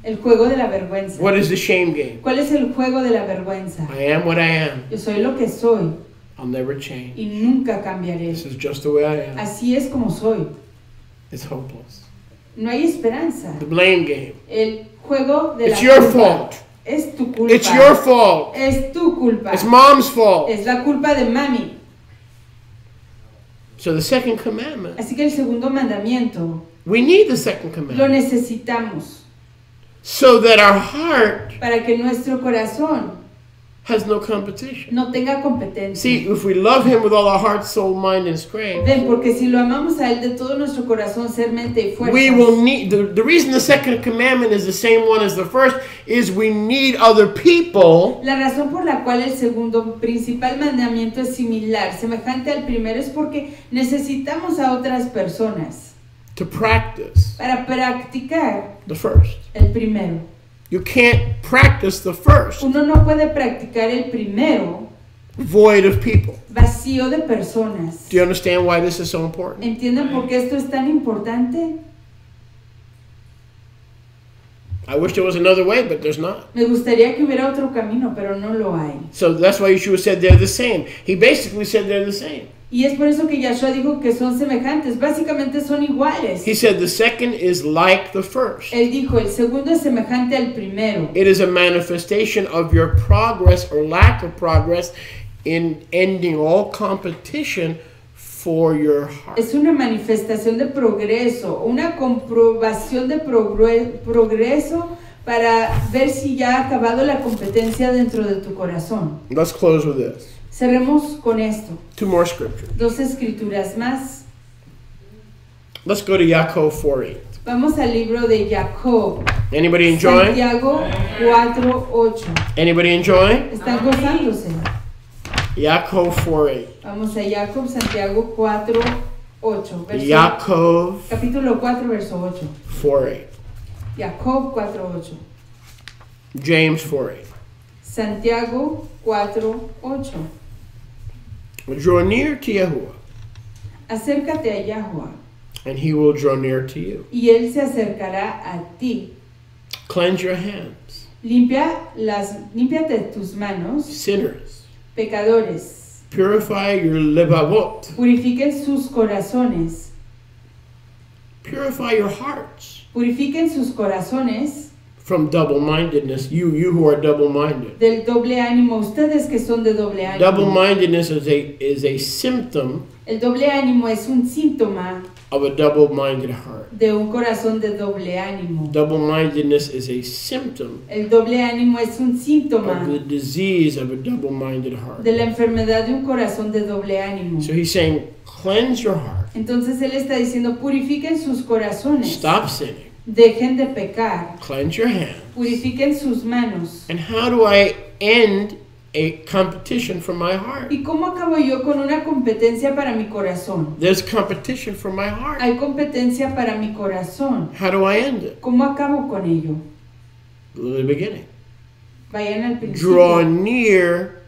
El juego de la vergüenza. What is the shame game? ¿Cuál es el juego de la vergüenza? I am what I am. Yo soy lo que soy I'll never change. y nunca cambiaré. This is just the way I am. Así es como soy. It's hopeless. No hay esperanza. The blame game. El juego de It's la your culpa. fault. Es tu culpa. It's your fault. Es tu culpa. It's mom's fault. Es la culpa de mami. So the second commandment, Así que el segundo mandamiento we need the second lo commandment necesitamos so that our heart para que nuestro corazón has no competition. no tenga competencia. See, if we love him with all our heart, soul, mind, and strength, Ven, porque si lo amamos a él de todo nuestro corazón, ser, mente y we will fuerza, need, the reason the second commandment is the same one as the first is we need other people la razón por la cual el segundo principal mandamiento es similar, semejante al primero, es porque necesitamos a otras personas to practice para practicar the first. el primero. You can't practice the first Uno no puede practicar el primero void of people. vacío de personas. Do you understand why this is so important? ¿Entienden por qué esto es tan importante? I wish there was another way, but there's not. Me gustaría que hubiera otro camino, pero no lo hay. So that's why Yeshua said they're the same. He basically said they're the same. Y es por eso que Yahshua dijo que son semejantes, básicamente son iguales. He said the second is like the first. Él dijo, el segundo es semejante al primero. It is a manifestation of your progress or lack of progress in ending all competition for your heart. Es una manifestación de progreso, una comprobación de progreso para ver si ya ha acabado la competencia dentro de tu corazón. Let's close with this. Cerremos con esto. Two more scriptures. Dos escrituras más. Let's go to Yaakov 4:8. Vamos al libro de Jacob. Anybody enjoying? Santiago 4:8. Anybody enjoying? Están gozándose. Yaakov 4:8. Vamos a Jacob, Santiago 4:8. Yaakov Capítulo 4, verso 8. 4:8. Jacob 4:8. James 4:8. Santiago 4:8. Draw near to Yahuwah, Acércate a Yahuwah, and he will draw near to you. y él se acercará a ti. Cleanse your hands, Límpiate tus manos, sinners. pecadores. Purify your lebavot. Purifiquen sus corazones. Purify your hearts. Purifiquen sus corazones. from double-mindedness, you who are double-minded. Del doble ánimo, ustedes que son de doble ánimo. Double-mindedness is a symptom El doble ánimo es un síntoma of a double-minded heart. de un corazón de doble ánimo. Double-mindedness is a symptom El doble ánimo es un síntoma of the disease of a double-minded heart. de la enfermedad de un corazón de doble ánimo. So he's saying, cleanse your heart. Entonces él está diciendo, purifiquen sus corazones. Stop sinning. Dejen de pecar. Cleanse your hands. Purifiquen sus manos. And how do I end a competition for my heart? ¿Y cómo acabo yo con una competencia para mi corazón? There's competition for my heart. Hay competencia para mi corazón. How do I end it? ¿Cómo acabo con ello? Go to the beginning. Vayan al principio. Draw near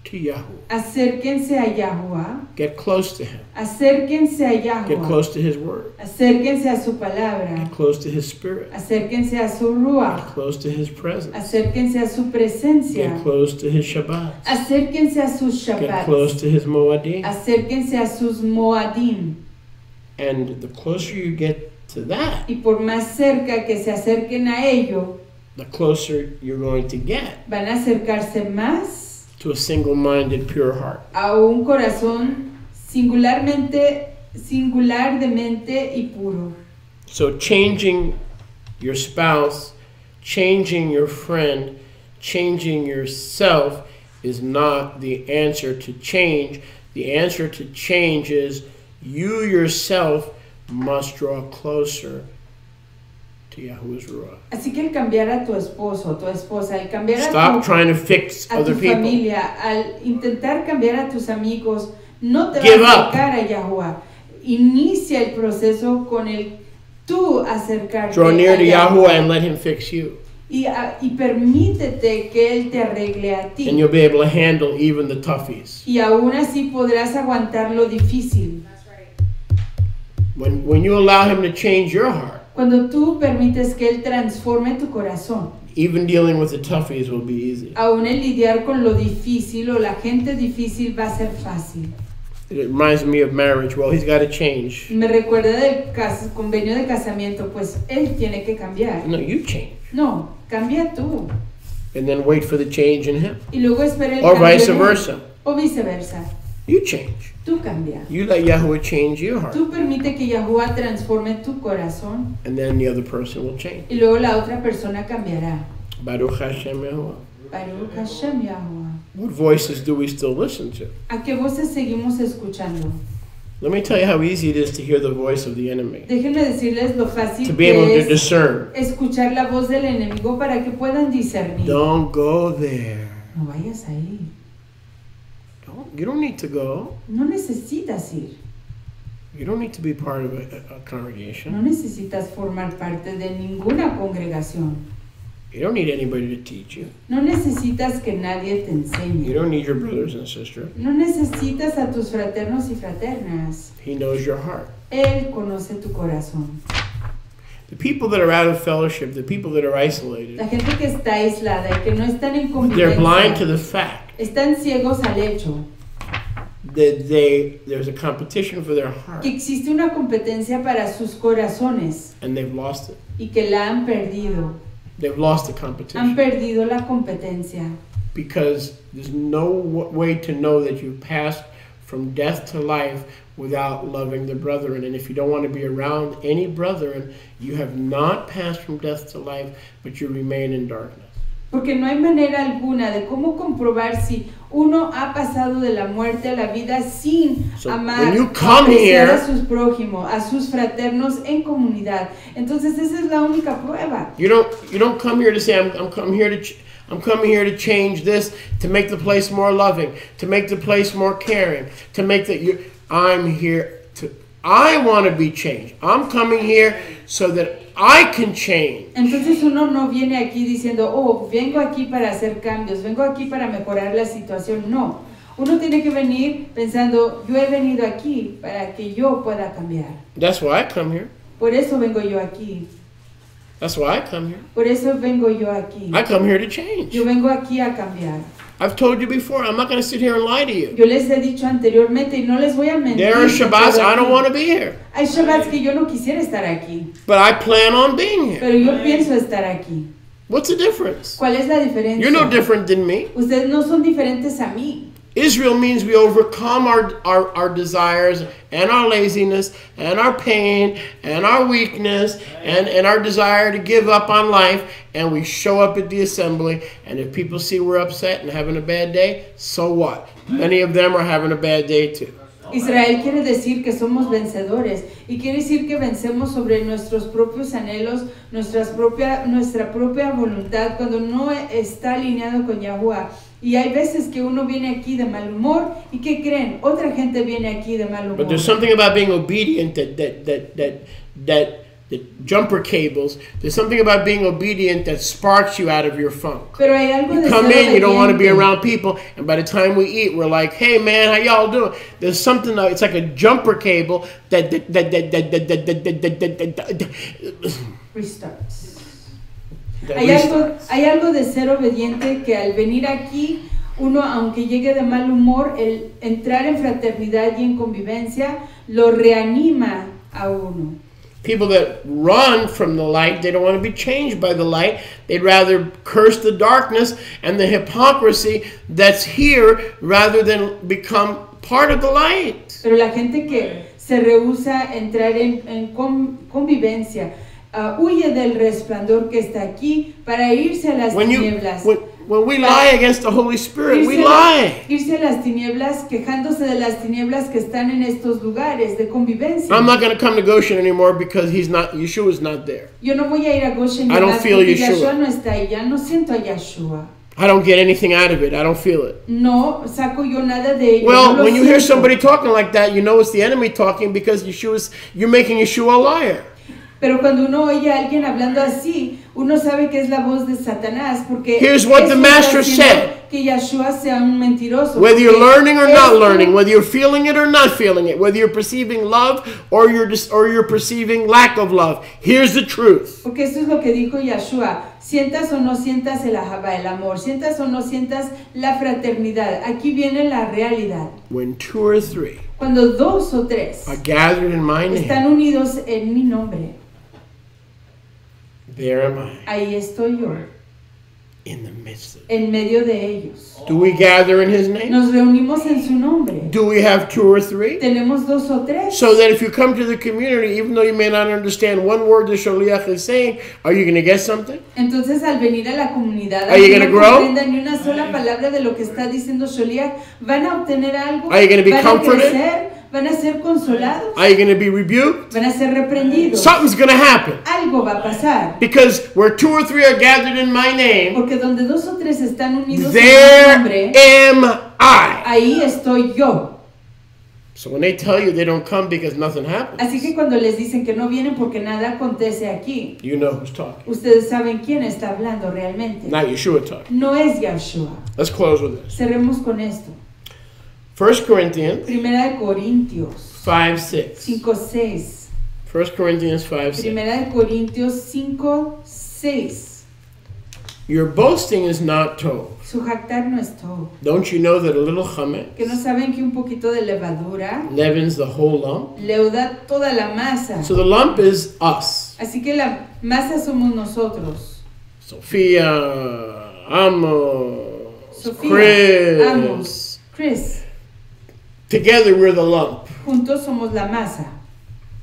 to Yahuwah. Acérquense a Yahuwah. Get close to him. Acérquense a Get Yahuwah. close to his word. Acérquense a su palabra. Get close to his spirit. Acérquense a su Get ruach. close to his presence. Acérquense a su presencia. Get close to his Shabbat. Acérquense a sus Get Shabbat. close to his Moadim. Acérquense a sus Moadim. And the closer you get to that, Y por más cerca que se acerquen a ello, the closer you're going to get van a acercarse más to a single-minded, pure heart. a un corazón singular de mente y puro. So changing your spouse, changing your friend, changing yourself is not the answer to change. The answer to change is you yourself must draw closer to Yahuwah's Ruach. Así que el cambiar a tu esposo, tu esposa, el cambiar Stop trying to fix a other tu people. familia, al intentar cambiar a tus amigos, no te Give va a up. acercar a Yahuwah. Inicia el proceso con el tú acercarte Draw near a to Yahuwah and let him fix you. y permítete que Él te arregle a ti. And you'll be able to handle even the toughies. Y aún así podrás aguantar lo difícil. When you allow him to change your heart, Cuando tú permites que Él transforme tu corazón, even dealing with the toughies will be easy. aún el lidiar con lo difícil o la gente difícil va a ser fácil. It reminds me of marriage. Well, he's got to change. Me recuerda del convenio de casamiento, pues Él tiene que cambiar. No, you change. No, cambia tú. And then wait for the change in him. Y luego espera el Or cambio vice en él. versa. O viceversa. You change. Tú cambia. You let Yahuwah change your heart. Tú permite que Yahuwah transforme tu corazón And then the other person will change. y luego la otra persona cambiará. Baruch Hashem Yahuwah. Baruch Hashem Yahuwah. What voices do we still listen to? ¿A qué voces seguimos escuchando? Let me tell you how easy it is to hear the voice of the enemy. Déjenme decirles lo fácil To be able que to es discern. escuchar la voz del enemigo para que puedan discernir. Don't go there. No vayas ahí. You don't need to go. No necesitas ir. You don't need to be part of a No congregation. necesitas formar parte de ninguna congregación. You don't need anybody to teach you. No necesitas que nadie te You enseñe. don't need your brothers and sisters. No necesitas a tus fraternos y fraternas. He knows your heart. Él conoce tu corazón. The people that are out of fellowship, the people that are isolated, La gente que está aislada y que no están en they're blind to convivencia, the fact están ciegos al hecho that there's a competition for their heart que existe una competencia para sus corazones and they've lost it. y que la han perdido. They've lost the Han competition perdido la competencia. because there's no way to know that you've passed from death to life without loving the brethren. And if you don't want to be around any brethren, you have not passed from death to life, but you remain in darkness. Porque no hay manera alguna de cómo comprobar si uno ha pasado de la muerte a la vida sin So, amar, when you come apreciar here- a sus prójimos, a sus fraternos en comunidad. Entonces esa es la única prueba. You don't come here to say I'm coming here to change this, to make the place more loving, to make the place more caring, to make I'm here to I want to be changed. I'm coming here so that I can change. Entonces uno no viene aquí diciendo, oh, vengo aquí para hacer cambios, vengo aquí para mejorar la situación. No, uno tiene que venir pensando, yo he venido aquí para que yo pueda cambiar. That's why I come here. Por eso vengo yo aquí. That's why I come here. Por eso vengo yo aquí. I come here to change. Yo vengo aquí a cambiar. I've told you before, I'm not going to sit here and lie to you. Yo les he dicho anteriormente y no les voy a mentir. There are Shabbats I don't want to be here, Hay Shabbats que yo no quisiera estar aquí, but I plan on being here. pero yo pienso estar aquí. What's the difference? ¿Cuál es la diferencia? You're no different than me. Ustedes no son diferentes a mí. Israel means we overcome our desires and our laziness and our pain and our weakness and our desire to give up on life, and we show up at the assembly, and if people see we're upset and having a bad day, so what? Many of them are having a bad day too. Israel quiere decir que somos vencedores y quiere decir que vencemos sobre nuestros propios anhelos, nuestra propia voluntad cuando no está alineado con Yahuwah. Y hay veces que uno viene aquí de mal humor y ¿qué creen? Otra gente viene aquí de mal humor. But there's something about being obedient that jumper cables. There's something about being obedient that sparks you out of your funk. Pero hay algo you de come ser in, you don't want to be obediente. around people, and by the time we eat, we're like, "Hey man, how y'all doing?" There's something. It's like a jumper cable that Restarts. that Hay algo de ser obediente que al venir aquí, uno, aunque llegue de mal humor, el entrar en fraternidad y en convivencia, lo reanima a uno. People that run from the light, they don't want to be changed by the light. They'd rather curse the darkness and the hypocrisy that's here rather than become part of the light. Pero la gente que se rehúsa a entrar en convivencia, huye del resplandor que está aquí para irse a las tinieblas. When we lie against the Holy Spirit, we lie. Irse a las tinieblas, quejándose de las tinieblas que están en estos lugares de convivencia. I'm not going to come to Goshen anymore because Yeshua's not there. Yo no voy a ir a Goshen I don't más feel porque Yeshua. Yeshua no está ahí, ya no siento a Yeshua. I don't get anything out of it. I don't feel it. No saco yo nada de ello. Well, no when you hear siento. somebody talking like that, you know it's the enemy talking because you're making Yeshua a liar. Pero cuando uno oye a alguien hablando así, uno sabe que es la voz de Satanás, porque Here's what the eso Master está haciendo said. que Yeshua sea un mentiroso. Whether you're Porque learning or not esto- learning, whether you're feeling it or not feeling it, whether you're perceiving love or you're perceiving lack of love, here's the truth. Porque eso es lo que dijo Yeshua. Sientas o no sientas el ahabá, el amor, sientas o no sientas la fraternidad. Aquí viene la realidad. When 2 or 3 Cuando 2 o 3 are gathered in my están name, unidos en mi nombre, there am I ahí estoy yo, in the midst of it. en medio de ellos. Do we gather in his name? Nos reunimos en su nombre. Do we have 2 or 3? Tenemos 2 o 3. So that if you come to the community, even though you may not understand one word the Shaliach is saying, are you going to get something? Entonces, al venir a la comunidad, Are you aunque gonna no grow? comprendan ni una sola palabra de lo que está diciendo Sholiach, van a obtener algo, Are you gonna be van comforted? a crecer, van a ser consolados, Are you going to be rebuked? van a ser reprendidos. Something's going to happen. Algo va a pasar. Because where 2 or 3 are gathered in my name, Porque donde 2 o 3 están unidos en mi there nombre, am I. ahí estoy yo. So when they tell you they don't come because nothing happens, Así que cuando les dicen que no vienen porque nada acontece aquí, you know who's talking. ustedes saben quién está hablando realmente. Not Yeshua talking. No es Yeshua. Let's close with this. Cerremos con esto. 1 Corinthians Primera de Corintios 5:6. 5:6. 1 Corinthians 5:6. Primera de Corintios 5:6. Your boasting is not told. Su jactar no es todo. Don't you know that a little chametz Que no saben que un poquito de levadura leavens the whole lump? leuda toda la masa. So the lump is us. Así que la masa somos nosotros. Sophia, Amos, Sofía, Chris. Amos, Chris. Together we're the lump. Juntos somos la masa.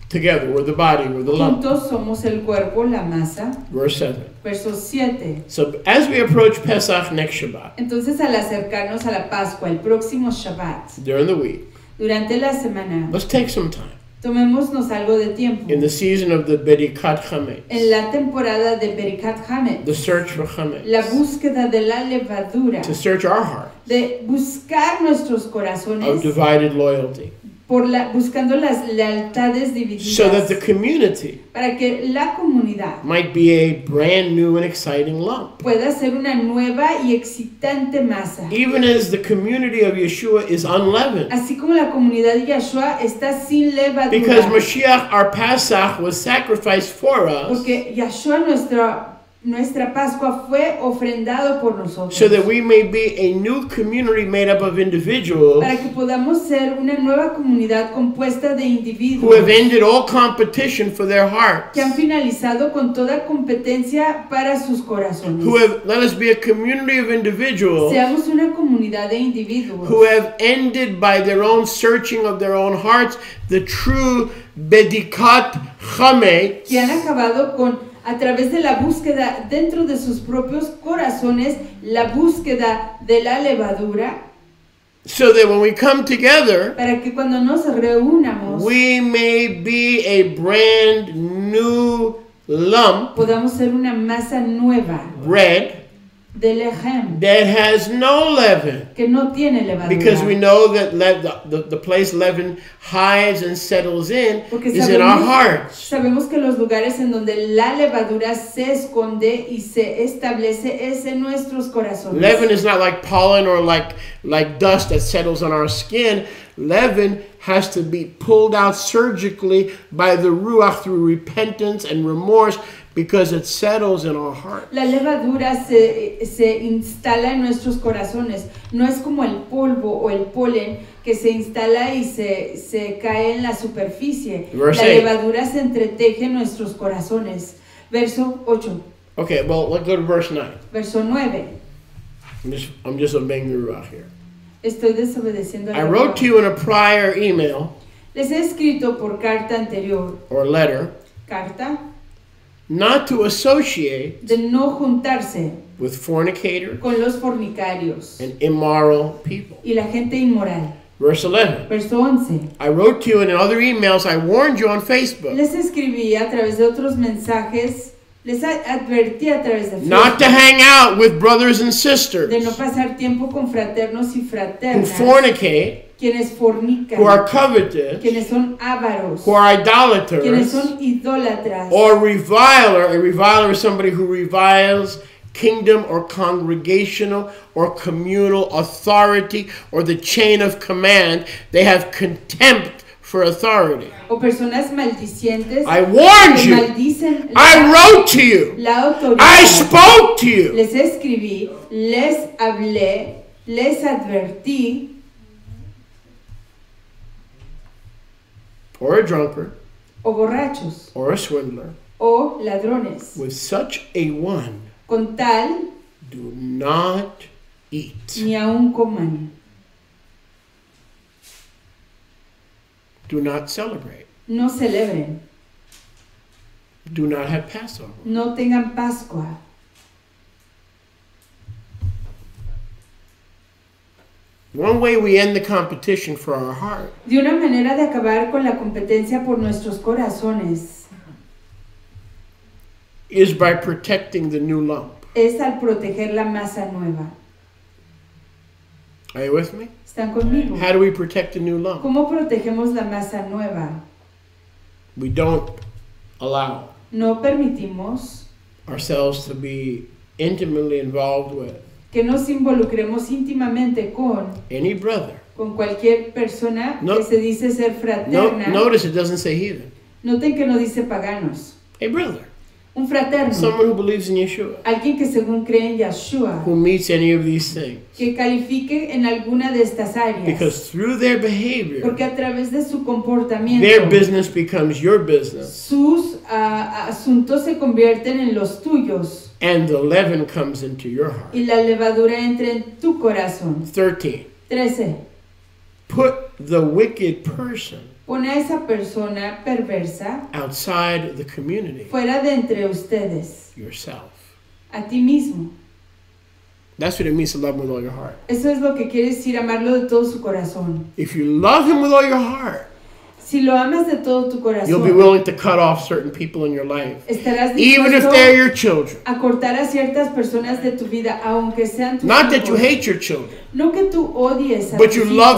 Together we're the body, we're the lump. Juntos somos el cuerpo, la masa. Verse 7. Verso 7. So as we approach Pesach next Shabbat, Entonces al acercarnos a la Pascua, el próximo Shabbat, during the week, durante la semana, let's take some time. tomémonos algo de tiempo. In the season of the Berikat Chametz, En la temporada de Berikat Hametz, the search for Chametz, la búsqueda de la levadura, to search our heart de buscar nuestros of corazones divided loyalty, buscando las lealtades so that the divididas, community para que la comunidad might be a brand new and exciting lump. pueda ser una nueva y excitante masa. Even as the community of Yeshua is unleavened. Así como la comunidad de Yeshua está sin Because levadura. Mashiach, our Pesach, was sacrificed for us. Porque Yeshua, nuestro nuestra Pascua fue ofrendado por nosotros. So that we may be a new community made up of individuals Para que podamos ser una nueva comunidad compuesta de who individuos have ended all competition for their hearts. que han finalizado con toda competencia para sus corazones. Let us be a community of individuals Seamos una comunidad de individuos who have ended by their own searching of their own hearts the true bedikat chametz, que han acabado con, a través de la búsqueda dentro de sus propios corazones, la búsqueda de la levadura, so that when we come together, para que cuando nos reunamos, we may be a brand new lump podamos ser una masa nueva bread de lejem, that has no leaven. que no tiene levadura. Because we know that the place leaven hides and settles in Porque is in our hearts. sabemos que los lugares en donde la levadura se esconde y se establece es en nuestros corazones. Leaven is not like pollen or like dust that settles on our skin. Leaven has to be pulled out surgically by the Ruach through repentance and remorse, because it settles in our heart. La levadura se instala en nuestros corazones. No es como el polvo o el polen que se instala y se cae en la superficie. Verse La 8. levadura se entreteje en nuestros corazones. Verso 8. Okay, well, let's go to verse 9. Verso 9. I'm just obeying the Ruach here. Estoy desobedeciendo I la wrote to you in a prior email Les he escrito por carta anterior, or letter carta, not to associate de no juntarse with fornicators con los fornicarios and immoral people. y la gente inmoral. Verse 11. Verso 11. I wrote to you in other emails. I warned you on Facebook Les escribí a través de otros mensajes, les advertí a través de not to Facebook hang out with brothers and de no sisters pasar tiempo con fraternos y who fraternas, fornicate, quienes fornican, who are covetous, quienes son ávaros, who are quienes idolaters, son idólatras, or reviler. A reviler is somebody who reviles kingdom or congregational or communal authority or the chain of command. They have contempt for authority. o personas maldicientes I warned que you. maldicen I wrote to you. la autoridad. I spoke to you. Les escribí, les hablé, les advertí, Or a drunkard, o borrachos, or a swindler. o ladrones. With such a one, Con tal, do not eat. ni aun coman. Do not celebrate. No celebren, Do not have Passover. no tengan Pascua. One way we end the competition for our heart De una manera de acabar con la competencia por nuestros corazones is by protecting the new lump. es al proteger la masa nueva. Are you with me? ¿Están conmigo? How do we protect the new lump? ¿Cómo protegemos la masa nueva? We don't allow No permitimos ourselves to be intimately involved with que nos involucremos íntimamente any brother. con cualquier persona No. que se dice ser fraterna. Notice it doesn't say heathen. Noten que no dice paganos. A brother. Un fraterno. Someone who believes in Yeshua. Alguien que según cree en Yahshua. Who meets any of these things. Que califique en alguna de estas áreas. Because through their behavior, Porque a través de su comportamiento, their business becomes your business. sus asuntos se convierten en los tuyos. And the leaven comes into your heart. Y la levadura entra en tu corazón. 13. 13. Put the wicked person Pone a esa persona perversa outside the community, fuera de entre ustedes. yourself. A ti mismo. That's what it means to love him with all your heart. Eso es lo que quiere decir amarlo de todo su corazón. If you love him with all your heart, Si lo amas de todo tu you'll be corazón, willing to cut off certain people in your life, estarás even if dispuesto they're your children. a cortar a ciertas personas de tu vida, aunque sean tus Not that you hijos. hate your children, No que tú odies a but tus you hijos, love